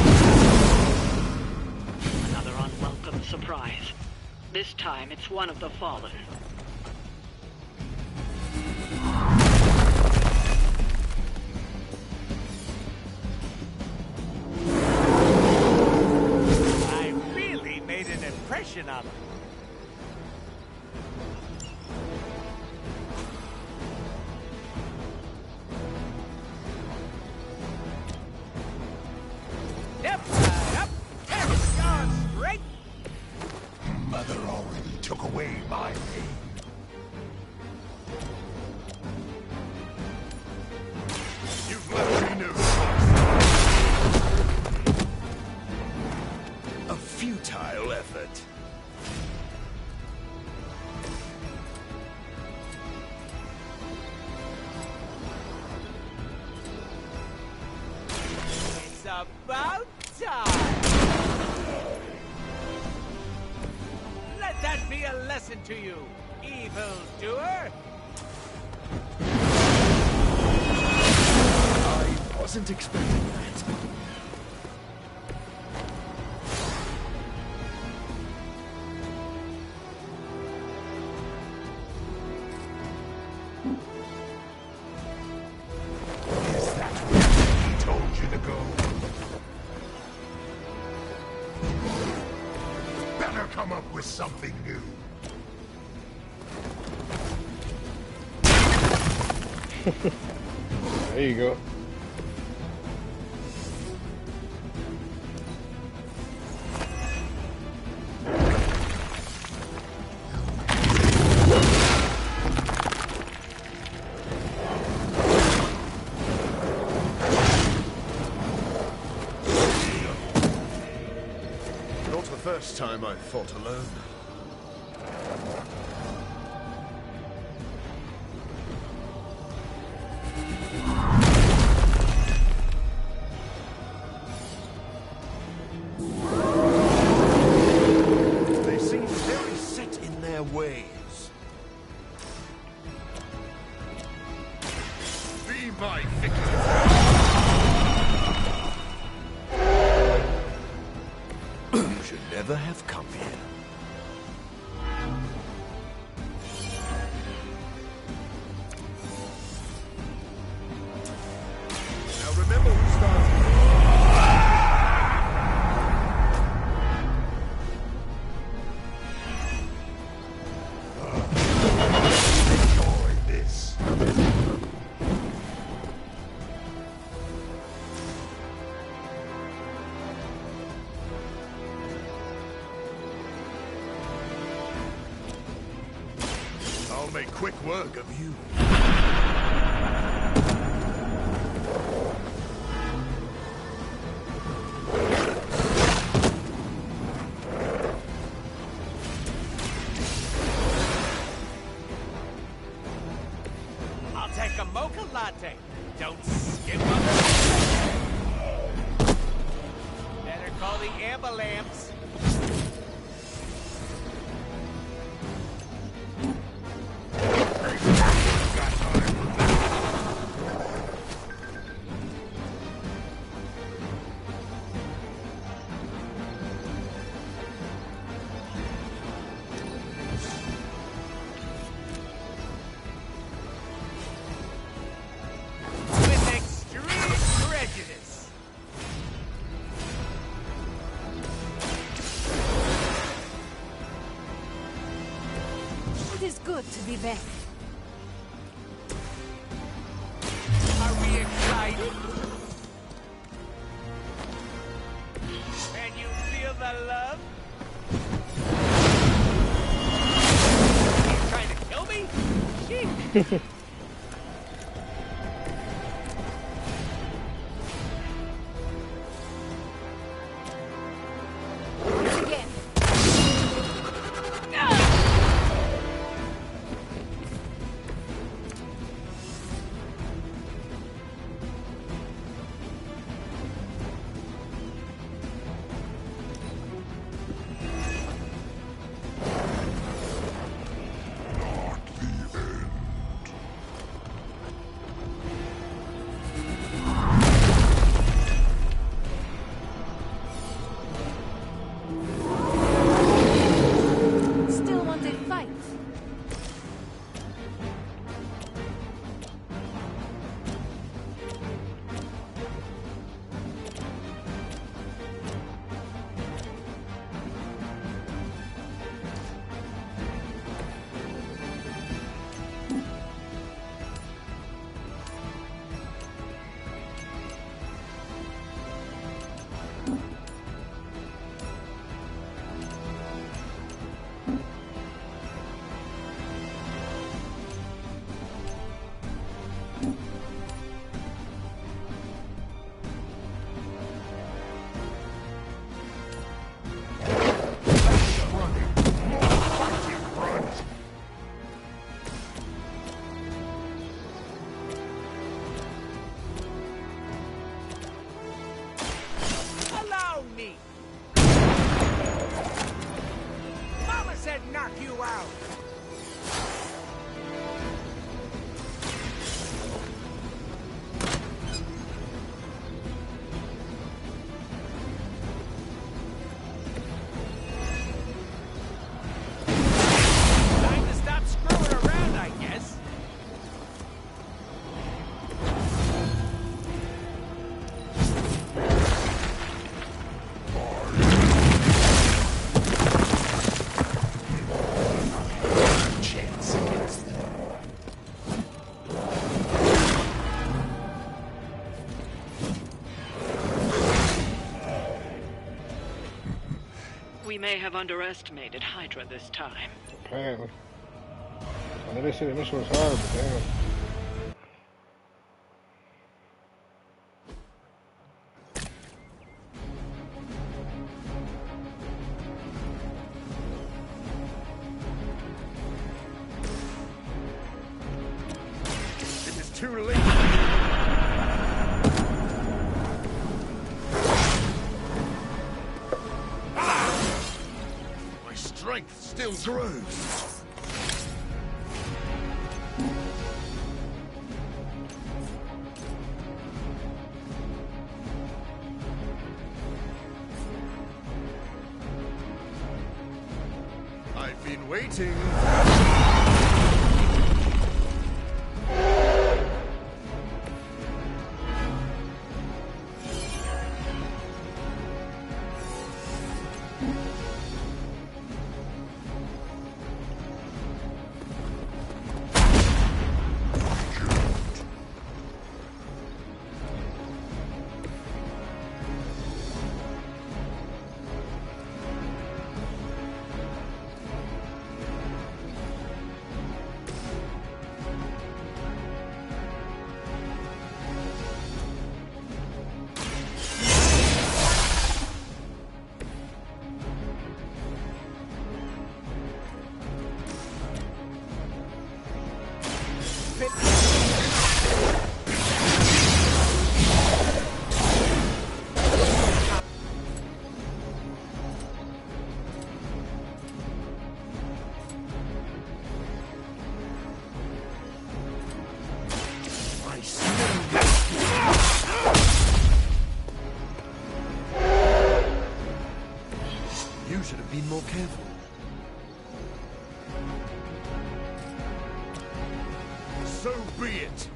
Another unwelcome surprise. This time it's one of the Fallen. I really made an impression on him. Mother already took away my aim. You've left me no choice. A futile effort. It's about time! Let that be a lesson to you, evildoer! I wasn't expecting that. Is that where he told you to go? Better come up with something new. There you go. Not the first time I've fought alone. They seem very set in their ways. Be my victim. You should never have come here. Now remember who started. I'll make quick work of you. I'll take a mocha latte. Don't skip on the... Better call the ambulance. With extreme prejudice. It is good to be back. Are we excited? Can you feel the love? You trying to kill me? Shit. Again. Still want a fight? Allow me. Mama said knock you out. Time to stop screwing around, I guess. Chance against them. We may have underestimated Hydra this time. Apparently. I know they said the mission was hard, but damn. It is too late. My strength still grows. I've been waiting. more careful. So be it.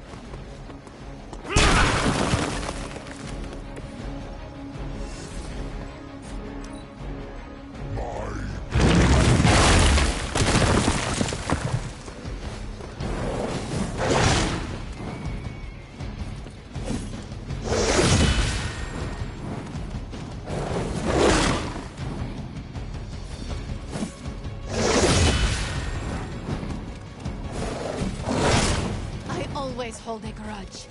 Always hold a grudge.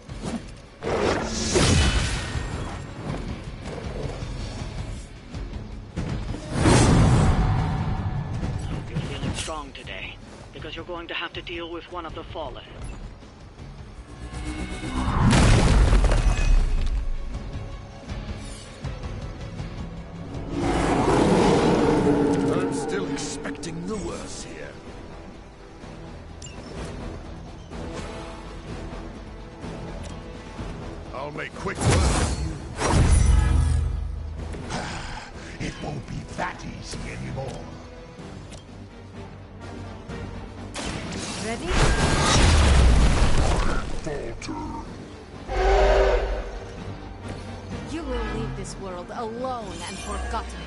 You're feeling strong today, because you're going to have to deal with one of the Fallen. I'm still expecting the worst here. I'll make quick work of you. It won't be that easy anymore. Ready? You will leave this world alone and forgotten.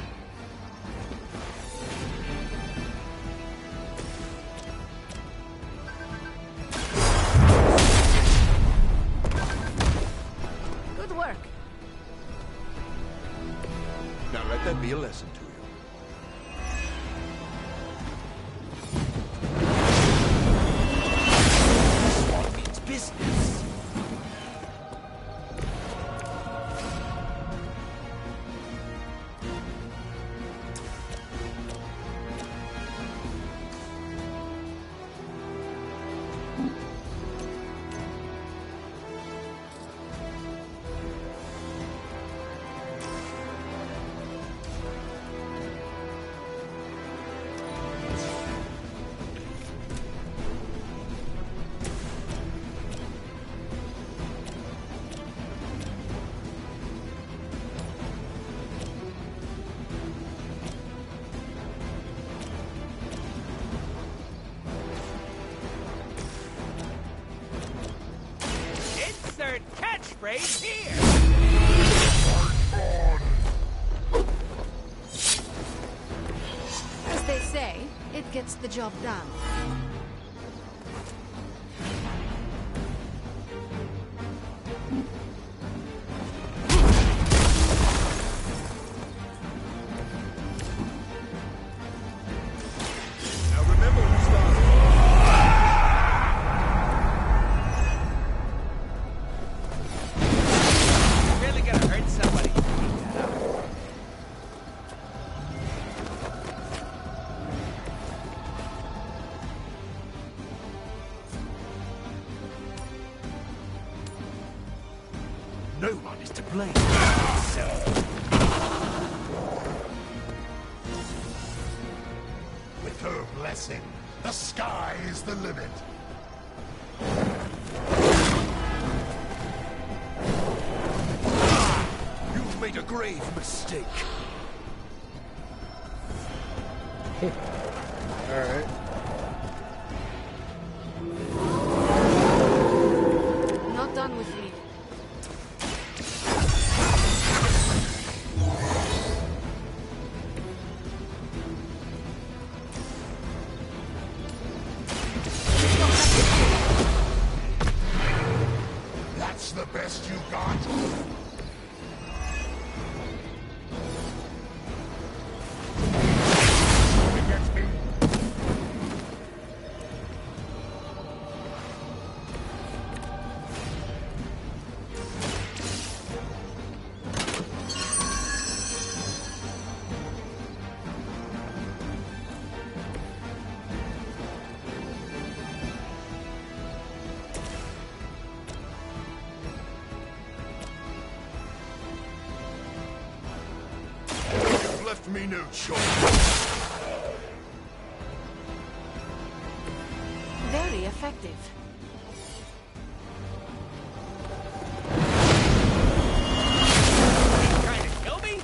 Good work. Now let that be a lesson to you. This one means business. Insert catchphrase here! As they say, it gets the job done. Now remember who started. Really gonna hurt somebody to keep that up. No one is to blame. With her blessing, the sky is the limit. You've made a grave mistake. Alright. Not done with me. That's the best you got? Against me? You've left me no choice. Very effective. Trying to kill me?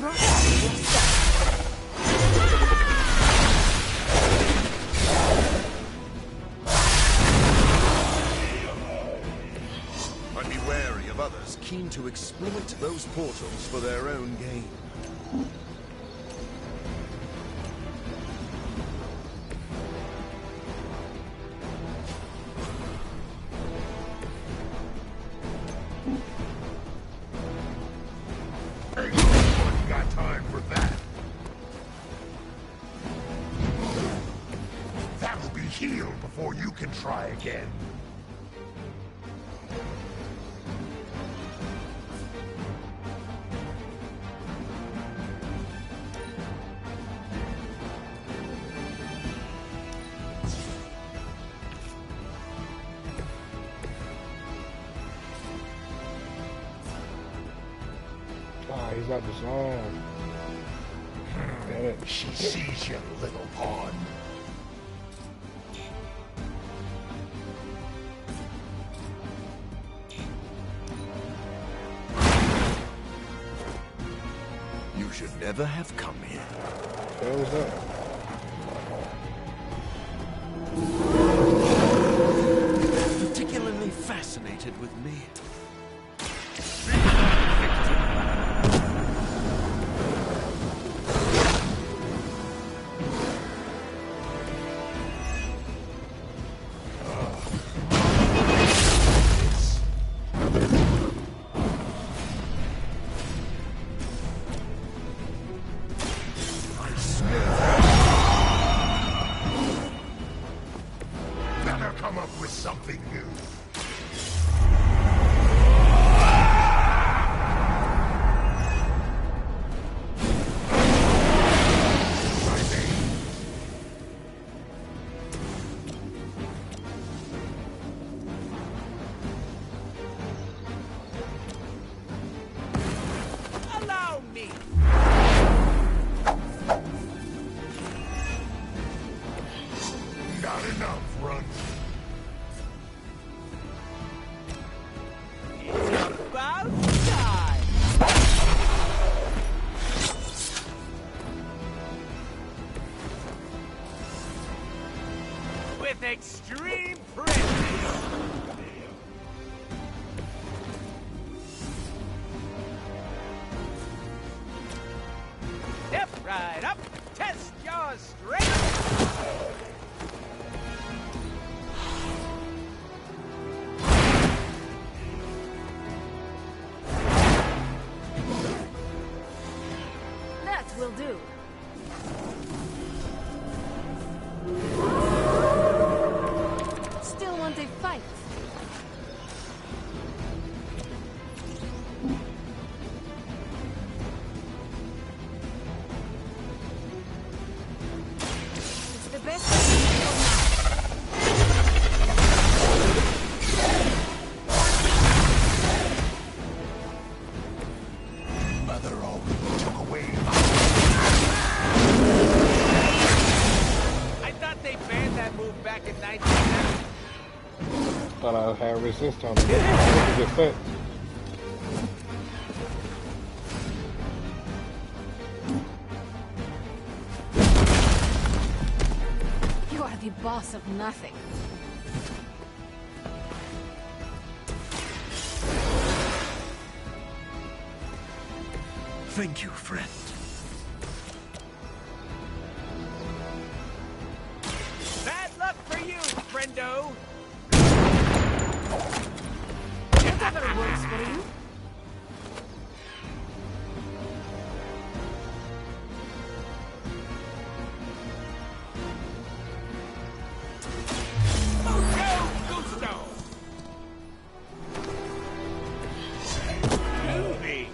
I'd be wary of others keen to exploit those portals for their own gain. Got time for that. That'll be healed before you can try again. Oh, he's got this on. Damn it. She sees you, little pawn. You should never have come here. What was that? Particularly fascinated with me. Better come up with something new. Allow me. Not enough, run. About time. With extreme privilege. Step right up. Test your strength. That will do. Still want a fight? It's the best. Mother already took away I thought they banned that move back in 1990. Thought I had resist on it. Look at this set. You are the boss of nothing. Thank you, friend. Bad luck for you, friendo. Whatever works for you. Mucho gusto. Movie.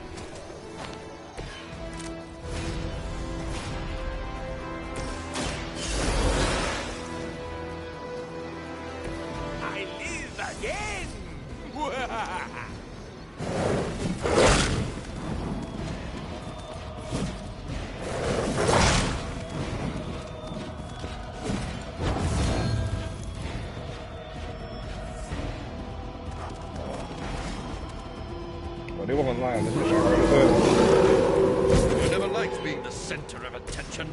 I live again. Well, they wasn't lying. This is what I heard. You never being the center of attention.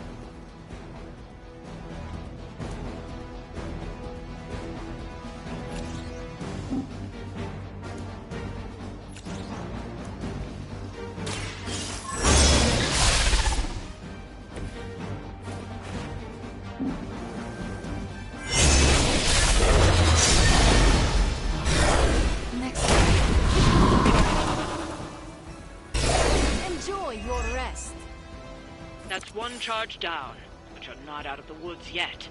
That's one charge down, but you're not out of the woods yet.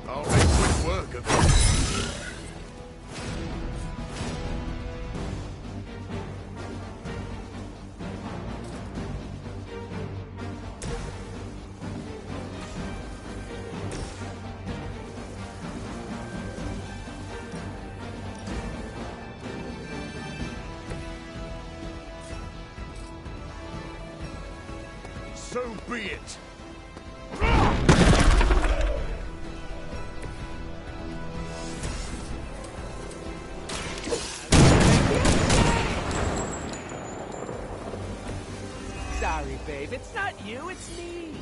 I'll make quick work of it. So be it. Sorry, babe. It's not you, it's me.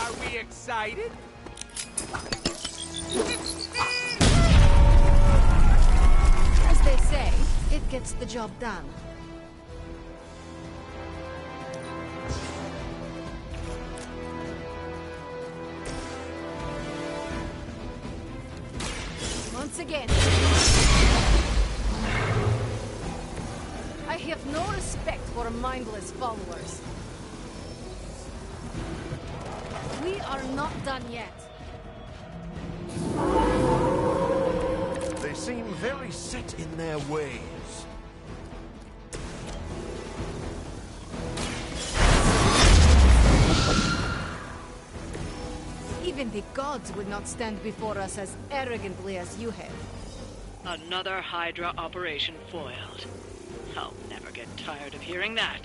Are we excited? As they say, it gets the job done. Once again, I have no respect for mindless followers. We are not done yet. They seem very set in their ways. Even the gods would not stand before us as arrogantly as you have. Another Hydra operation foiled. I'll never get tired of hearing that.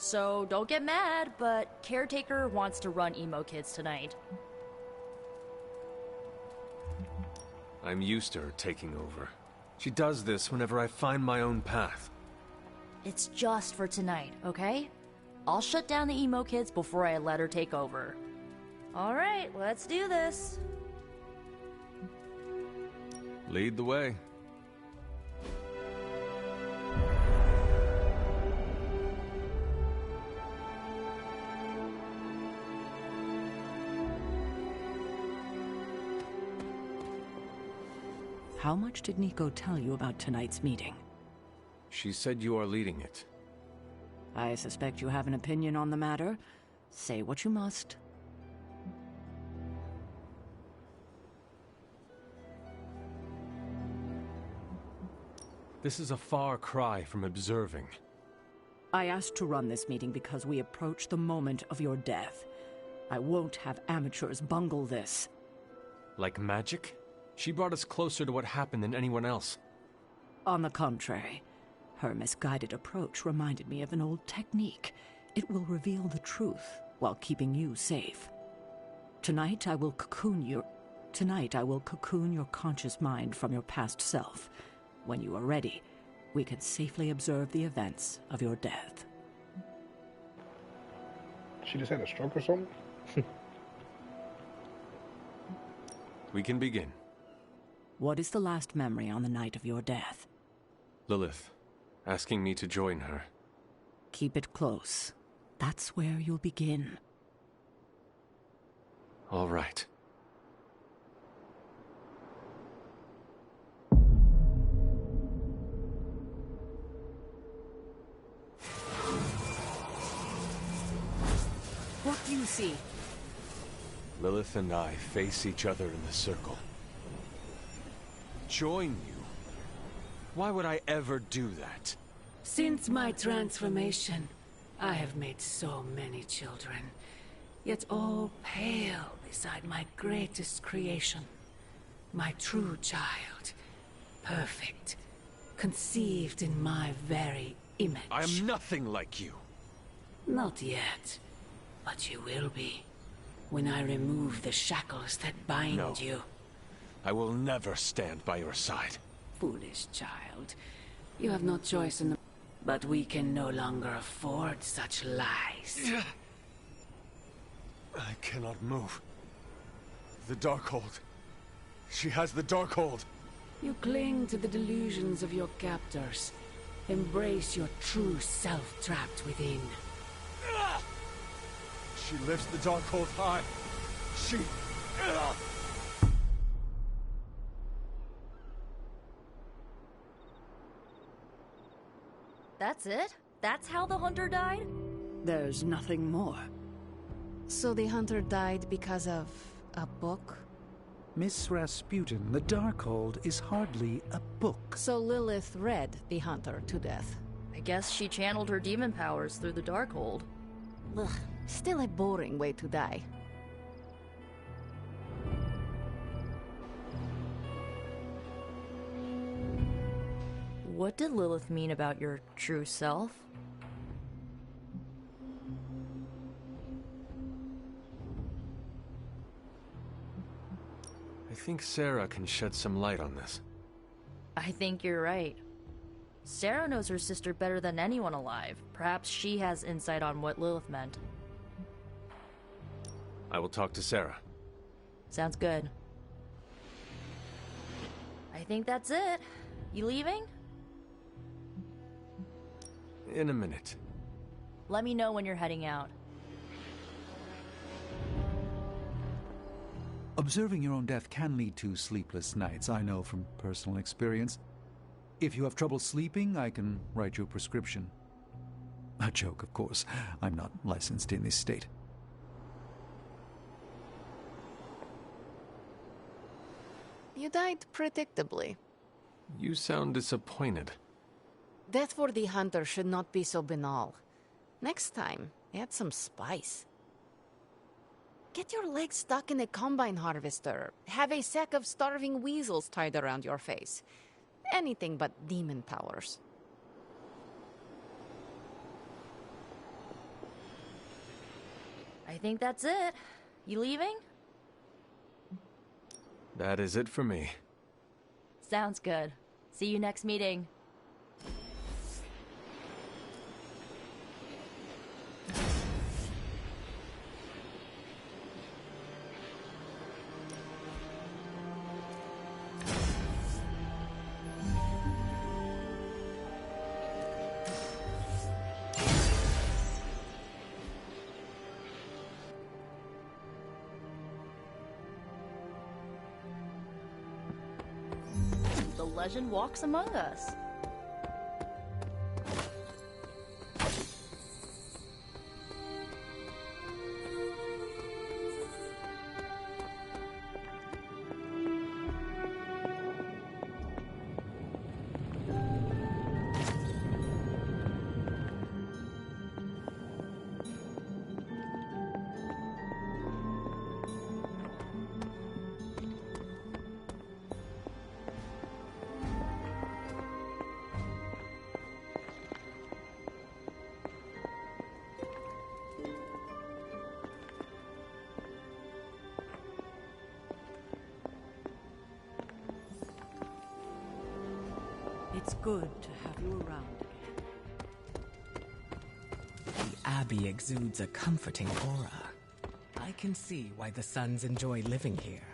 So don't get mad, but Caretaker wants to run Emo Kids tonight. I'm used to her taking over. She does this whenever I find my own path. It's just for tonight, okay? I'll shut down the Emo Kids before I let her take over. Alright, let's do this. Lead the way. How much did Nico tell you about tonight's meeting? She said you are leading it. I suspect you have an opinion on the matter. Say what you must. This is a far cry from observing. I asked to run this meeting because we approach the moment of your death. I won't have amateurs bungle this. Like magic? She brought us closer to what happened than anyone else. On the contrary, her misguided approach reminded me of an old technique. It will reveal the truth while keeping you safe. Tonight I will cocoon your conscious mind from your past self. When you are ready, we can safely observe the events of your death. She just had a stroke or something? We can begin. What is the last memory on the night of your death? Lilith, asking me to join her. Keep it close. That's where you'll begin. All right. What do you see? Lilith and I face each other in the circle. Join you? Why would I ever do that? Since my transformation, I have made so many children, yet all pale beside my greatest creation. My true child, perfect, conceived in my very image. I am nothing like you. Not yet, but you will be, when I remove the shackles that bind you. I will never stand by your side. Foolish child. You have no choice in the... But we can no longer afford such lies. I cannot move. The Darkhold. She has the Darkhold. You cling to the delusions of your captors. Embrace your true self trapped within. She lifts the Darkhold high. She... That's it? That's how the hunter died? There's nothing more. So the hunter died because of a book? Miss Rasputin, the Darkhold is hardly a book. So Lilith read the hunter to death. I guess she channeled her demon powers through the Darkhold. Ugh, still a boring way to die. What did Lilith mean about your true self? I think Sarah can shed some light on this. I think you're right. Sarah knows her sister better than anyone alive. Perhaps she has insight on what Lilith meant. I will talk to Sarah. Sounds good. I think that's it. You leaving? In a minute. Let me know when you're heading out. Observing your own death can lead to sleepless nights, I know from personal experience. If you have trouble sleeping, I can write you a prescription. A joke, of course. I'm not licensed in this state. You died predictably. You sound disappointed. Death for the hunter should not be so banal. Next time, add some spice. Get your legs stuck in a combine harvester. Have a sack of starving weasels tied around your face. Anything but demon powers. I think that's it. You leaving? That is it for me. Sounds good. See you next meeting. The legend walks among us. It's good to have you around again. The Abbey exudes a comforting aura. I can see why the Sons enjoy living here.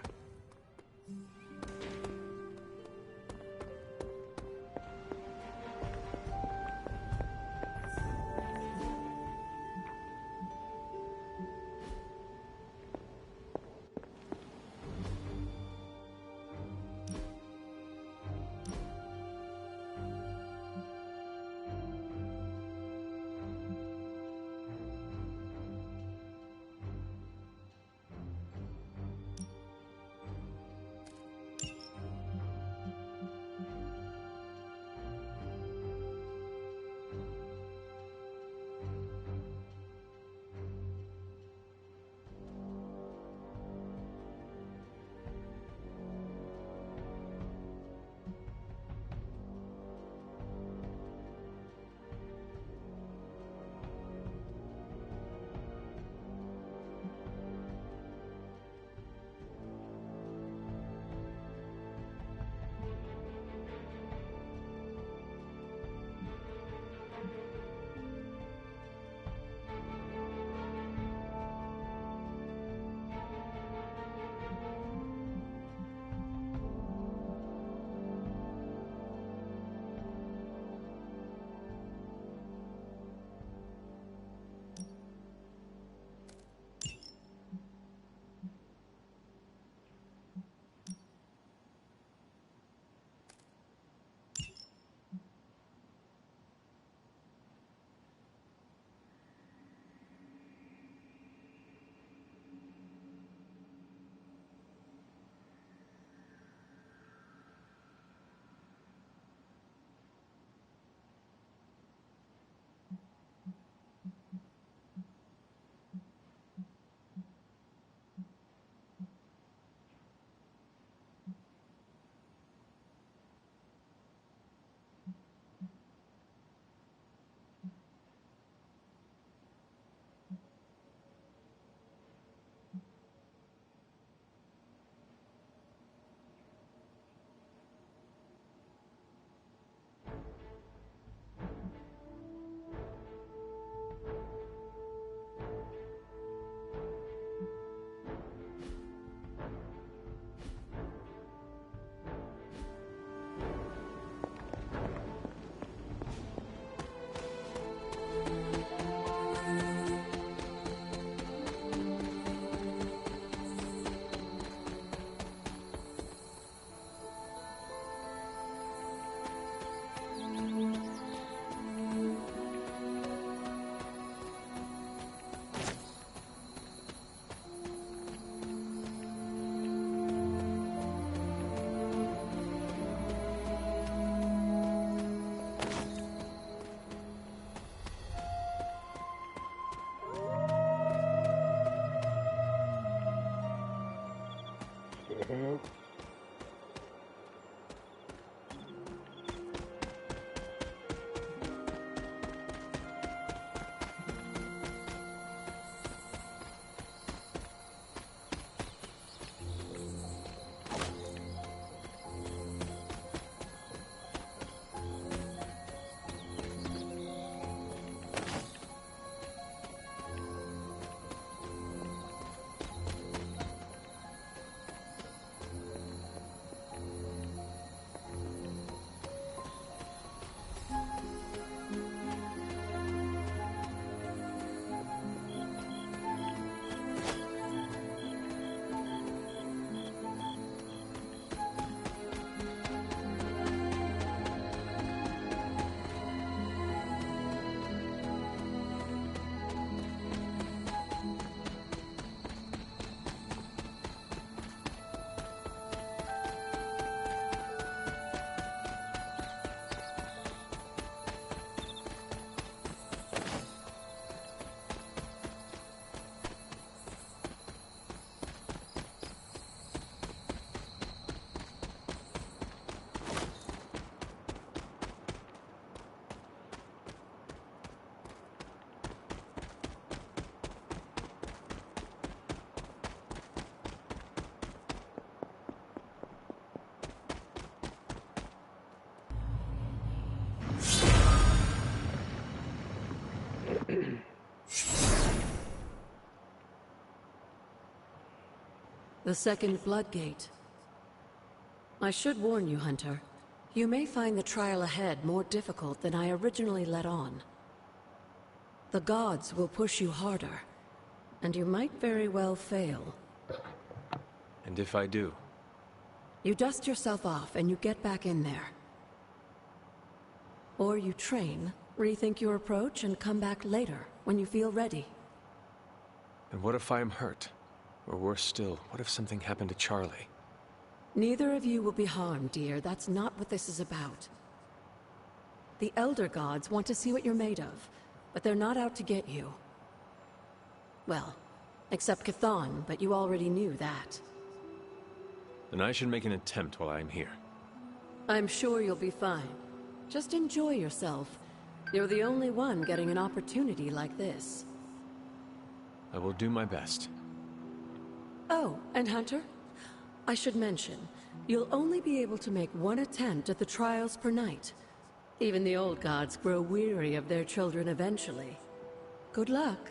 The second Bloodgate. I should warn you, Hunter. You may find the trial ahead more difficult than I originally let on. The gods will push you harder, and you might very well fail. And if I do? You dust yourself off and you get back in there. Or you train, rethink your approach, and come back later, when you feel ready. And what if I am hurt? Or worse still, what if something happened to Charlie? Neither of you will be harmed, dear. That's not what this is about. The Elder Gods want to see what you're made of, but they're not out to get you. Well, except Chthon, but you already knew that. Then I should make an attempt while I'm here. I'm sure you'll be fine. Just enjoy yourself. You're the only one getting an opportunity like this. I will do my best. Oh, and Hunter? I should mention, you'll only be able to make one attempt at the trials per night. Even the old gods grow weary of their children eventually. Good luck.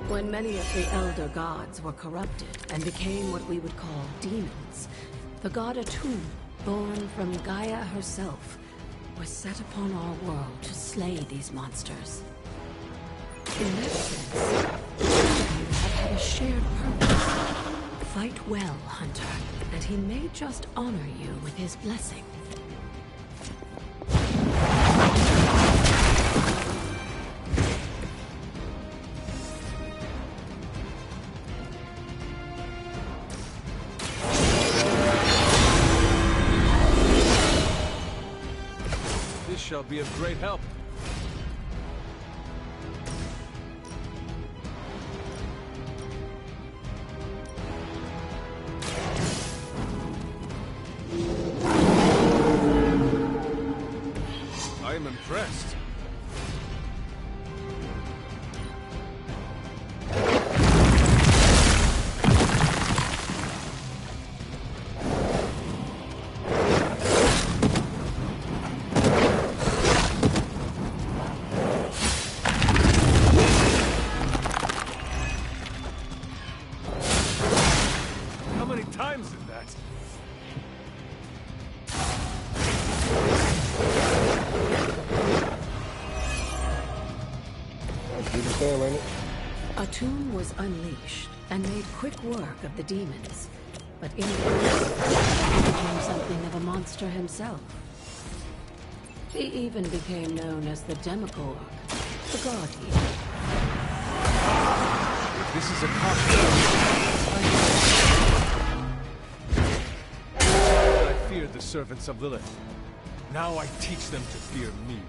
When many of the Elder Gods were corrupted and became what we would call demons, the god Atum, born from Gaia herself, was set upon our world to slay these monsters. In that sense, you have had a shared purpose. Fight well, Hunter, and he may just honor you with his blessing. Shall be of great help. I am impressed. Atum was unleashed and made quick work of the demons, but in the process, he became something of a monster himself. He even became known as the Demogorg, the God Eater. If this is a costume, I feared the servants of Lilith. Now I teach them to fear me.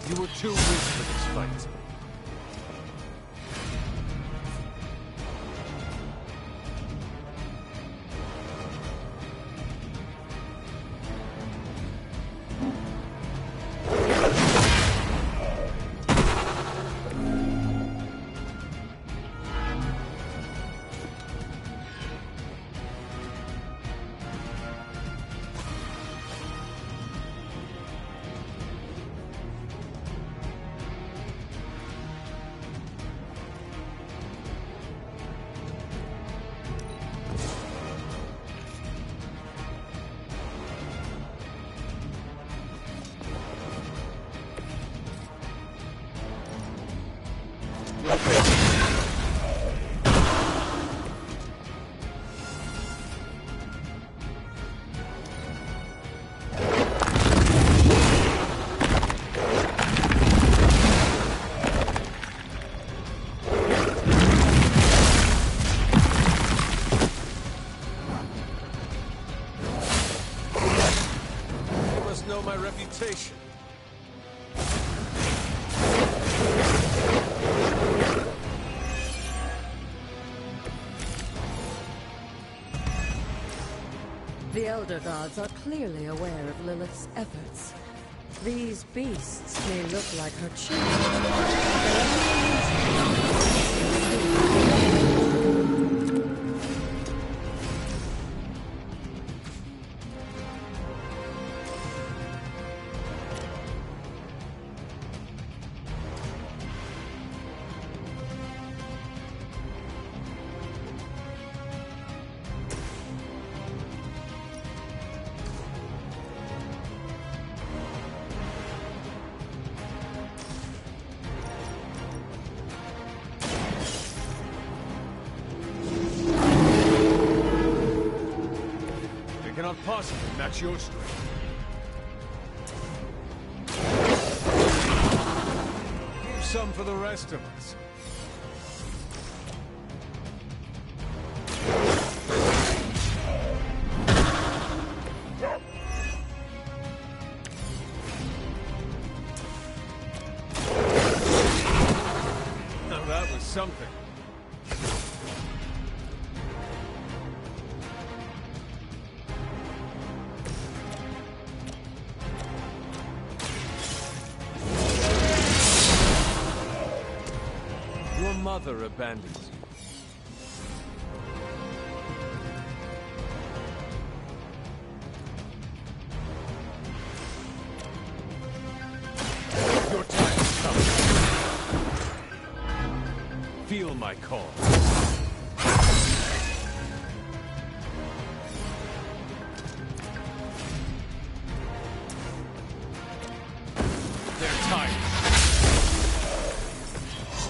You were too weak for this fight. Know my reputation. Elder Gods are clearly aware of Lilith's efforts. These beasts may look like her Cannot possibly match your strength. Leave some for the rest of us. Now that was something. Mother abandons you. Your time has come. Feel my call. They're tired.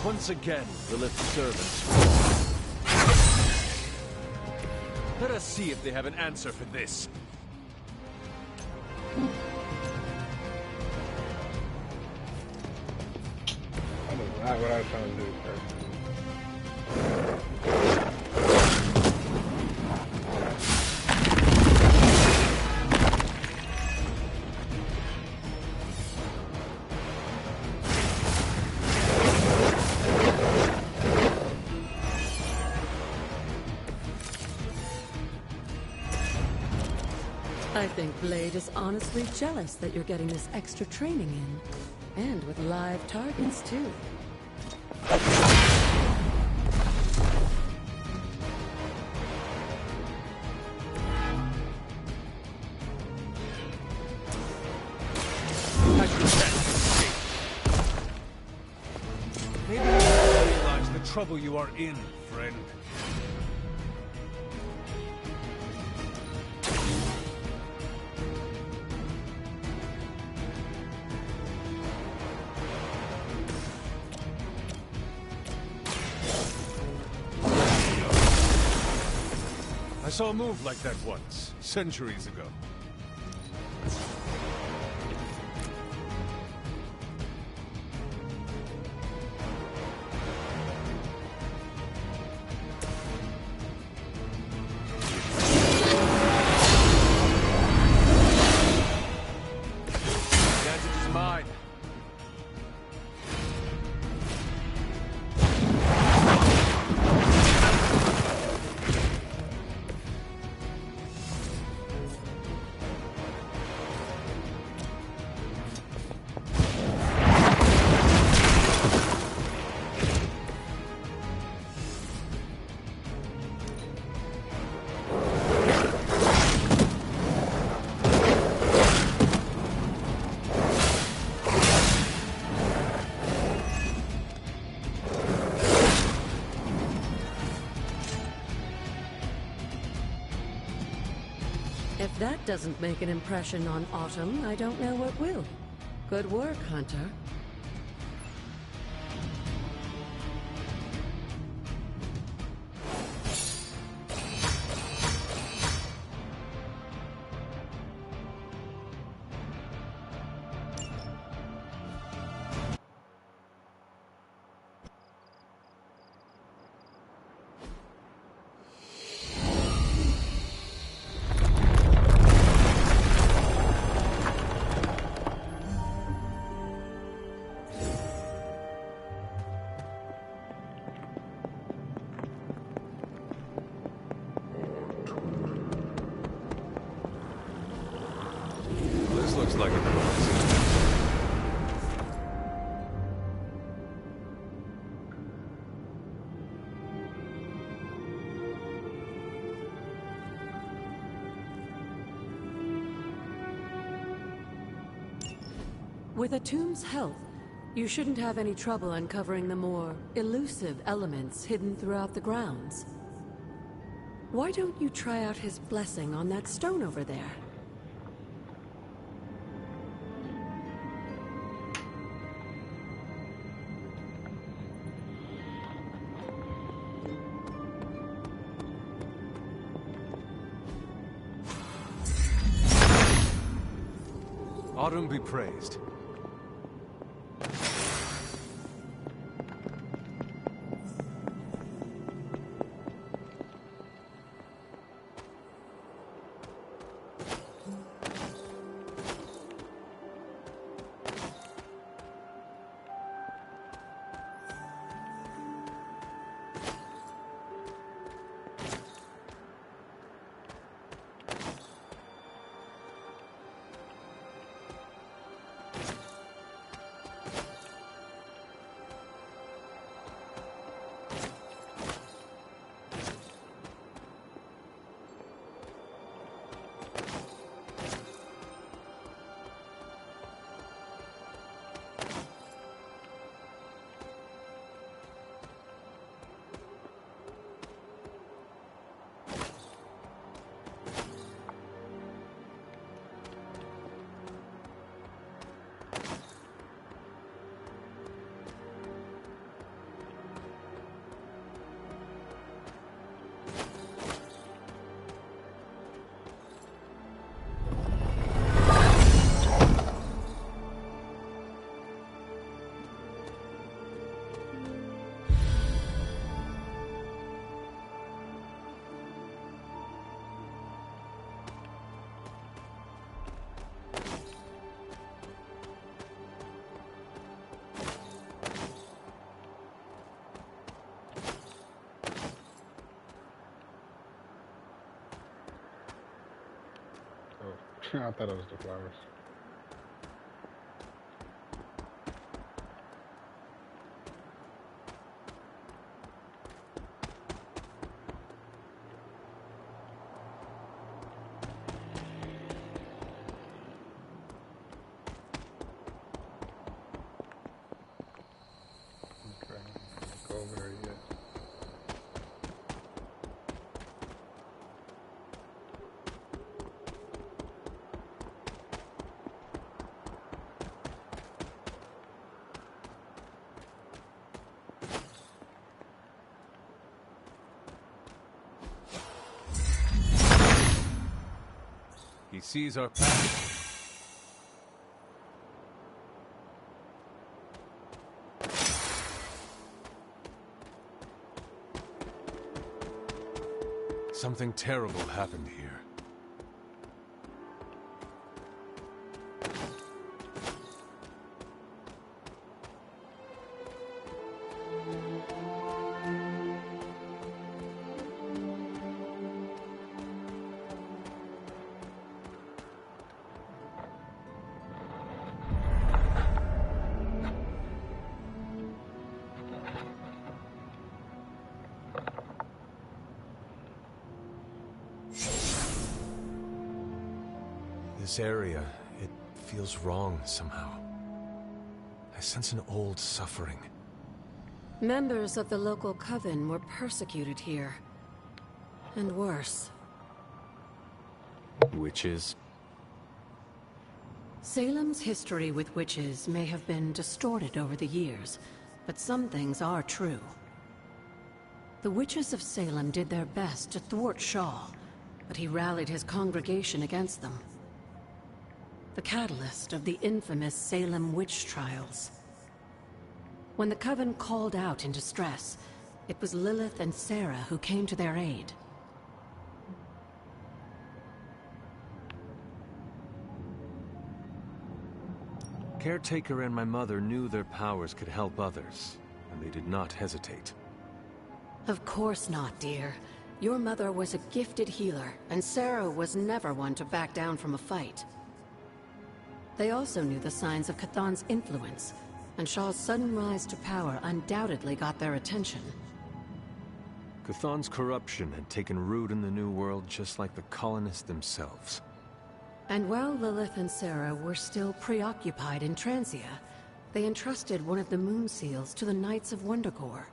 Once again, Lilith's servants. Let us see if they have an answer for this. That was not what I was trying to do, bro. I think Blade is honestly jealous that you're getting this extra training in. And with live targets, too. Maybe you don't realize the trouble you are in, friend. I saw a move like that once, centuries ago. The advantage is mine. If that doesn't make an impression on Autumn, I don't know what will. Good work, Hunter. Looks like it was. With Atum's help, you shouldn't have any trouble uncovering the more elusive elements hidden throughout the grounds. Why don't you try out his blessing on that stone over there? Autumn be praised. I thought it was the flowers. Okay, go over there yet. He sees our path. Something terrible happened here. This area, it feels wrong somehow. I sense an old suffering. Members of the local coven were persecuted here. And worse. Witches? Salem's history with witches may have been distorted over the years, but some things are true. The witches of Salem did their best to thwart Shaw, but he rallied his congregation against them. The catalyst of the infamous Salem witch trials. When the Coven called out in distress, it was Lilith and Sarah who came to their aid. Caretaker and my mother knew their powers could help others, and they did not hesitate. Of course not, dear. Your mother was a gifted healer, and Sarah was never one to back down from a fight. They also knew the signs of Chthon's influence, and Shaw's sudden rise to power undoubtedly got their attention. Chthon's corruption had taken root in the New World just like the colonists themselves. And while Lilith and Sarah were still preoccupied in Transia, they entrusted one of the moon seals to the Knights of Wundagore,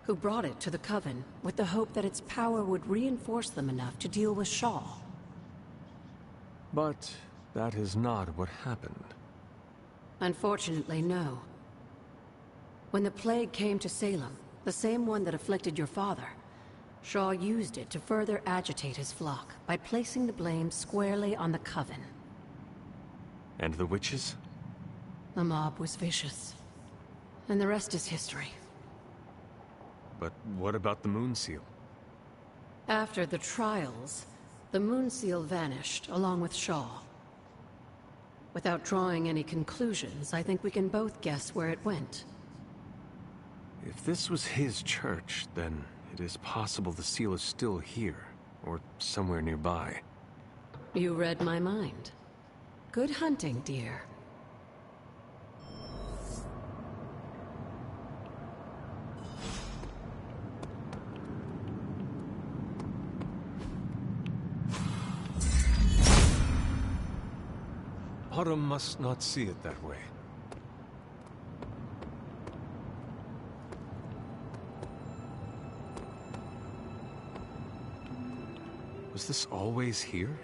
who brought it to the Coven with the hope that its power would reinforce them enough to deal with Shaw. But that is not what happened. Unfortunately, no. When the plague came to Salem, the same one that afflicted your father, Shaw used it to further agitate his flock by placing the blame squarely on the Coven. And the witches? The mob was vicious, and the rest is history. But what about the Moon Seal? After the trials, the Moon Seal vanished along with Shaw. Without drawing any conclusions, I think we can both guess where it went. If this was his church, then it is possible the seal is still here, or somewhere nearby. You read my mind. Good hunting, dear. Autumn must not see it that way. Was this always here?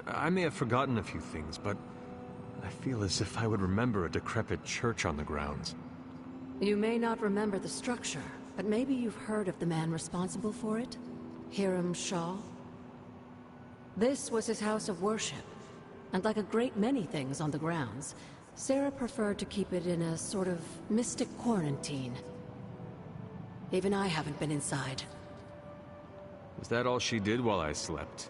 I may have forgotten a few things, but I feel as if I would remember a decrepit church on the grounds. You may not remember the structure, but maybe you've heard of the man responsible for it? Hiram Shaw? This was his house of worship, and like a great many things on the grounds, Sarah preferred to keep it in a sort of mystic quarantine. Even I haven't been inside. Was that all she did while I slept?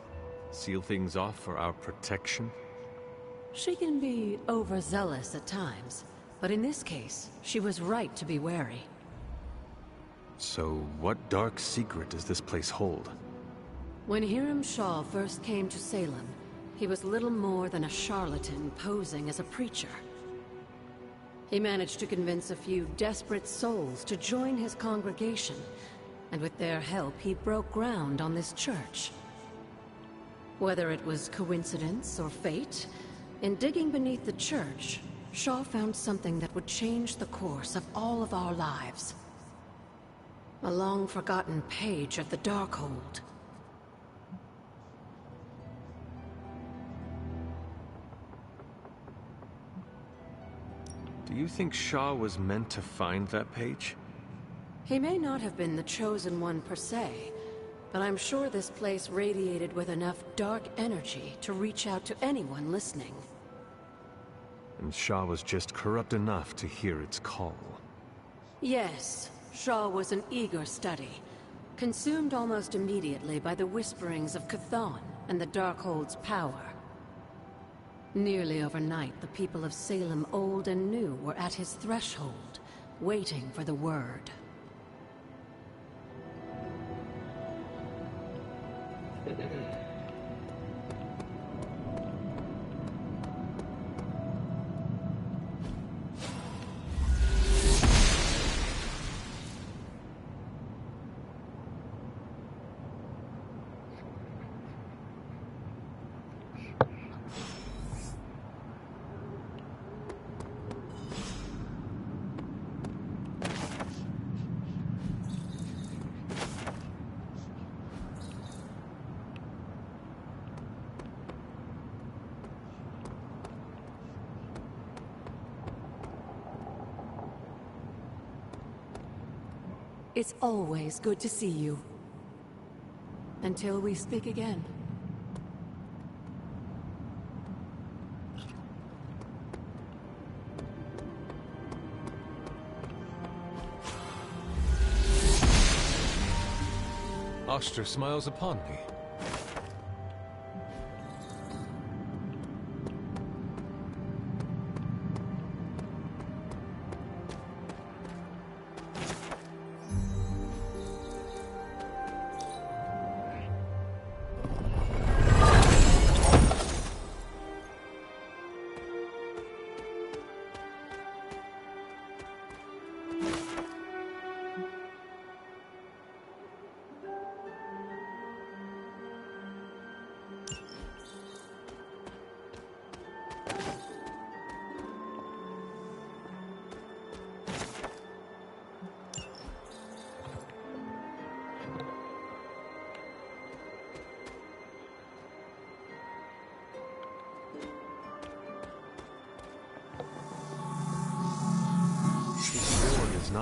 Seal things off for our protection? She can be overzealous at times, but in this case, she was right to be wary. So, what dark secret does this place hold? When Hiram Shaw first came to Salem, he was little more than a charlatan posing as a preacher. He managed to convince a few desperate souls to join his congregation, and with their help, he broke ground on this church. Whether it was coincidence or fate, in digging beneath the church, Shaw found something that would change the course of all of our lives. A long-forgotten page of the Darkhold. Do you think Shaw was meant to find that page? He may not have been the chosen one per se, but I'm sure this place radiated with enough dark energy to reach out to anyone listening. And Shaw was just corrupt enough to hear its call. Yes, Shaw was an eager study, consumed almost immediately by the whisperings of Chthon and the Darkhold's power. Nearly overnight, the people of Salem, old and new, were at his threshold, waiting for the word. It's always good to see you. Until we speak again. Oster smiles upon me.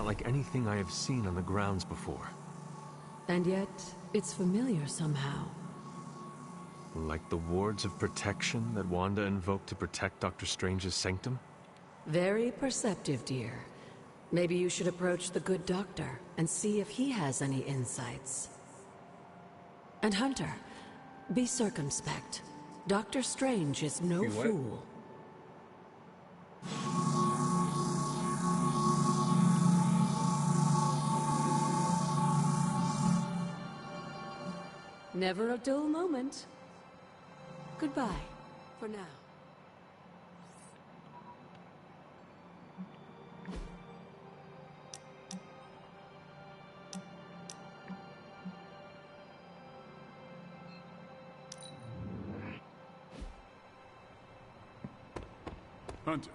like anything I have seen on the grounds before. And yet, it's familiar somehow. Like the wards of protection that Wanda invoked to protect Dr. Strange's sanctum? Very perceptive, dear. Maybe you should approach the good doctor and see if he has any insights. And Hunter, be circumspect. Dr. Strange is no fool. Never a dull moment. Goodbye, for now. Hunter.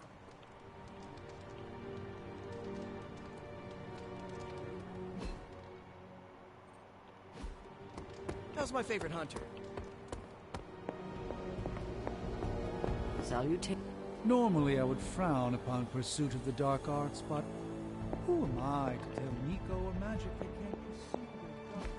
How's my favorite hunter? Salutation. Normally I would frown upon pursuit of the dark arts, but who am I to tell Nico or magic they can't pursue their dark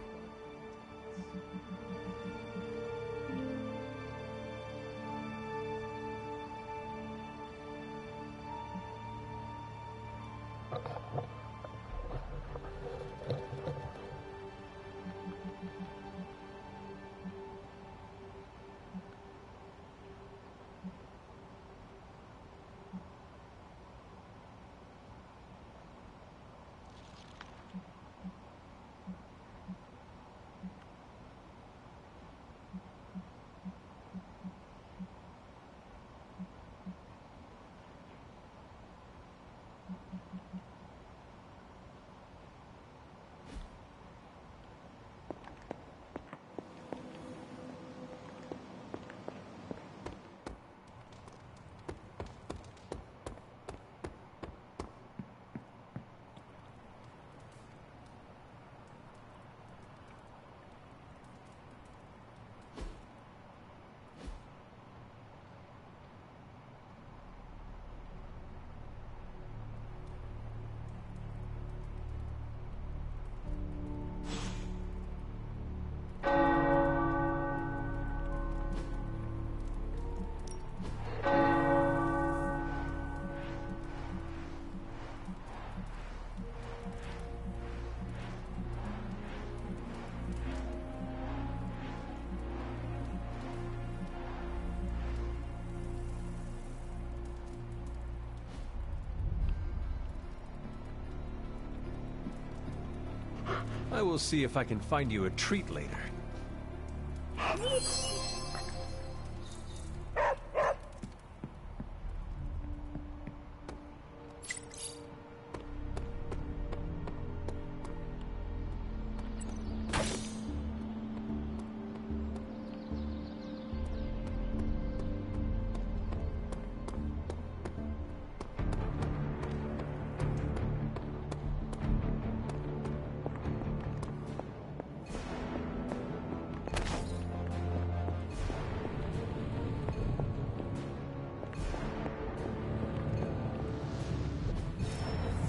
I will see if I can find you a treat later.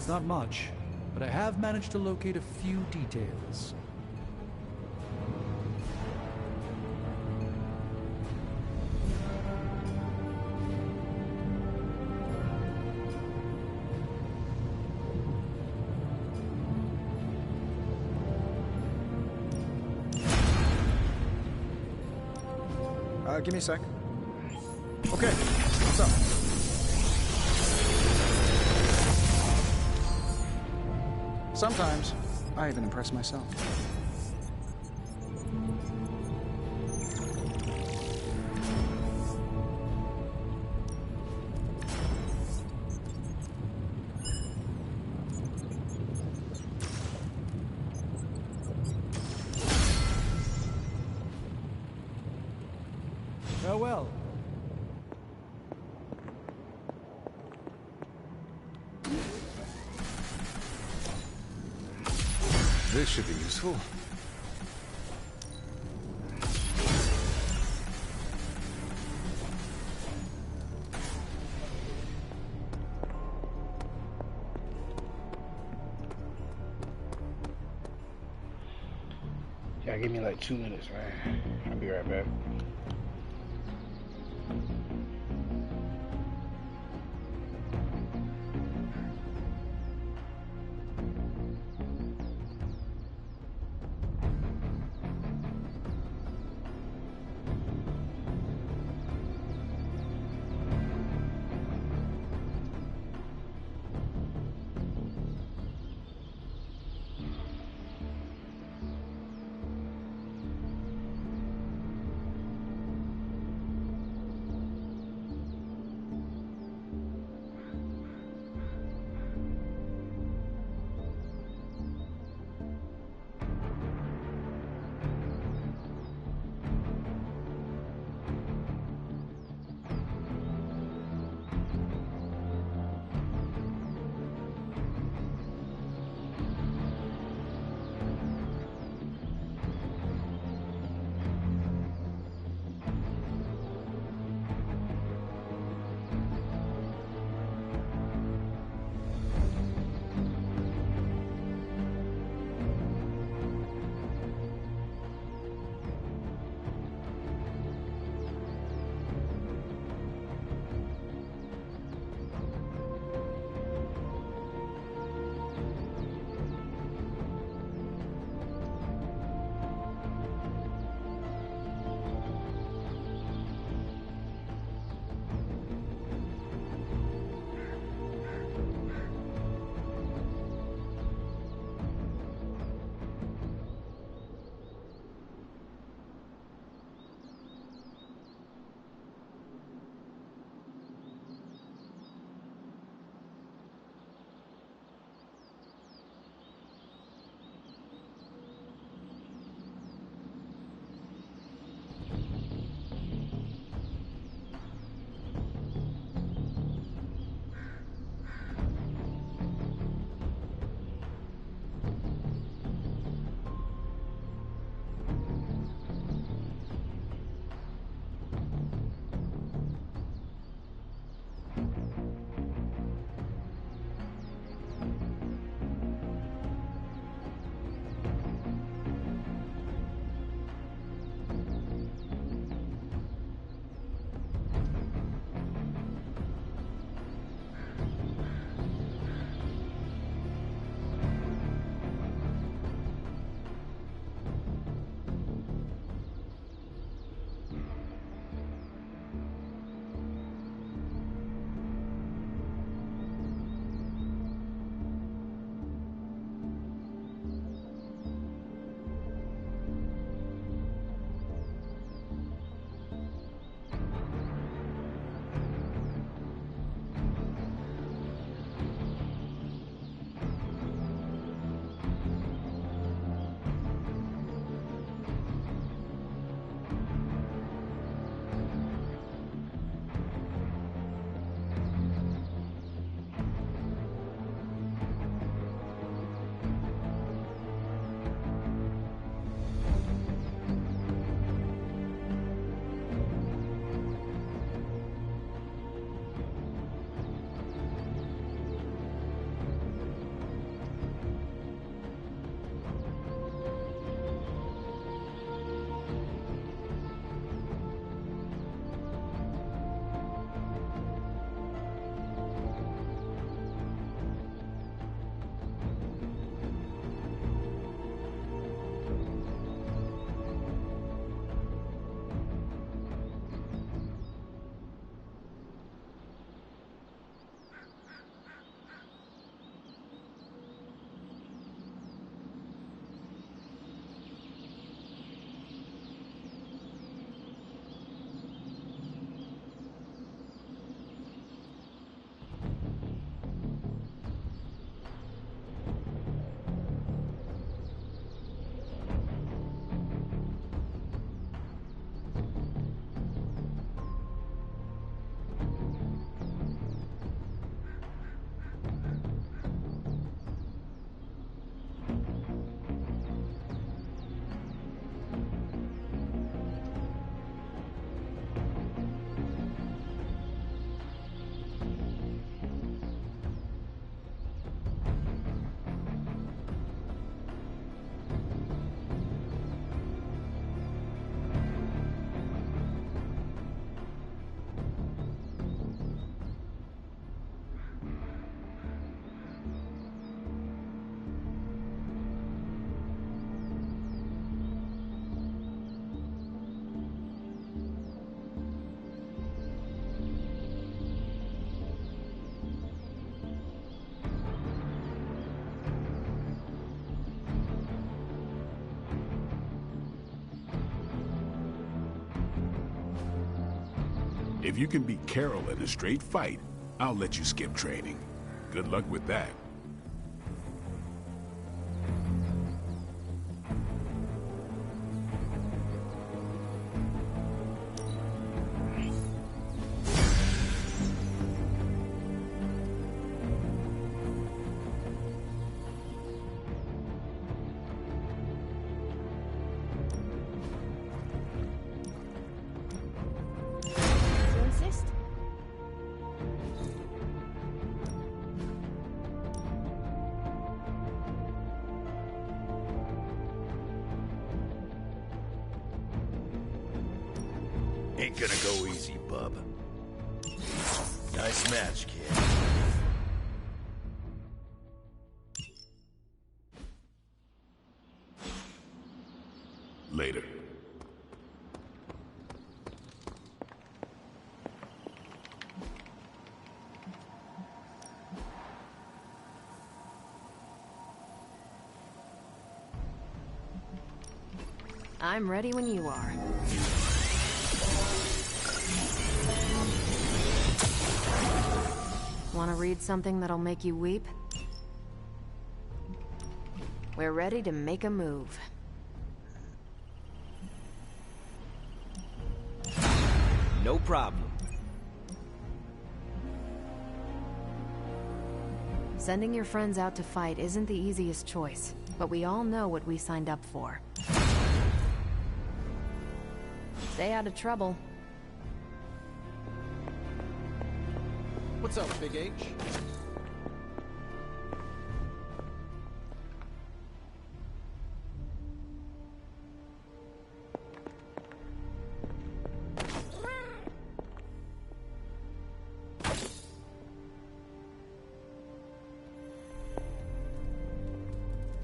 It's not much, but I have managed to locate a few details. Give me a sec. Okay, what's up? Sometimes, I even impress myself. Farewell. This should be useful. Yeah, give me like 2 minutes, man. I'll be right back. If you can beat Carol in a straight fight, I'll let you skip training. Good luck with that. Ain't gonna go easy, bub. Nice match, kid. Later. I'm ready when you are. Want to read something that'll make you weep? We're ready to make a move. No problem. Sending your friends out to fight isn't the easiest choice, but we all know what we signed up for. Stay out of trouble. What's up, Big H?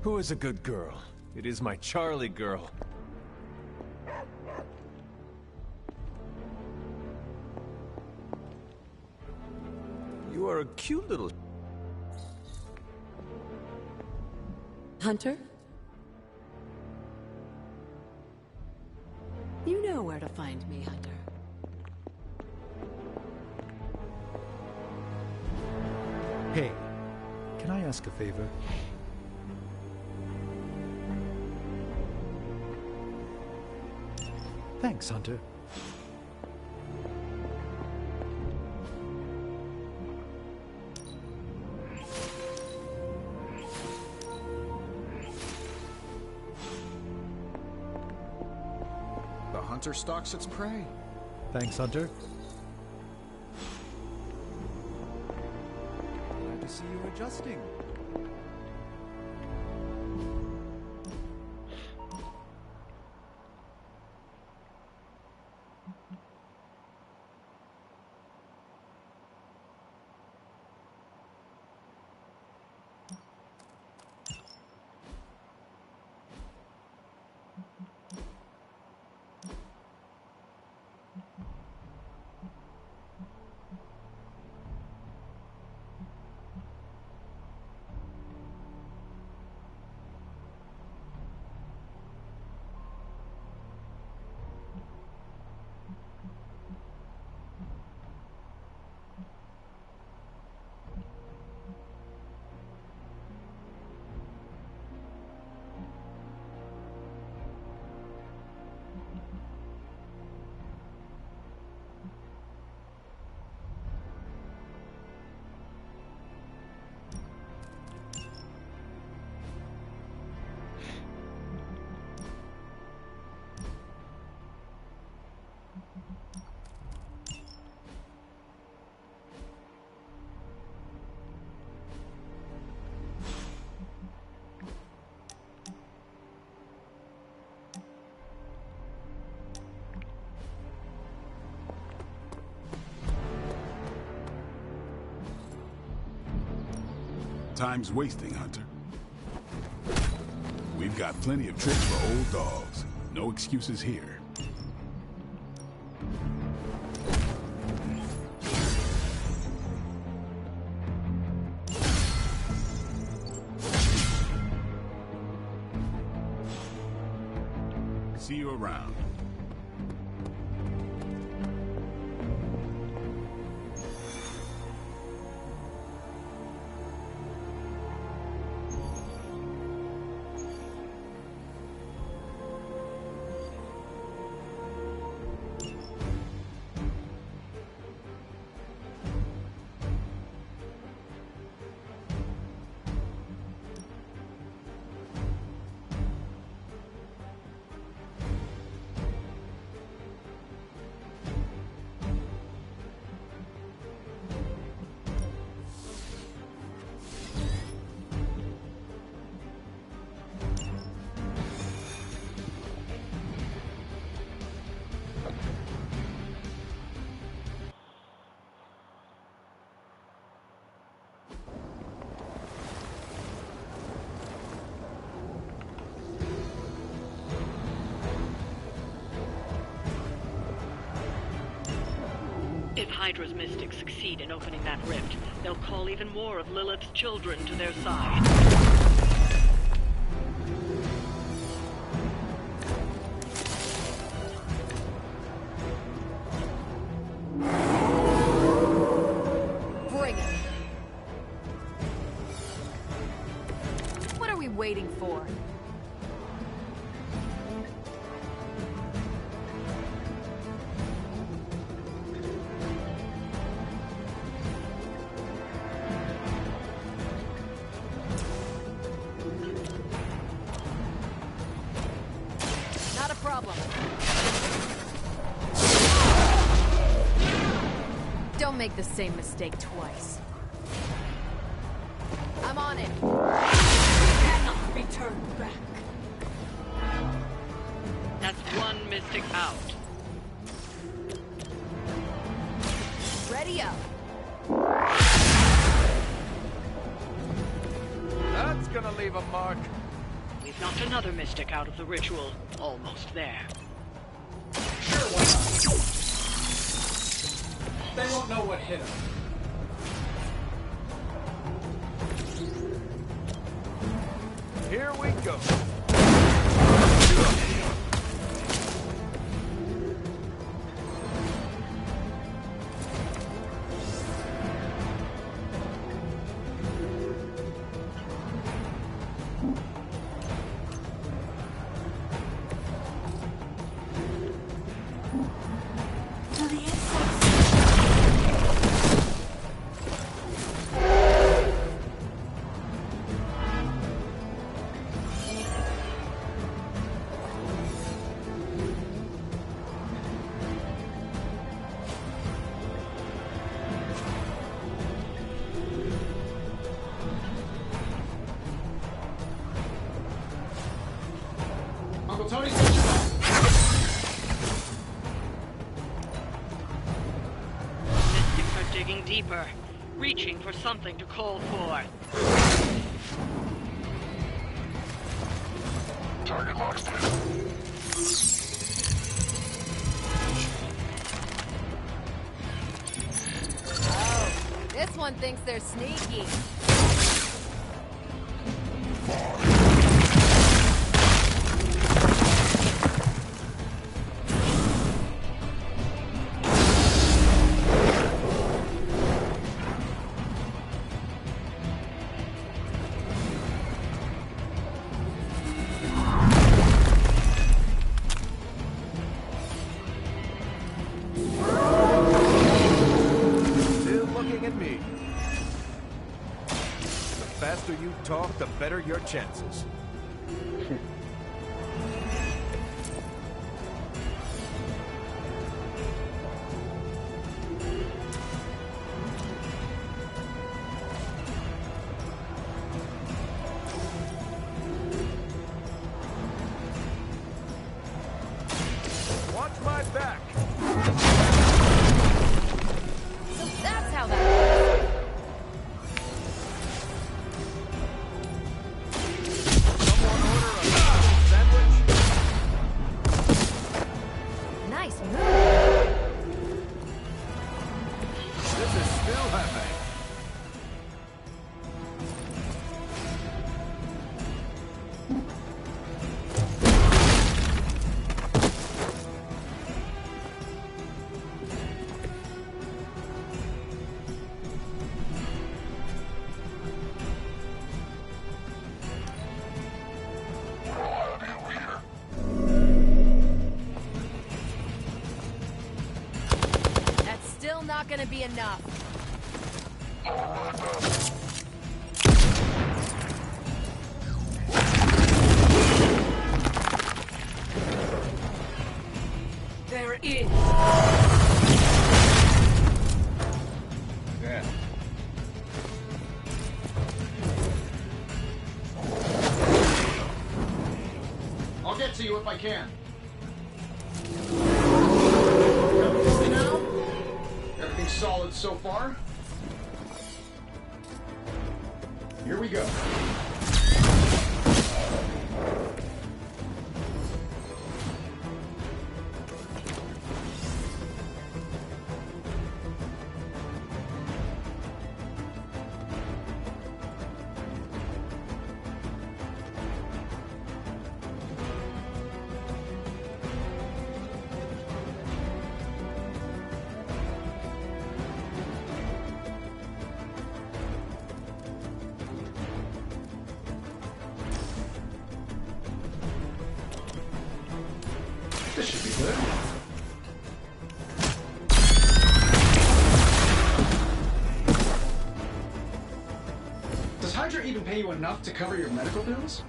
Who is a good girl? It is my Charlie girl. You are a cute little... Hunter? You know where to find me, Hunter. Hey, can I ask a favor? Thanks, Hunter. The hunter stalks its prey. Thanks, Hunter. Glad to see you adjusting. Time's wasting, Hunter. We've got plenty of tricks for old dogs. No excuses here. See you around. If Hydra's mystics succeed in opening that rift, they'll call even more of Lilith's children to their side. Bring it. What are we waiting for? Don't make the same mistake twice. I'm on it. Cannot be turned back. That's one mystic out. Ready up. That's gonna leave a mark. We've knocked another mystic out of the ritual. Almost there. Sure, why not? They won't know what hit them. Here we go. Uncle Tony said you back. Mystics are digging deeper, reaching for something to call for. Target locked in. Oh, this one thinks they're sneaky. Talk, the better your chances. Watch my back. So that's how that works. Nice move. This is still happening. Still not gonna be enough. There is. Yeah. I'll get to you if I can. Everything's solid so far. Here we go. This should be good. Does Hydra even pay you enough to cover your medical bills?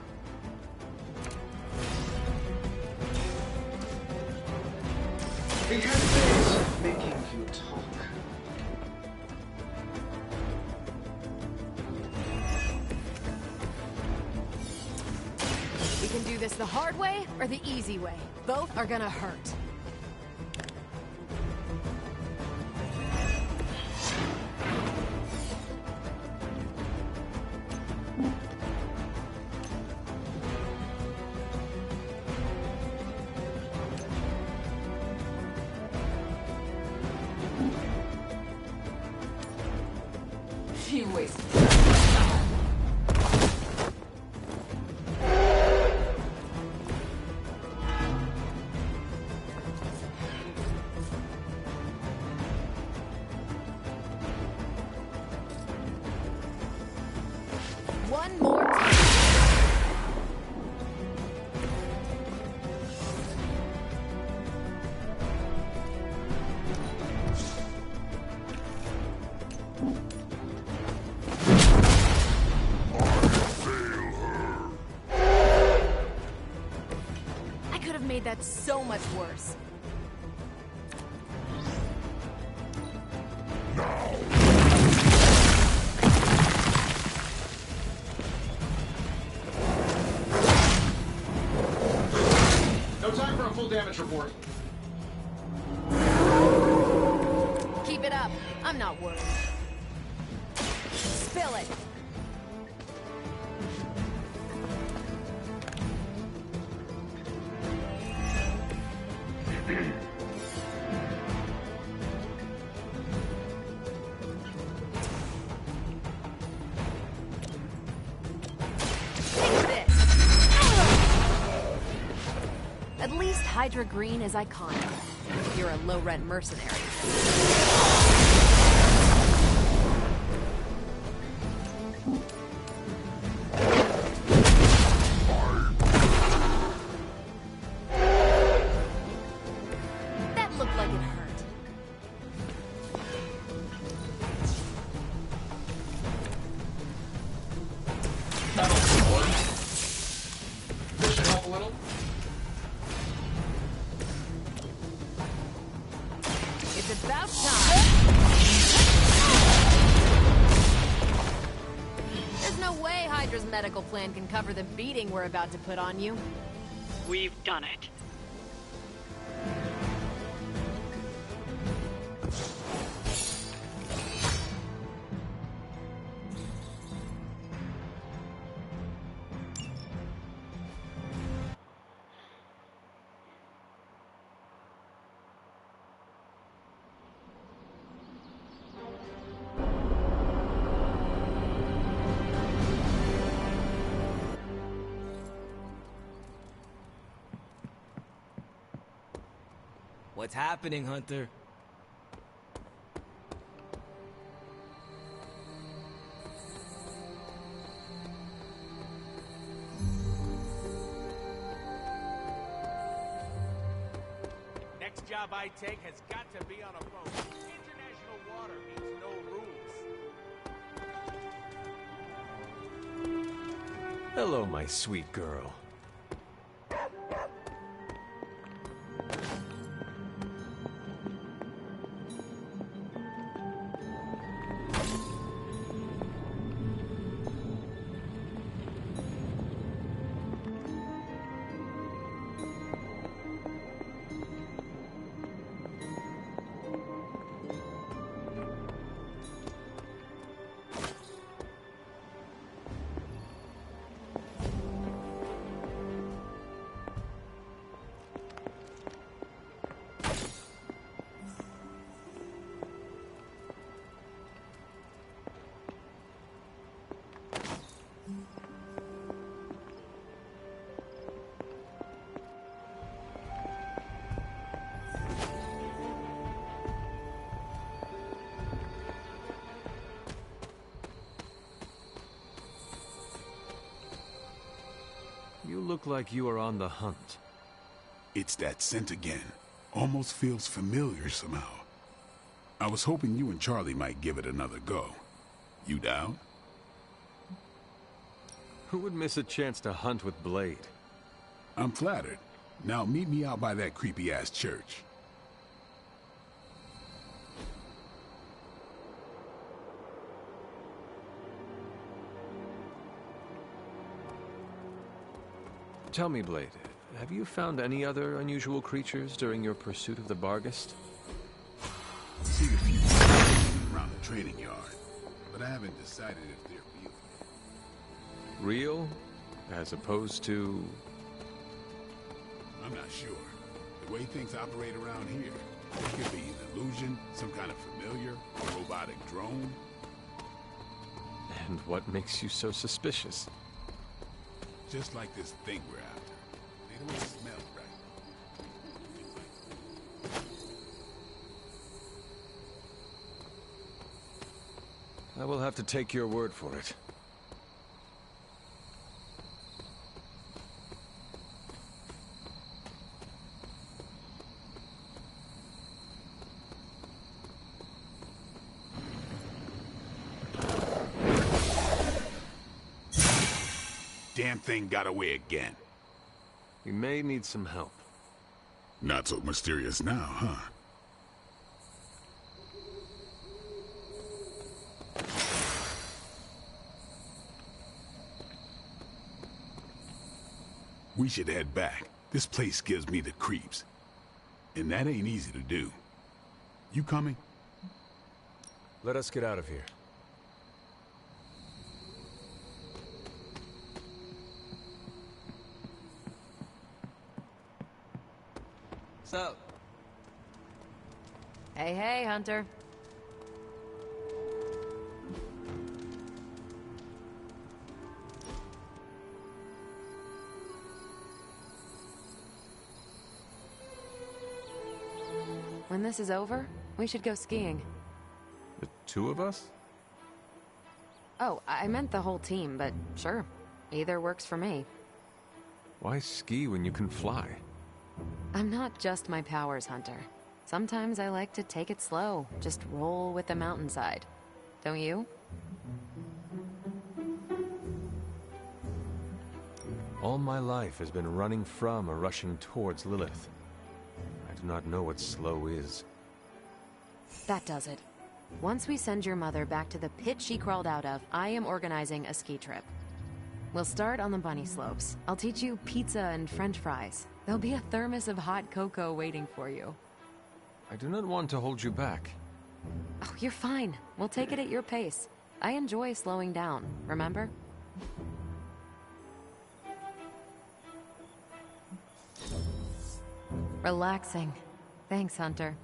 It has ways of making you talk. We can do this the hard way or the easy way. Both are gonna hurt. You wasted. One more time. I could have made that so much worse. No time for a full damage report. Keep it up. I'm not worried. Spill it. Take this. At least Hydra Green is iconic. You're a low-rent mercenary. That looked like it hurt. This should help a little. It's about time. There's no way Hydra's medical plan can cover the beating we're about to put on you. We've done it. What's happening, Hunter? Next job I take has got to be on a boat. International water means no rules. Hello, my sweet girl. You look like you are on the hunt. It's that scent again. Almost feels familiar somehow. I was hoping you and Charlie might give it another go. You down? Who would miss a chance to hunt with Blade? I'm flattered. Now meet me out by that creepy-ass church. Tell me, Blade, have you found any other unusual creatures during your pursuit of the Barghest? See a few around the training yard, but I haven't decided if they're real. Real? As opposed to... I'm not sure. The way things operate around here, it could be an illusion, some kind of familiar, a robotic drone. And what makes you so suspicious? Just like this thing we're after. They don't smell right. I will have to take your word for it. Damn thing got away again. We may need some help. Not so mysterious now, huh? We should head back. This place gives me the creeps. And that ain't easy to do. You coming? Let us get out of here. So. Hey, hey, Hunter. When this is over, we should go skiing. The two of us? Oh, I meant the whole team, but sure. Either works for me. Why ski when you can fly? I'm not just my powers, Hunter. Sometimes I like to take it slow, just roll with the mountainside. Don't you? All my life has been running from or rushing towards Lilith. I do not know what slow is. That does it. Once we send your mother back to the pit she crawled out of, I am organizing a ski trip. We'll start on the bunny slopes. I'll teach you pizza and french fries. There'll be a thermos of hot cocoa waiting for you. I do not want to hold you back. Oh, you're fine. We'll take it at your pace. I enjoy slowing down, remember? Relaxing. Thanks, Hunter.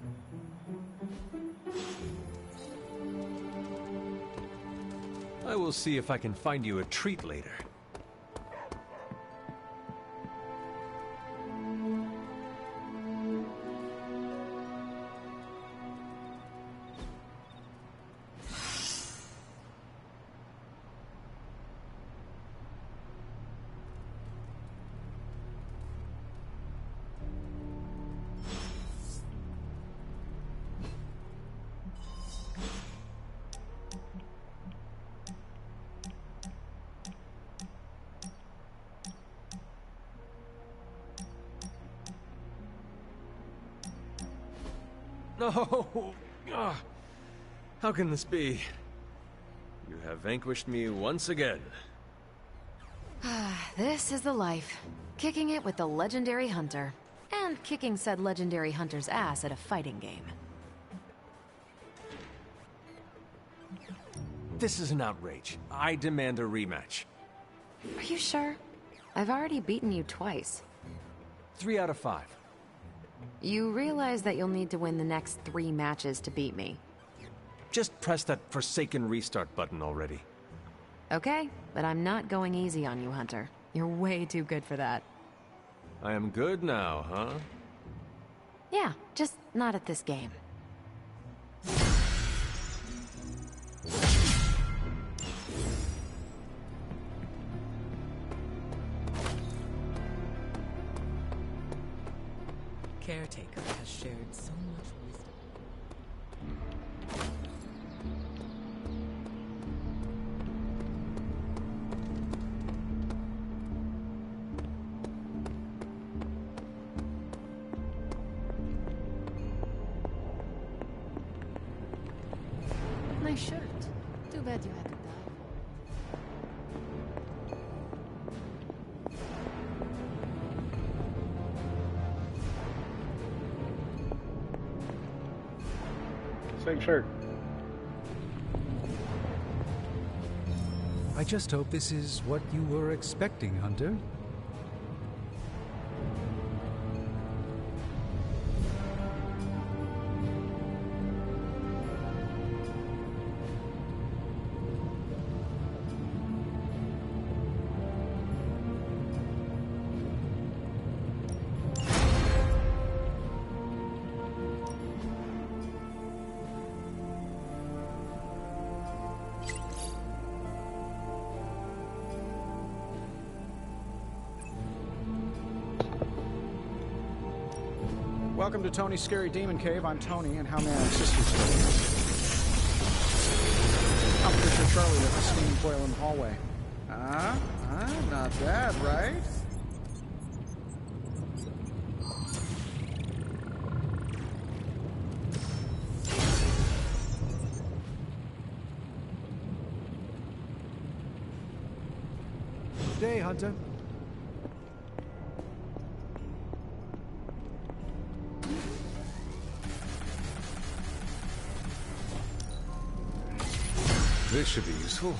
I will see if I can find you a treat later. No! Ah, how can this be? You have vanquished me once again. This is the life. Kicking it with the legendary Hunter. And kicking said legendary Hunter's ass at a fighting game. This is an outrage. I demand a rematch. Are you sure? I've already beaten you twice. 3 out of 5. You realize that you'll need to win the next 3 matches to beat me. Just press that forsaken restart button already. Okay, but I'm not going easy on you, Hunter. You're way too good for that. I am good now, huh? Yeah, just not at this game. caretaker has shared so much wisdom. Nice shirt. Too bad you had to die. Same shirt. I just hope this is what you were expecting, Hunter. Welcome to Tony's Scary Demon Cave. I'm Tony, and how may I assist you today? I'm Fisher Charlie with the steam coil in the hallway. Not bad, right? Good day, Hunter. This should be useful.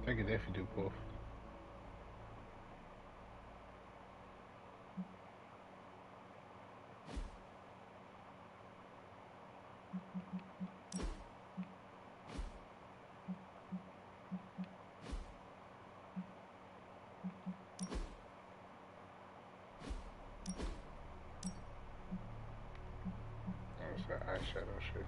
I could definitely do both. Oh, it's that eyeshadow shit.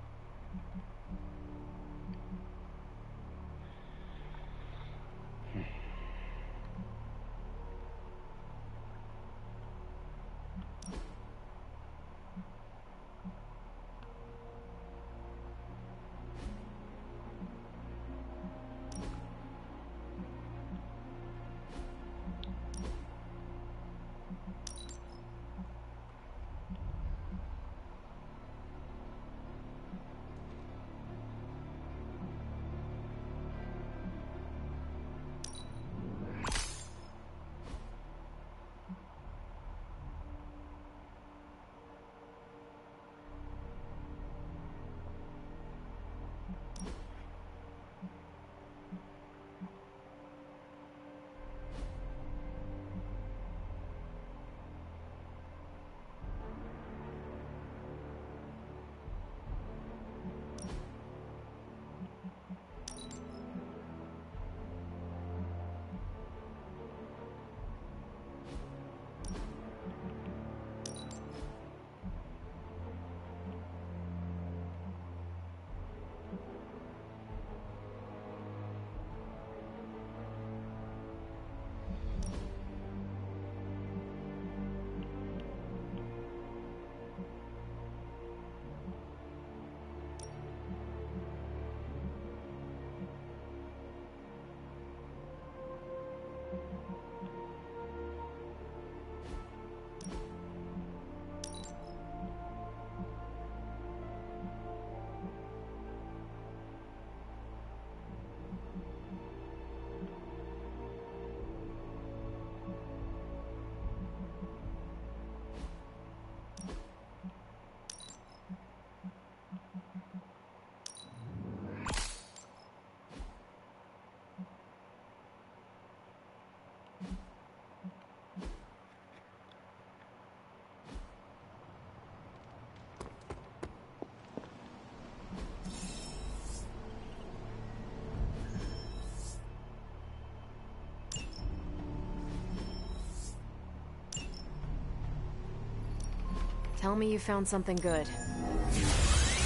Tell me you found something good.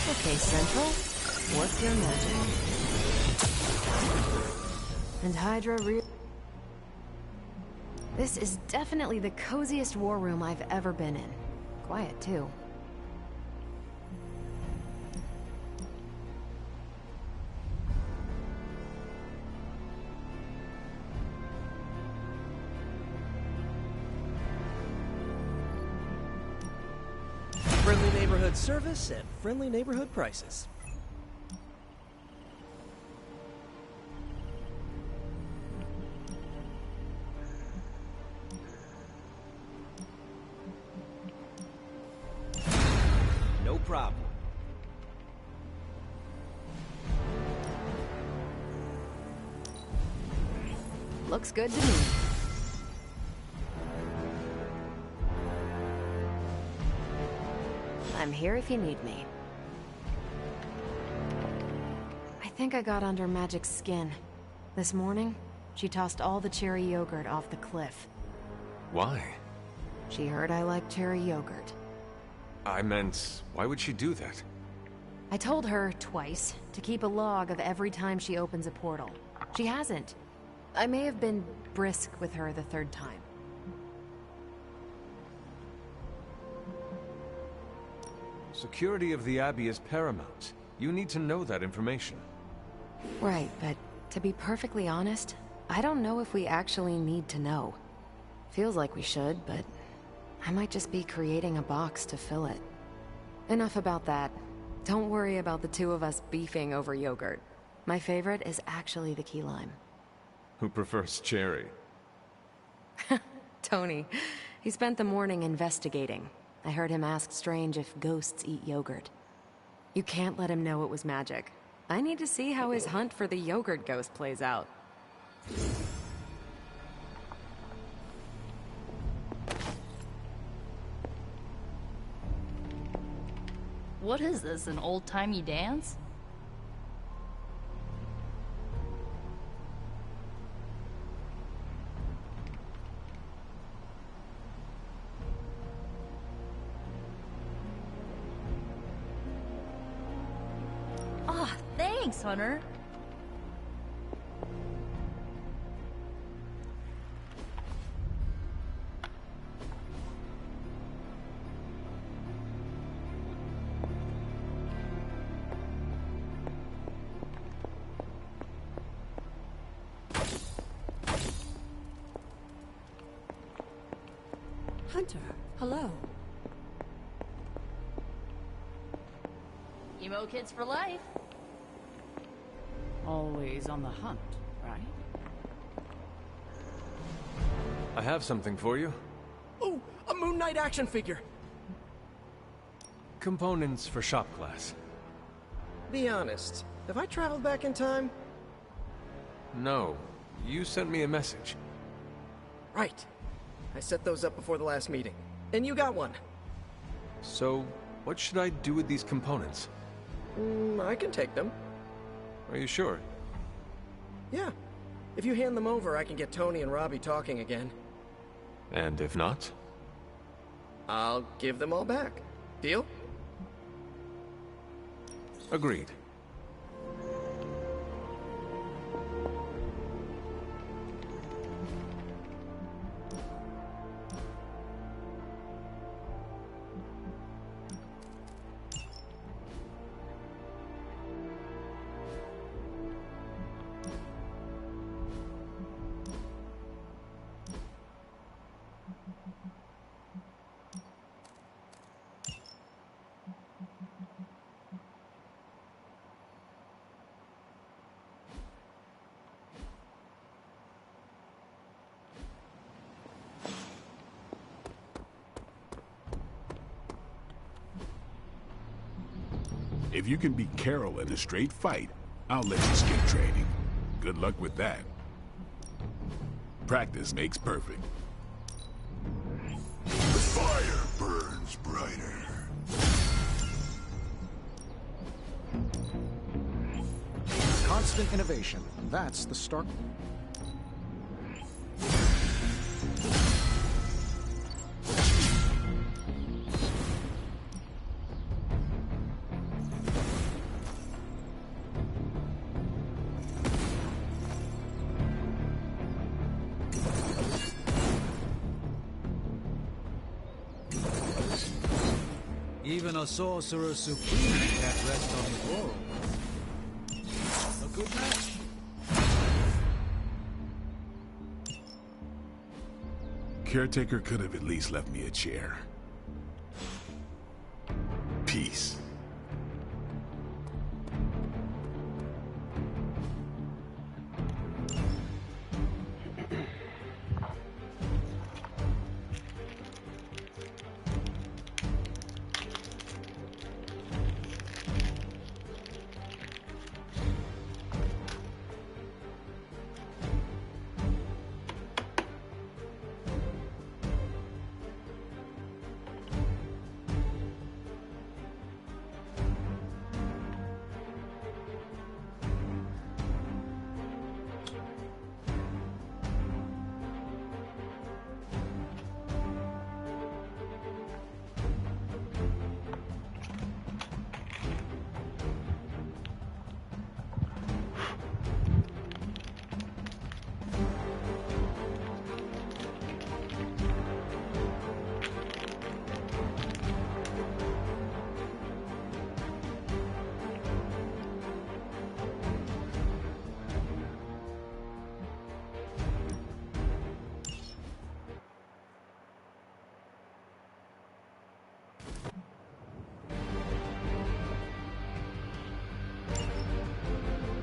Okay, Central. Work your magic. And Hydra This is definitely the coziest war room I've ever been in. Quiet, too. Friendly neighborhood service at friendly neighborhood prices. No problem. Looks good to me. I'm here if you need me. I think I got under Magic's skin. This morning, she tossed all the cherry yogurt off the cliff. Why? She heard I like cherry yogurt. I meant, why would she do that? I told her twice to keep a log of every time she opens a portal. She hasn't. I may have been brisk with her the third time. Security of the Abbey is paramount. You need to know that information. Right, but to be perfectly honest, I don't know if we actually need to know. Feels like we should, but I might just be creating a box to fill it. Enough about that. Don't worry about the two of us beefing over yogurt. My favorite is actually the key lime. Who prefers cherry? Tony. He spent the morning investigating. I heard him ask Strange if ghosts eat yogurt. You can't let him know it was magic. I need to see how his hunt for the yogurt ghost plays out. What is this, an old-timey dance? Ah, thanks, Hunter. Hunter, hello. Emo kids for life. Always on the hunt, right? I have something for you. Oh, a Moon Knight action figure! Components for shop class. Be honest, have I traveled back in time? No, you sent me a message. Right. I set those up before the last meeting. And you got one. So, what should I do with these components? I can take them. Are you sure? Yeah. If you hand them over, I can get Tony and Robbie talking again. And if not? I'll give them all back. Deal? Agreed. If you can beat Carol in a straight fight, I'll let you skip training. Good luck with that. Practice makes perfect. The fire burns brighter. Constant innovation. That's the start. Even a sorcerer supreme can't rest on his laurels. A good match. Caretaker could have at least left me a chair. Peace.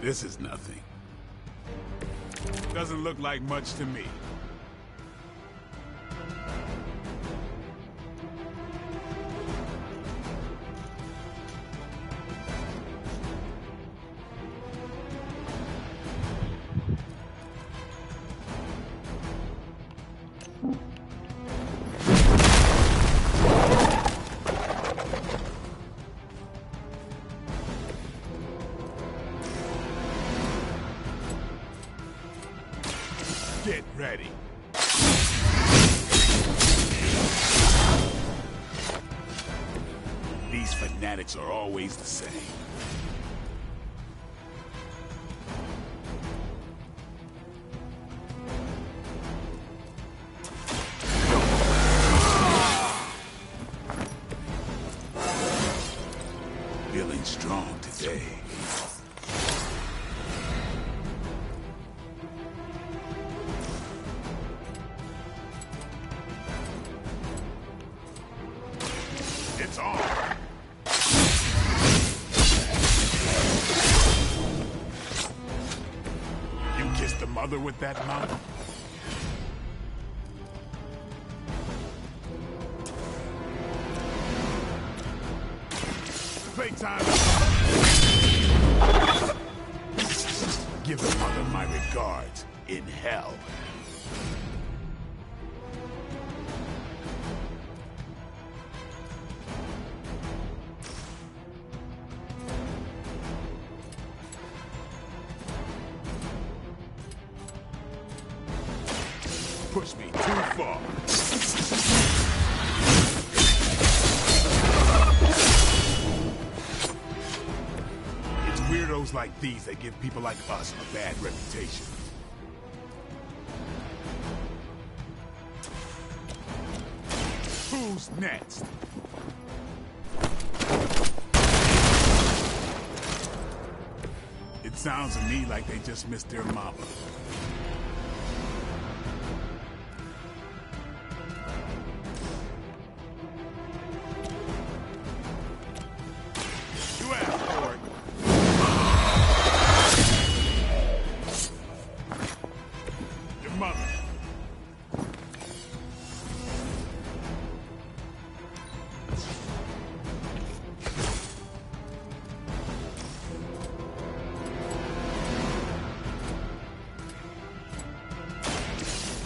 This is nothing. Doesn't look like much to me. Get ready. These fanatics are always the same. Feeling strong today. It's on. You kissed the mother with that mouth? Playtime. Give the mother my regards in hell. Push me too far. It's weirdos like these that give people like us a bad reputation. Who's next? It sounds to me like they just missed their mama.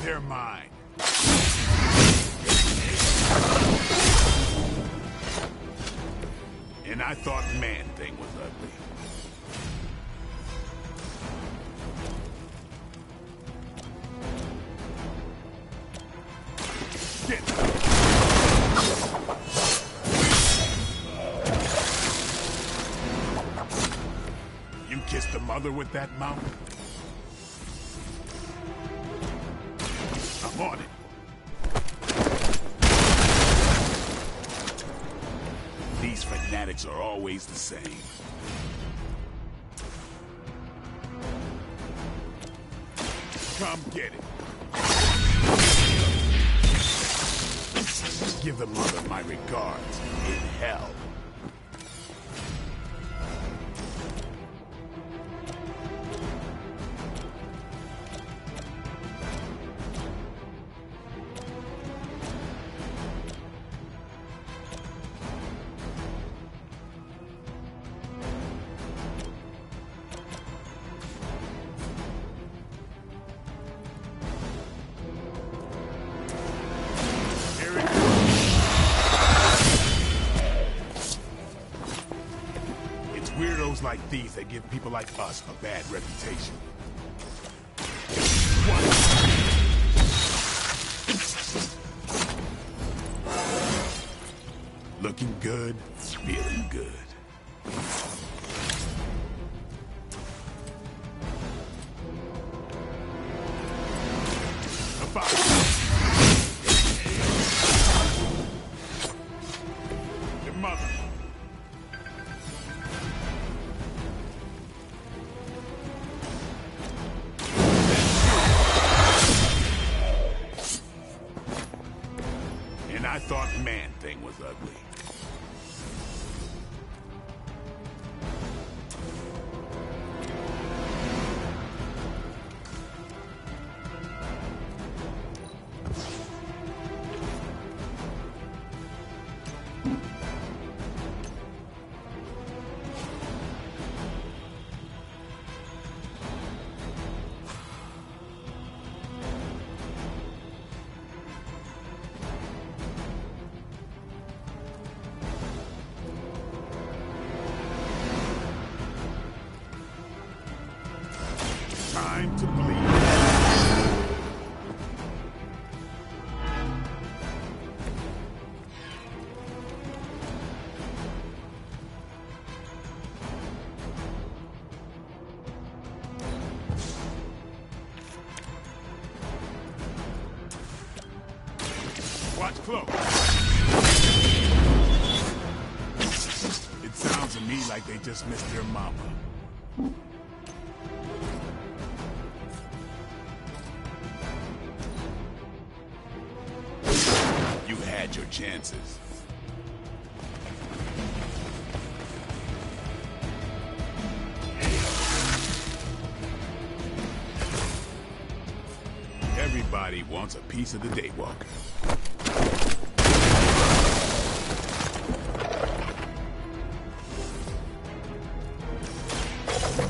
They're mine. And I thought Man-Thing was ugly. You kissed the mother with that mouth? I'm on it. fanatics are always the same. Come get it. Give the mother my regards in hell. Like these that give people like us a bad reputation. Looking good, feeling good. Your mother. I thought Man-Thing was ugly. Time to bleed. Watch close. It sounds to me like they just missed their mama. You had your chances. Everybody wants a piece of the Daywalker.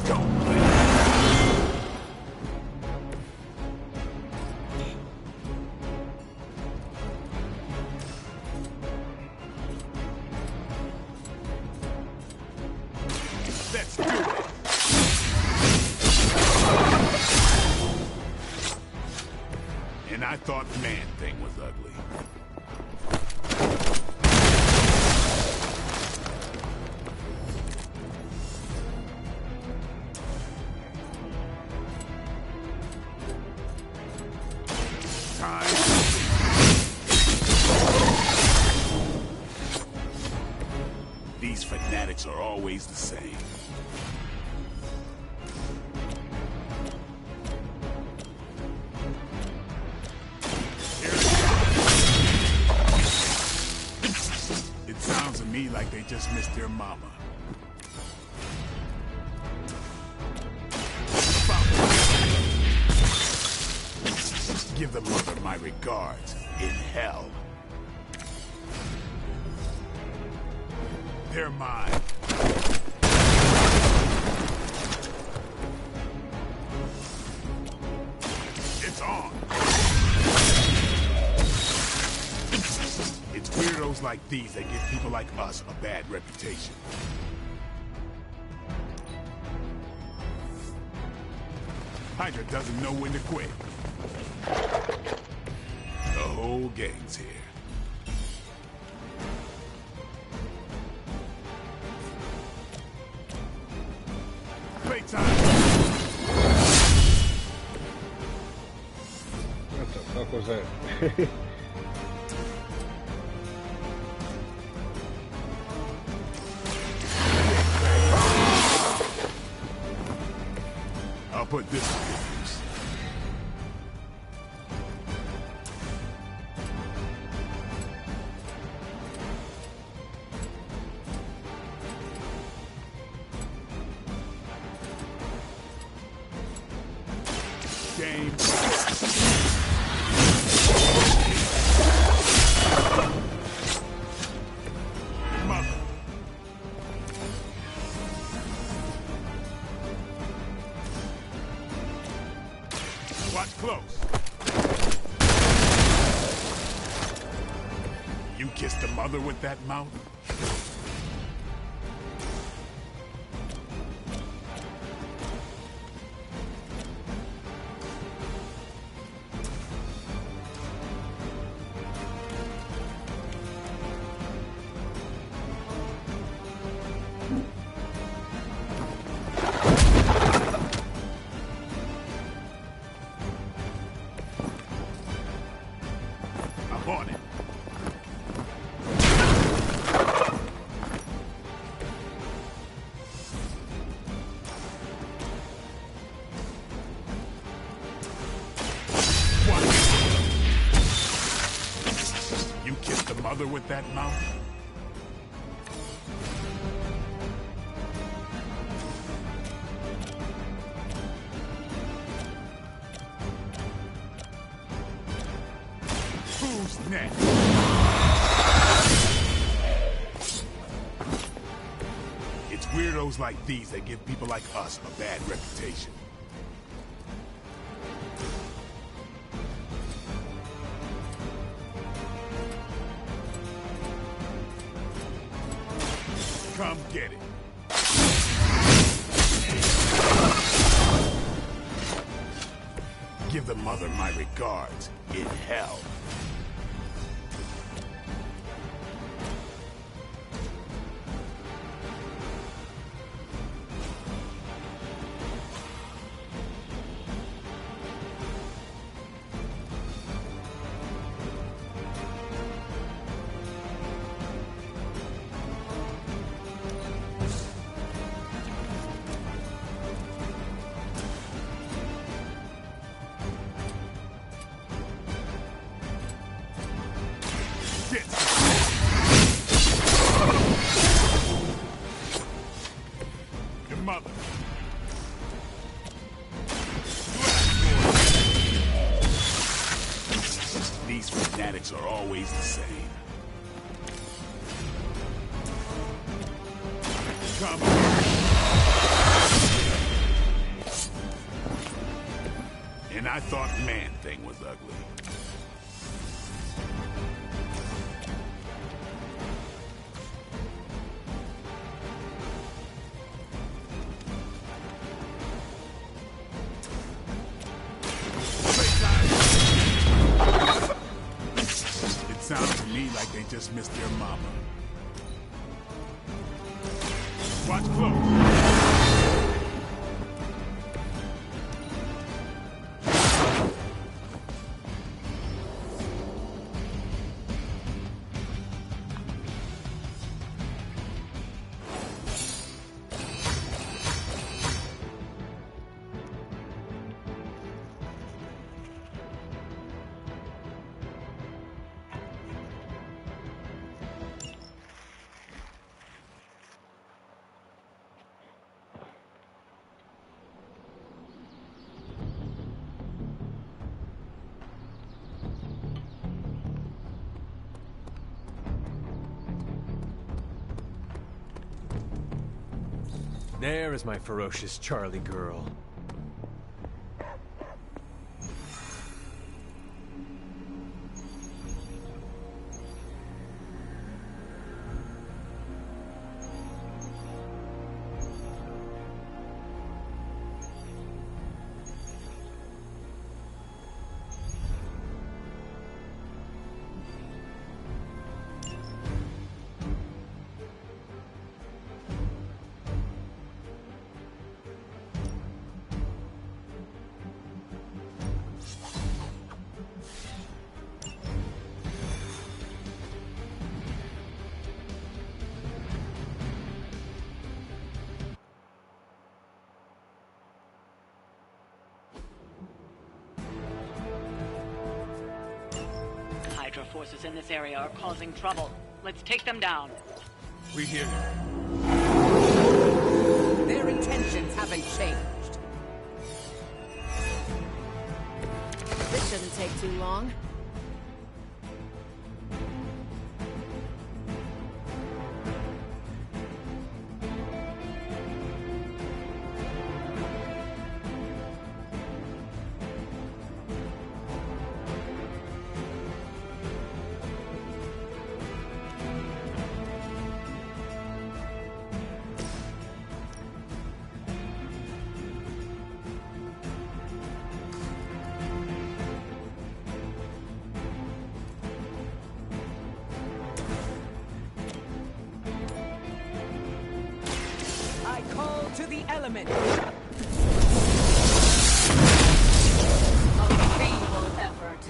Don't play. Let's do it. And I thought Man-Thing was ugly. Time. These fanatics are always the same. It sounds to me like they just missed their mama. Give the mother my regards in hell. They're mine. It's on. It's weirdos like these that give people like us a bad reputation. Hydra doesn't know when to quit. The whole gang's here. Playtime. What the fuck was that? put this to good use. Game. Mother. Watch close. You kissed the mother with that mouth? I'm on it. What? You kissed the mother with that mouth? Who's next? It's weirdos like these that give people like us a bad reputation. Come get it. Give the mother my regards in hell. Your mother. These fanatics are always the same. Come on. And I thought Man-Thing was ugly. It sounds to me like they just missed their mama. Watch close. There is my ferocious Charlie girl. forces in this area are causing trouble. Let's take them down. We hear you. Their intentions haven't changed. This shouldn't take too long. To the element. A feeble effort.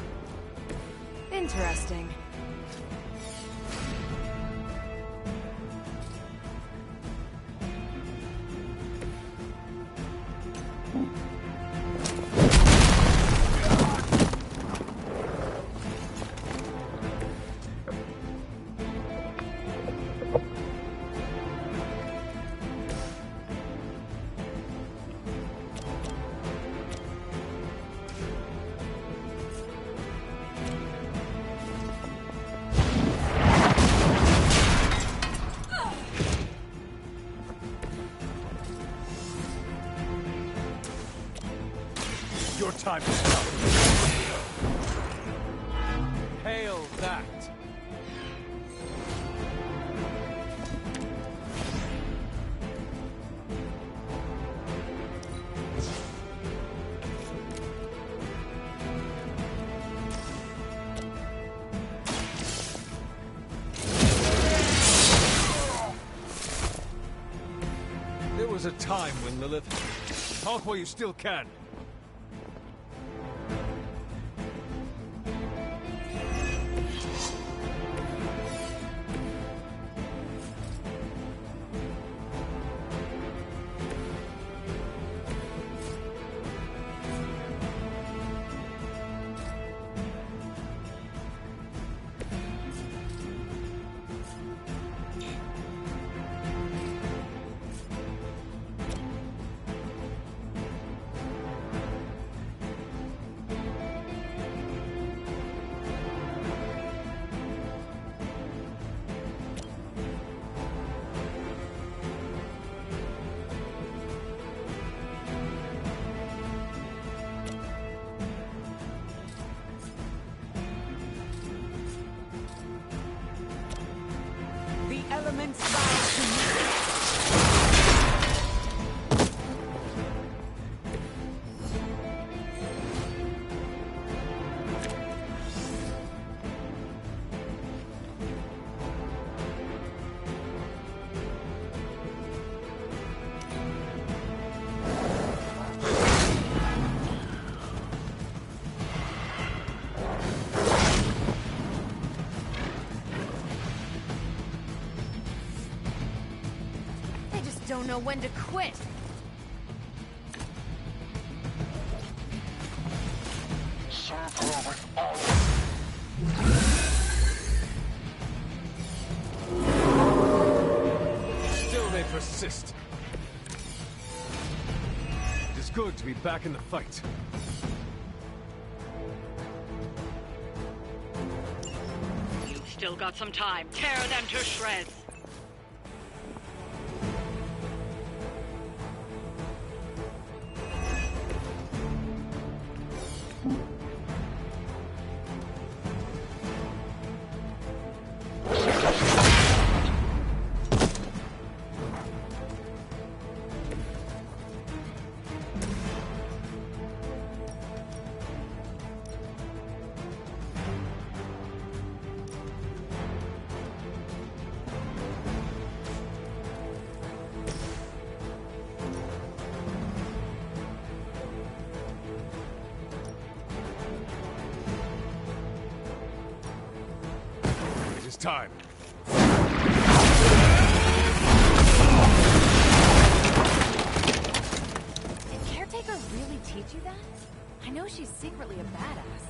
Interesting. Your time is up. Hail that. There was a time when Lilith... Talk while you still can. Elements bow to me. Don't know when to quit. Still they persist. It is good to be back in the fight. You've still got some time. Tear them to shreds. Time. Did Caretaker really teach you that? I know she's secretly a badass.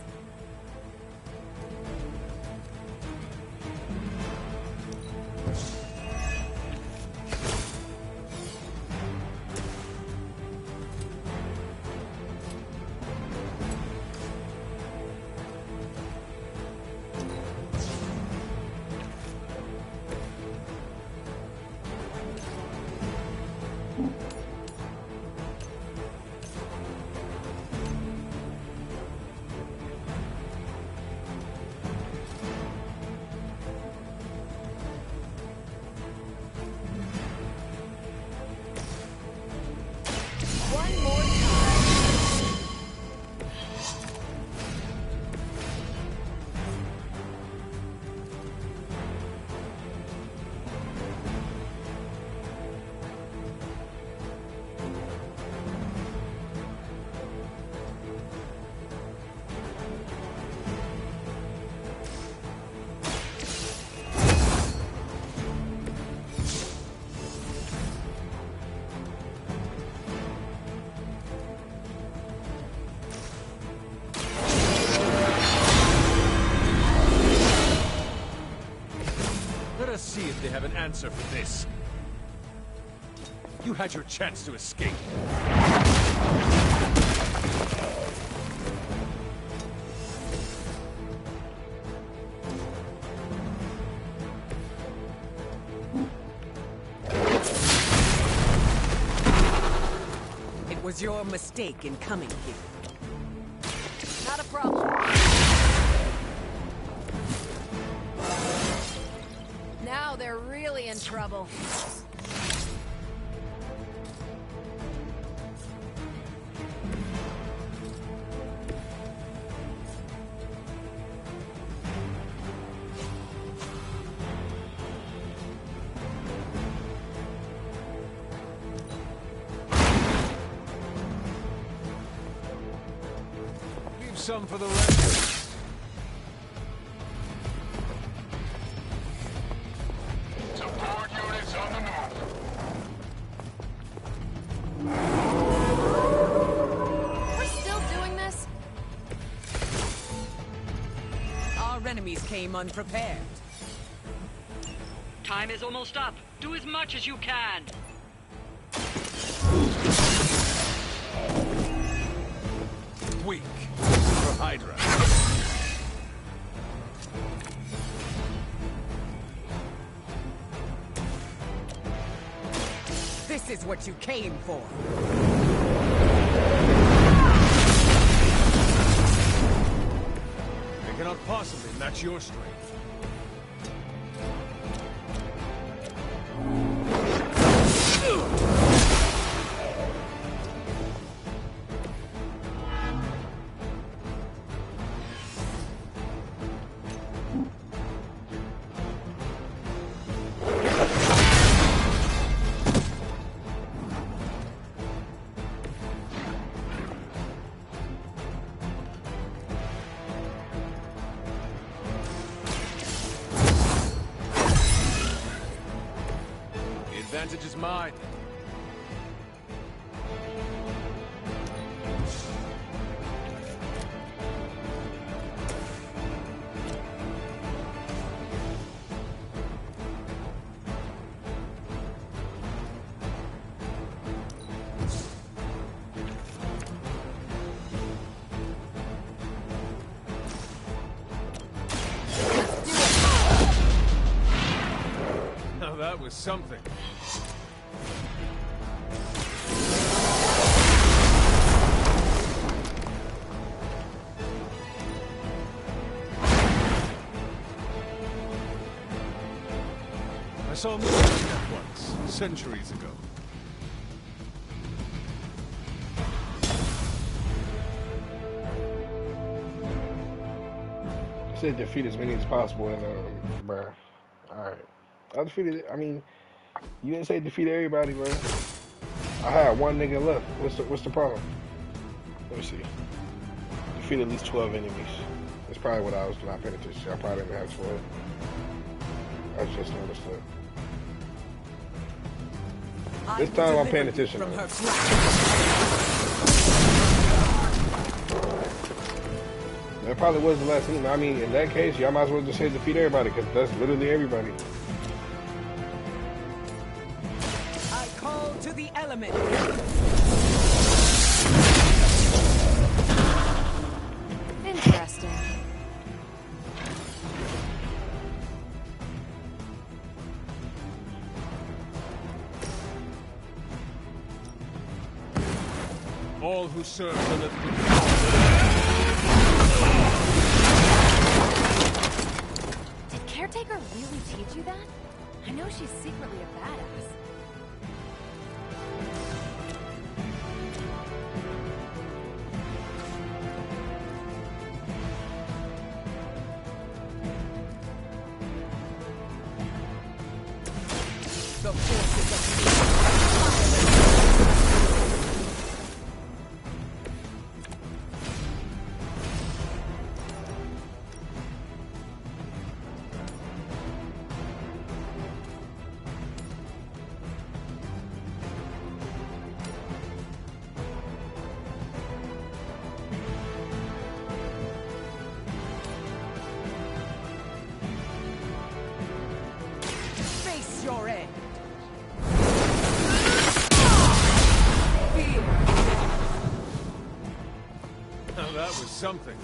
Let us see if they have an answer for this. You had your chance to escape. It was your mistake in coming here. Not a problem. Now they're really in trouble. Some for the rest. Support units on the move. We're still doing this? Our enemies came unprepared. Time is almost up. Do as much as you can. Weak for Hydra. This is what you came for. They cannot possibly match your strength. The advantage is mine. Now that was something. I saw a movie like that once, centuries ago. I said defeat as many as possible, and bruh. Alright. I defeated, I mean, you didn't say defeat everybody, bro. I had one nigga left. What's the problem? Let me see. Defeat at least 12 enemies. That's probably what I was not paying attention to. I probably didn't have 12. I just noticed that. This time I'm paying attention. That probably was the last enemy. I mean, in that case, y'all might as well just say defeat everybody, because that's literally everybody. I call to the element. Interesting. All who serve Lilith. Did Caretaker really teach you that? I know she's secretly a badass. The forces of something.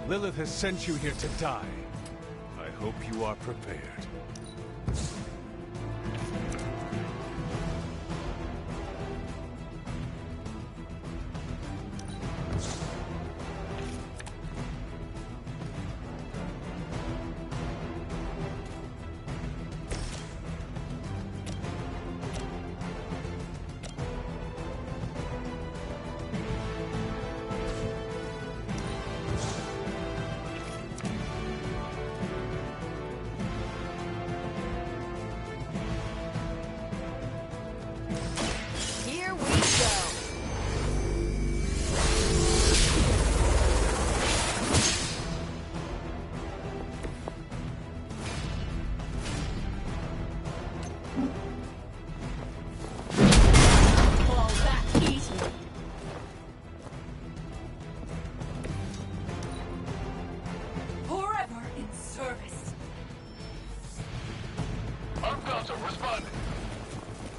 Lilith has sent you here to die. I hope you are prepared.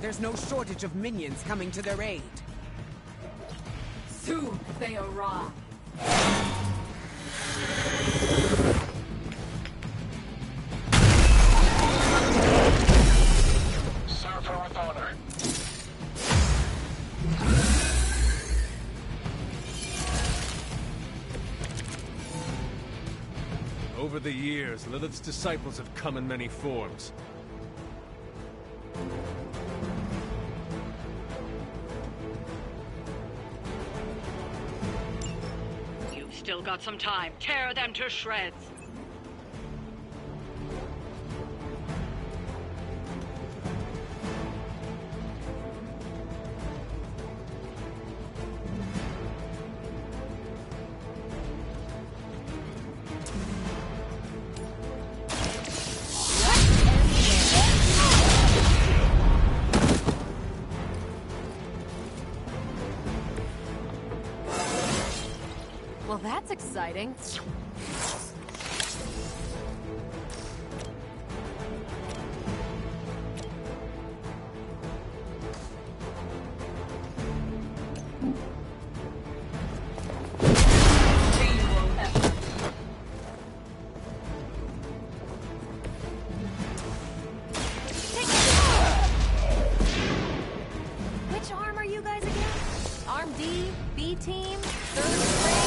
There's no shortage of minions coming to their aid. Soon they arrive. Serve her with honor. Over the years, Lilith's disciples have come in many forms. Still got some time. Tear them to shreds. Well, that's exciting. Which arm are you guys again? Arm D, B team, third string?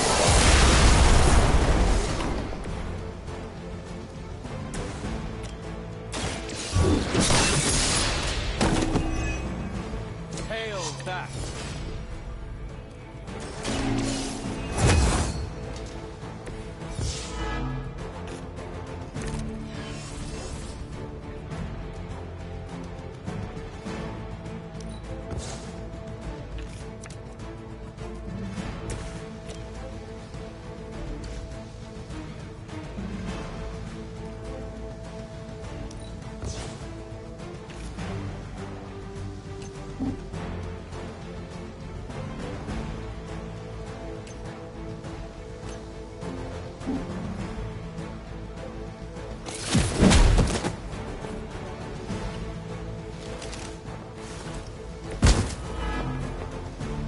That.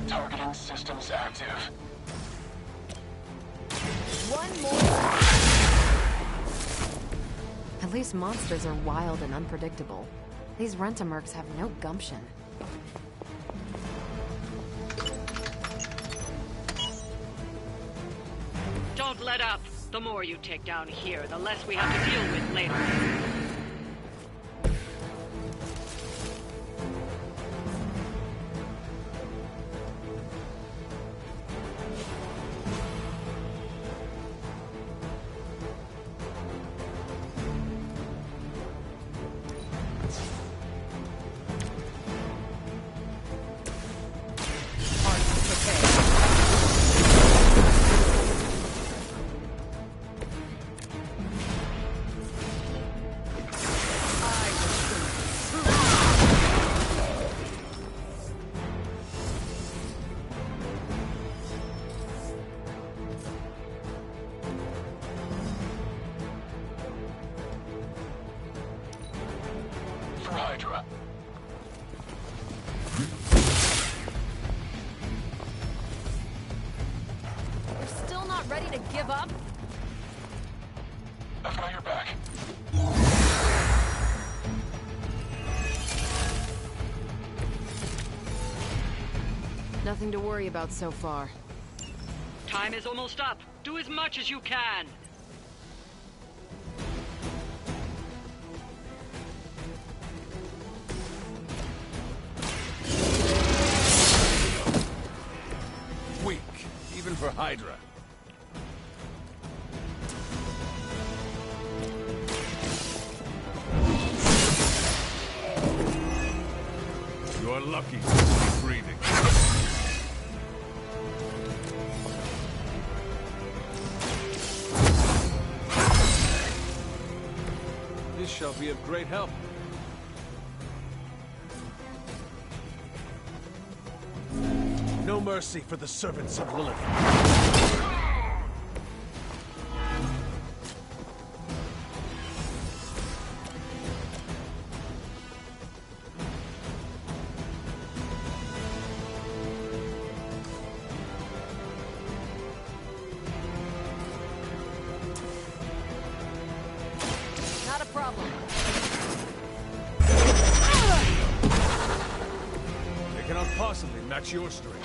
Targeting systems active. One more. At least monsters are wild and unpredictable. These Rent-A-Mercs have no gumption. Don't let up. The more you take down here, the less we have to deal with later. give up? I've got your back. Nothing to worry about so far. Time is almost up. Do as much as you can. Weak, even for Hydra. You're lucky to keep breathing. This shall be of great help. No mercy for the servants of Lilith. Not a problem. They cannot possibly match your strength.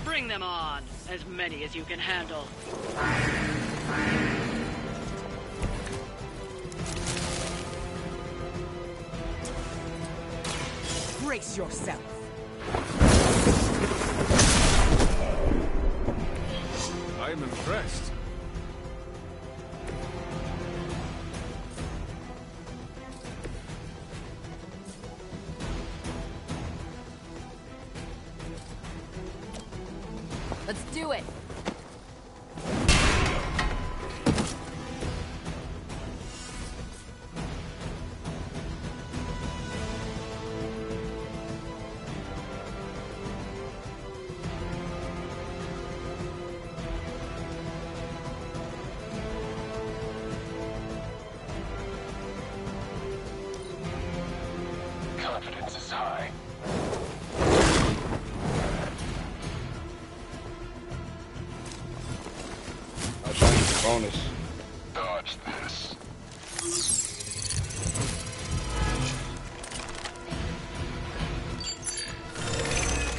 Bring them on. As many as you can handle. Brace yourself. I am impressed. Let's do it. Confidence is high. I'll show you the bonus. Dodge this.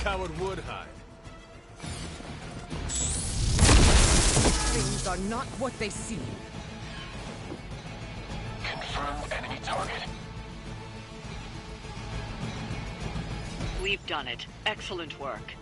Coward would hide. Things are not what they seem. Confirmed enemy target. We've done it. Excellent work.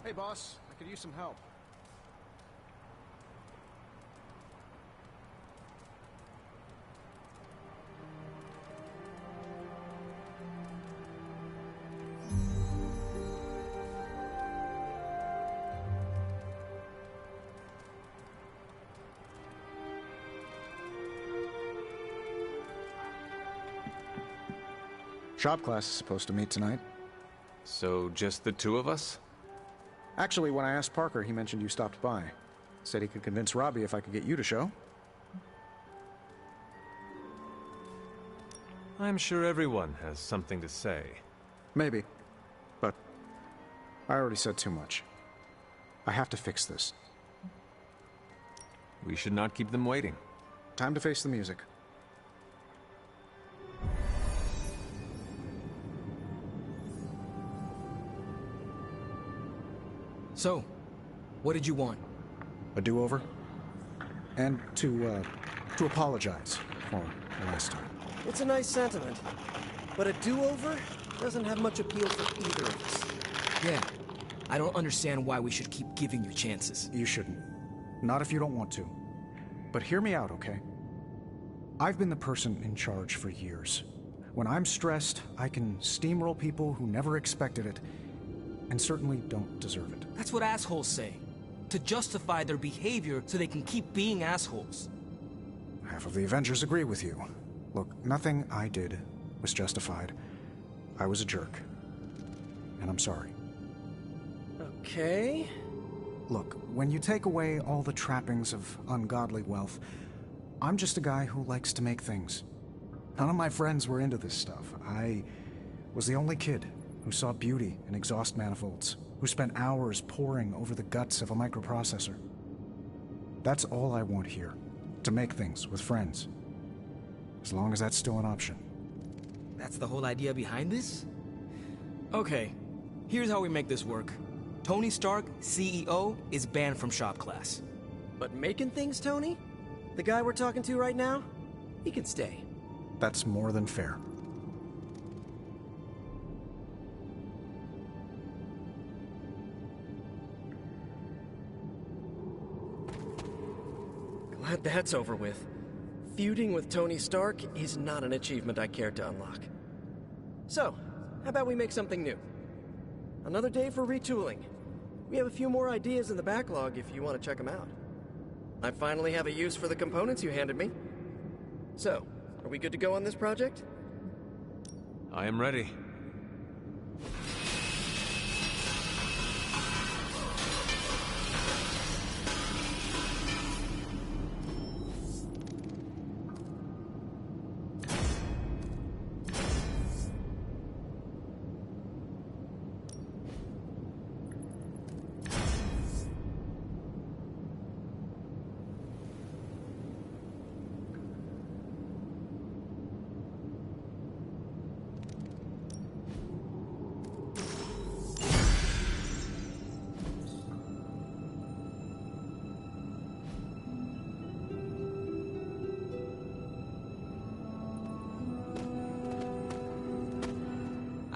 Hey, boss. I could use some help. Shop class is supposed to meet tonight. So, just the two of us? Actually, when I asked Parker, he mentioned you stopped by. Said he could convince Robbie if I could get you to show. I'm sure everyone has something to say. Maybe. But I already said too much. I have to fix this. We should not keep them waiting. Time to face the music. So, what did you want? A do-over? And to apologize for last time. It's a nice sentiment. But a do-over doesn't have much appeal for either of us. Yeah. I don't understand why we should keep giving you chances. You shouldn't. Not if you don't want to. But hear me out, okay? I've been the person in charge for years. When I'm stressed, I can steamroll people who never expected it, and certainly don't deserve it. That's what assholes say. To justify their behavior so they can keep being assholes. Half of the Avengers agree with you. Look, nothing I did was justified. I was a jerk. And I'm sorry. Okay. Look, when you take away all the trappings of ungodly wealth, I'm just a guy who likes to make things. None of my friends were into this stuff. I was the only kid who saw beauty in exhaust manifolds, who spent hours poring over the guts of a microprocessor. That's all I want here, to make things with friends. As long as that's still an option. That's the whole idea behind this? Okay, here's how we make this work. Tony Stark, CEO, is banned from shop class. But making things, Tony? The guy we're talking to right now? He can stay. That's more than fair. Glad that's over with. Feuding with Tony Stark is not an achievement I care to unlock. So, how about we make something new? Another day for retooling. We have a few more ideas in the backlog if you want to check them out. I finally have a use for the components you handed me. So, are we good to go on this project? I am ready.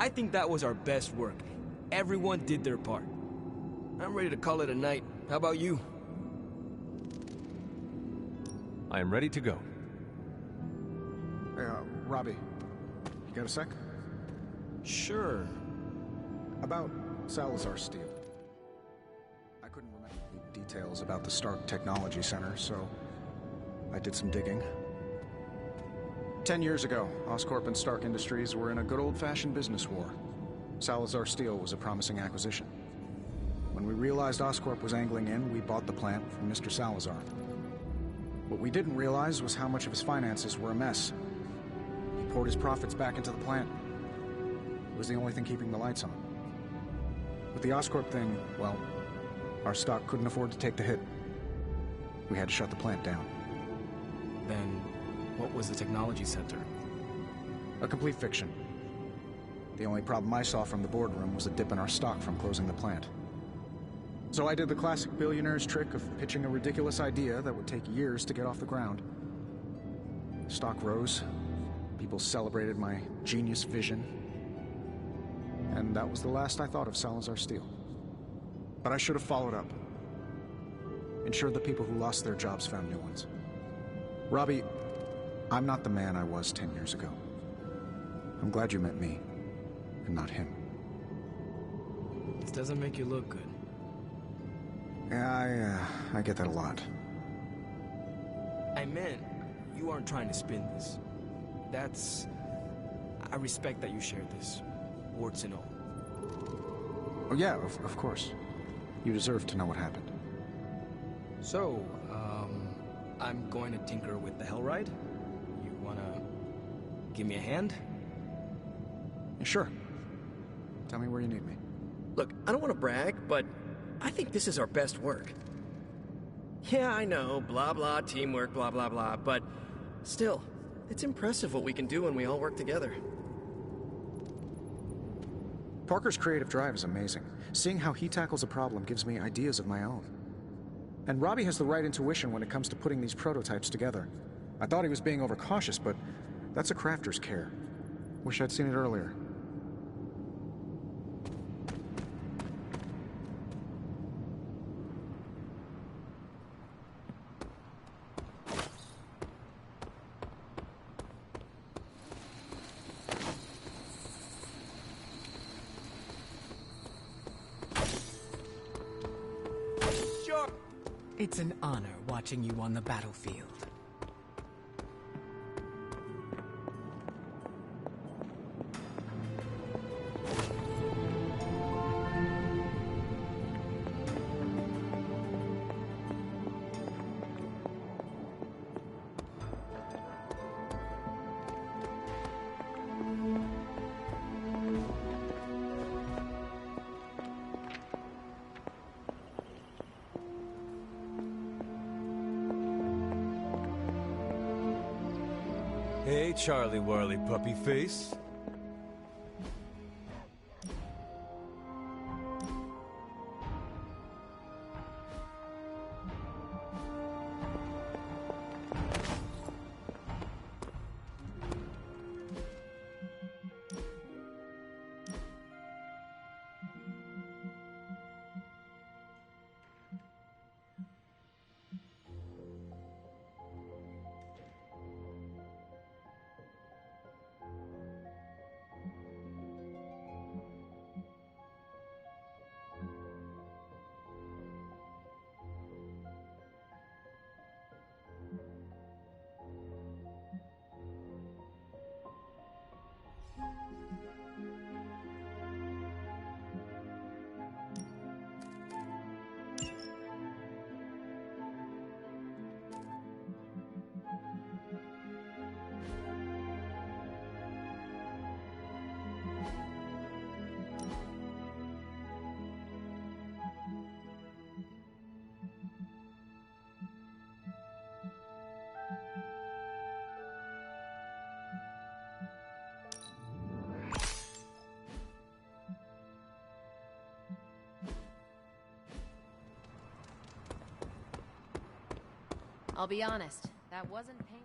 I think that was our best work. Everyone did their part. I'm ready to call it a night. How about you? I am ready to go. Hey, Robbie, you got a sec? Sure. About Salazar Steel. I couldn't remember the details about the Stark Technology Center, so I did some digging. 10 years ago, Oscorp and Stark Industries were in a good old-fashioned business war. Salazar Steel was a promising acquisition. When we realized Oscorp was angling in, we bought the plant from Mr. Salazar. What we didn't realize was how much of his finances were a mess. He poured his profits back into the plant. It was the only thing keeping the lights on. With the Oscorp thing, well, our stock couldn't afford to take the hit. We had to shut the plant down. Then, what was the technology center? A complete fiction. The only problem I saw from the boardroom was a dip in our stock from closing the plant. So I did the classic billionaire's trick of pitching a ridiculous idea that would take years to get off the ground. The stock rose. People celebrated my genius vision. And that was the last I thought of Salazar Steel. But I should have followed up. Ensured the people who lost their jobs found new ones. Robbie, I'm not the man I was 10 years ago. I'm glad you met me, and not him. This doesn't make you look good. Yeah, I get that a lot. I meant, you aren't trying to spin this. I respect that you shared this, warts and all. Oh yeah, of course. You deserve to know what happened. So, I'm going to tinker with the Hellride. You wanna give me a hand? Sure. Tell me where you need me. Look, I don't want to brag, but I think this is our best work. Yeah, I know, blah blah, teamwork, blah blah blah, but still, it's impressive what we can do when we all work together. Parker's creative drive is amazing. Seeing how he tackles a problem gives me ideas of my own. And Robbie has the right intuition when it comes to putting these prototypes together. I thought he was being overcautious, but that's a crafter's care. Wish I'd seen it earlier. It's an honor watching you on the battlefield. Hey, Charlie Warley puppy face. I'll be honest, that wasn't pain.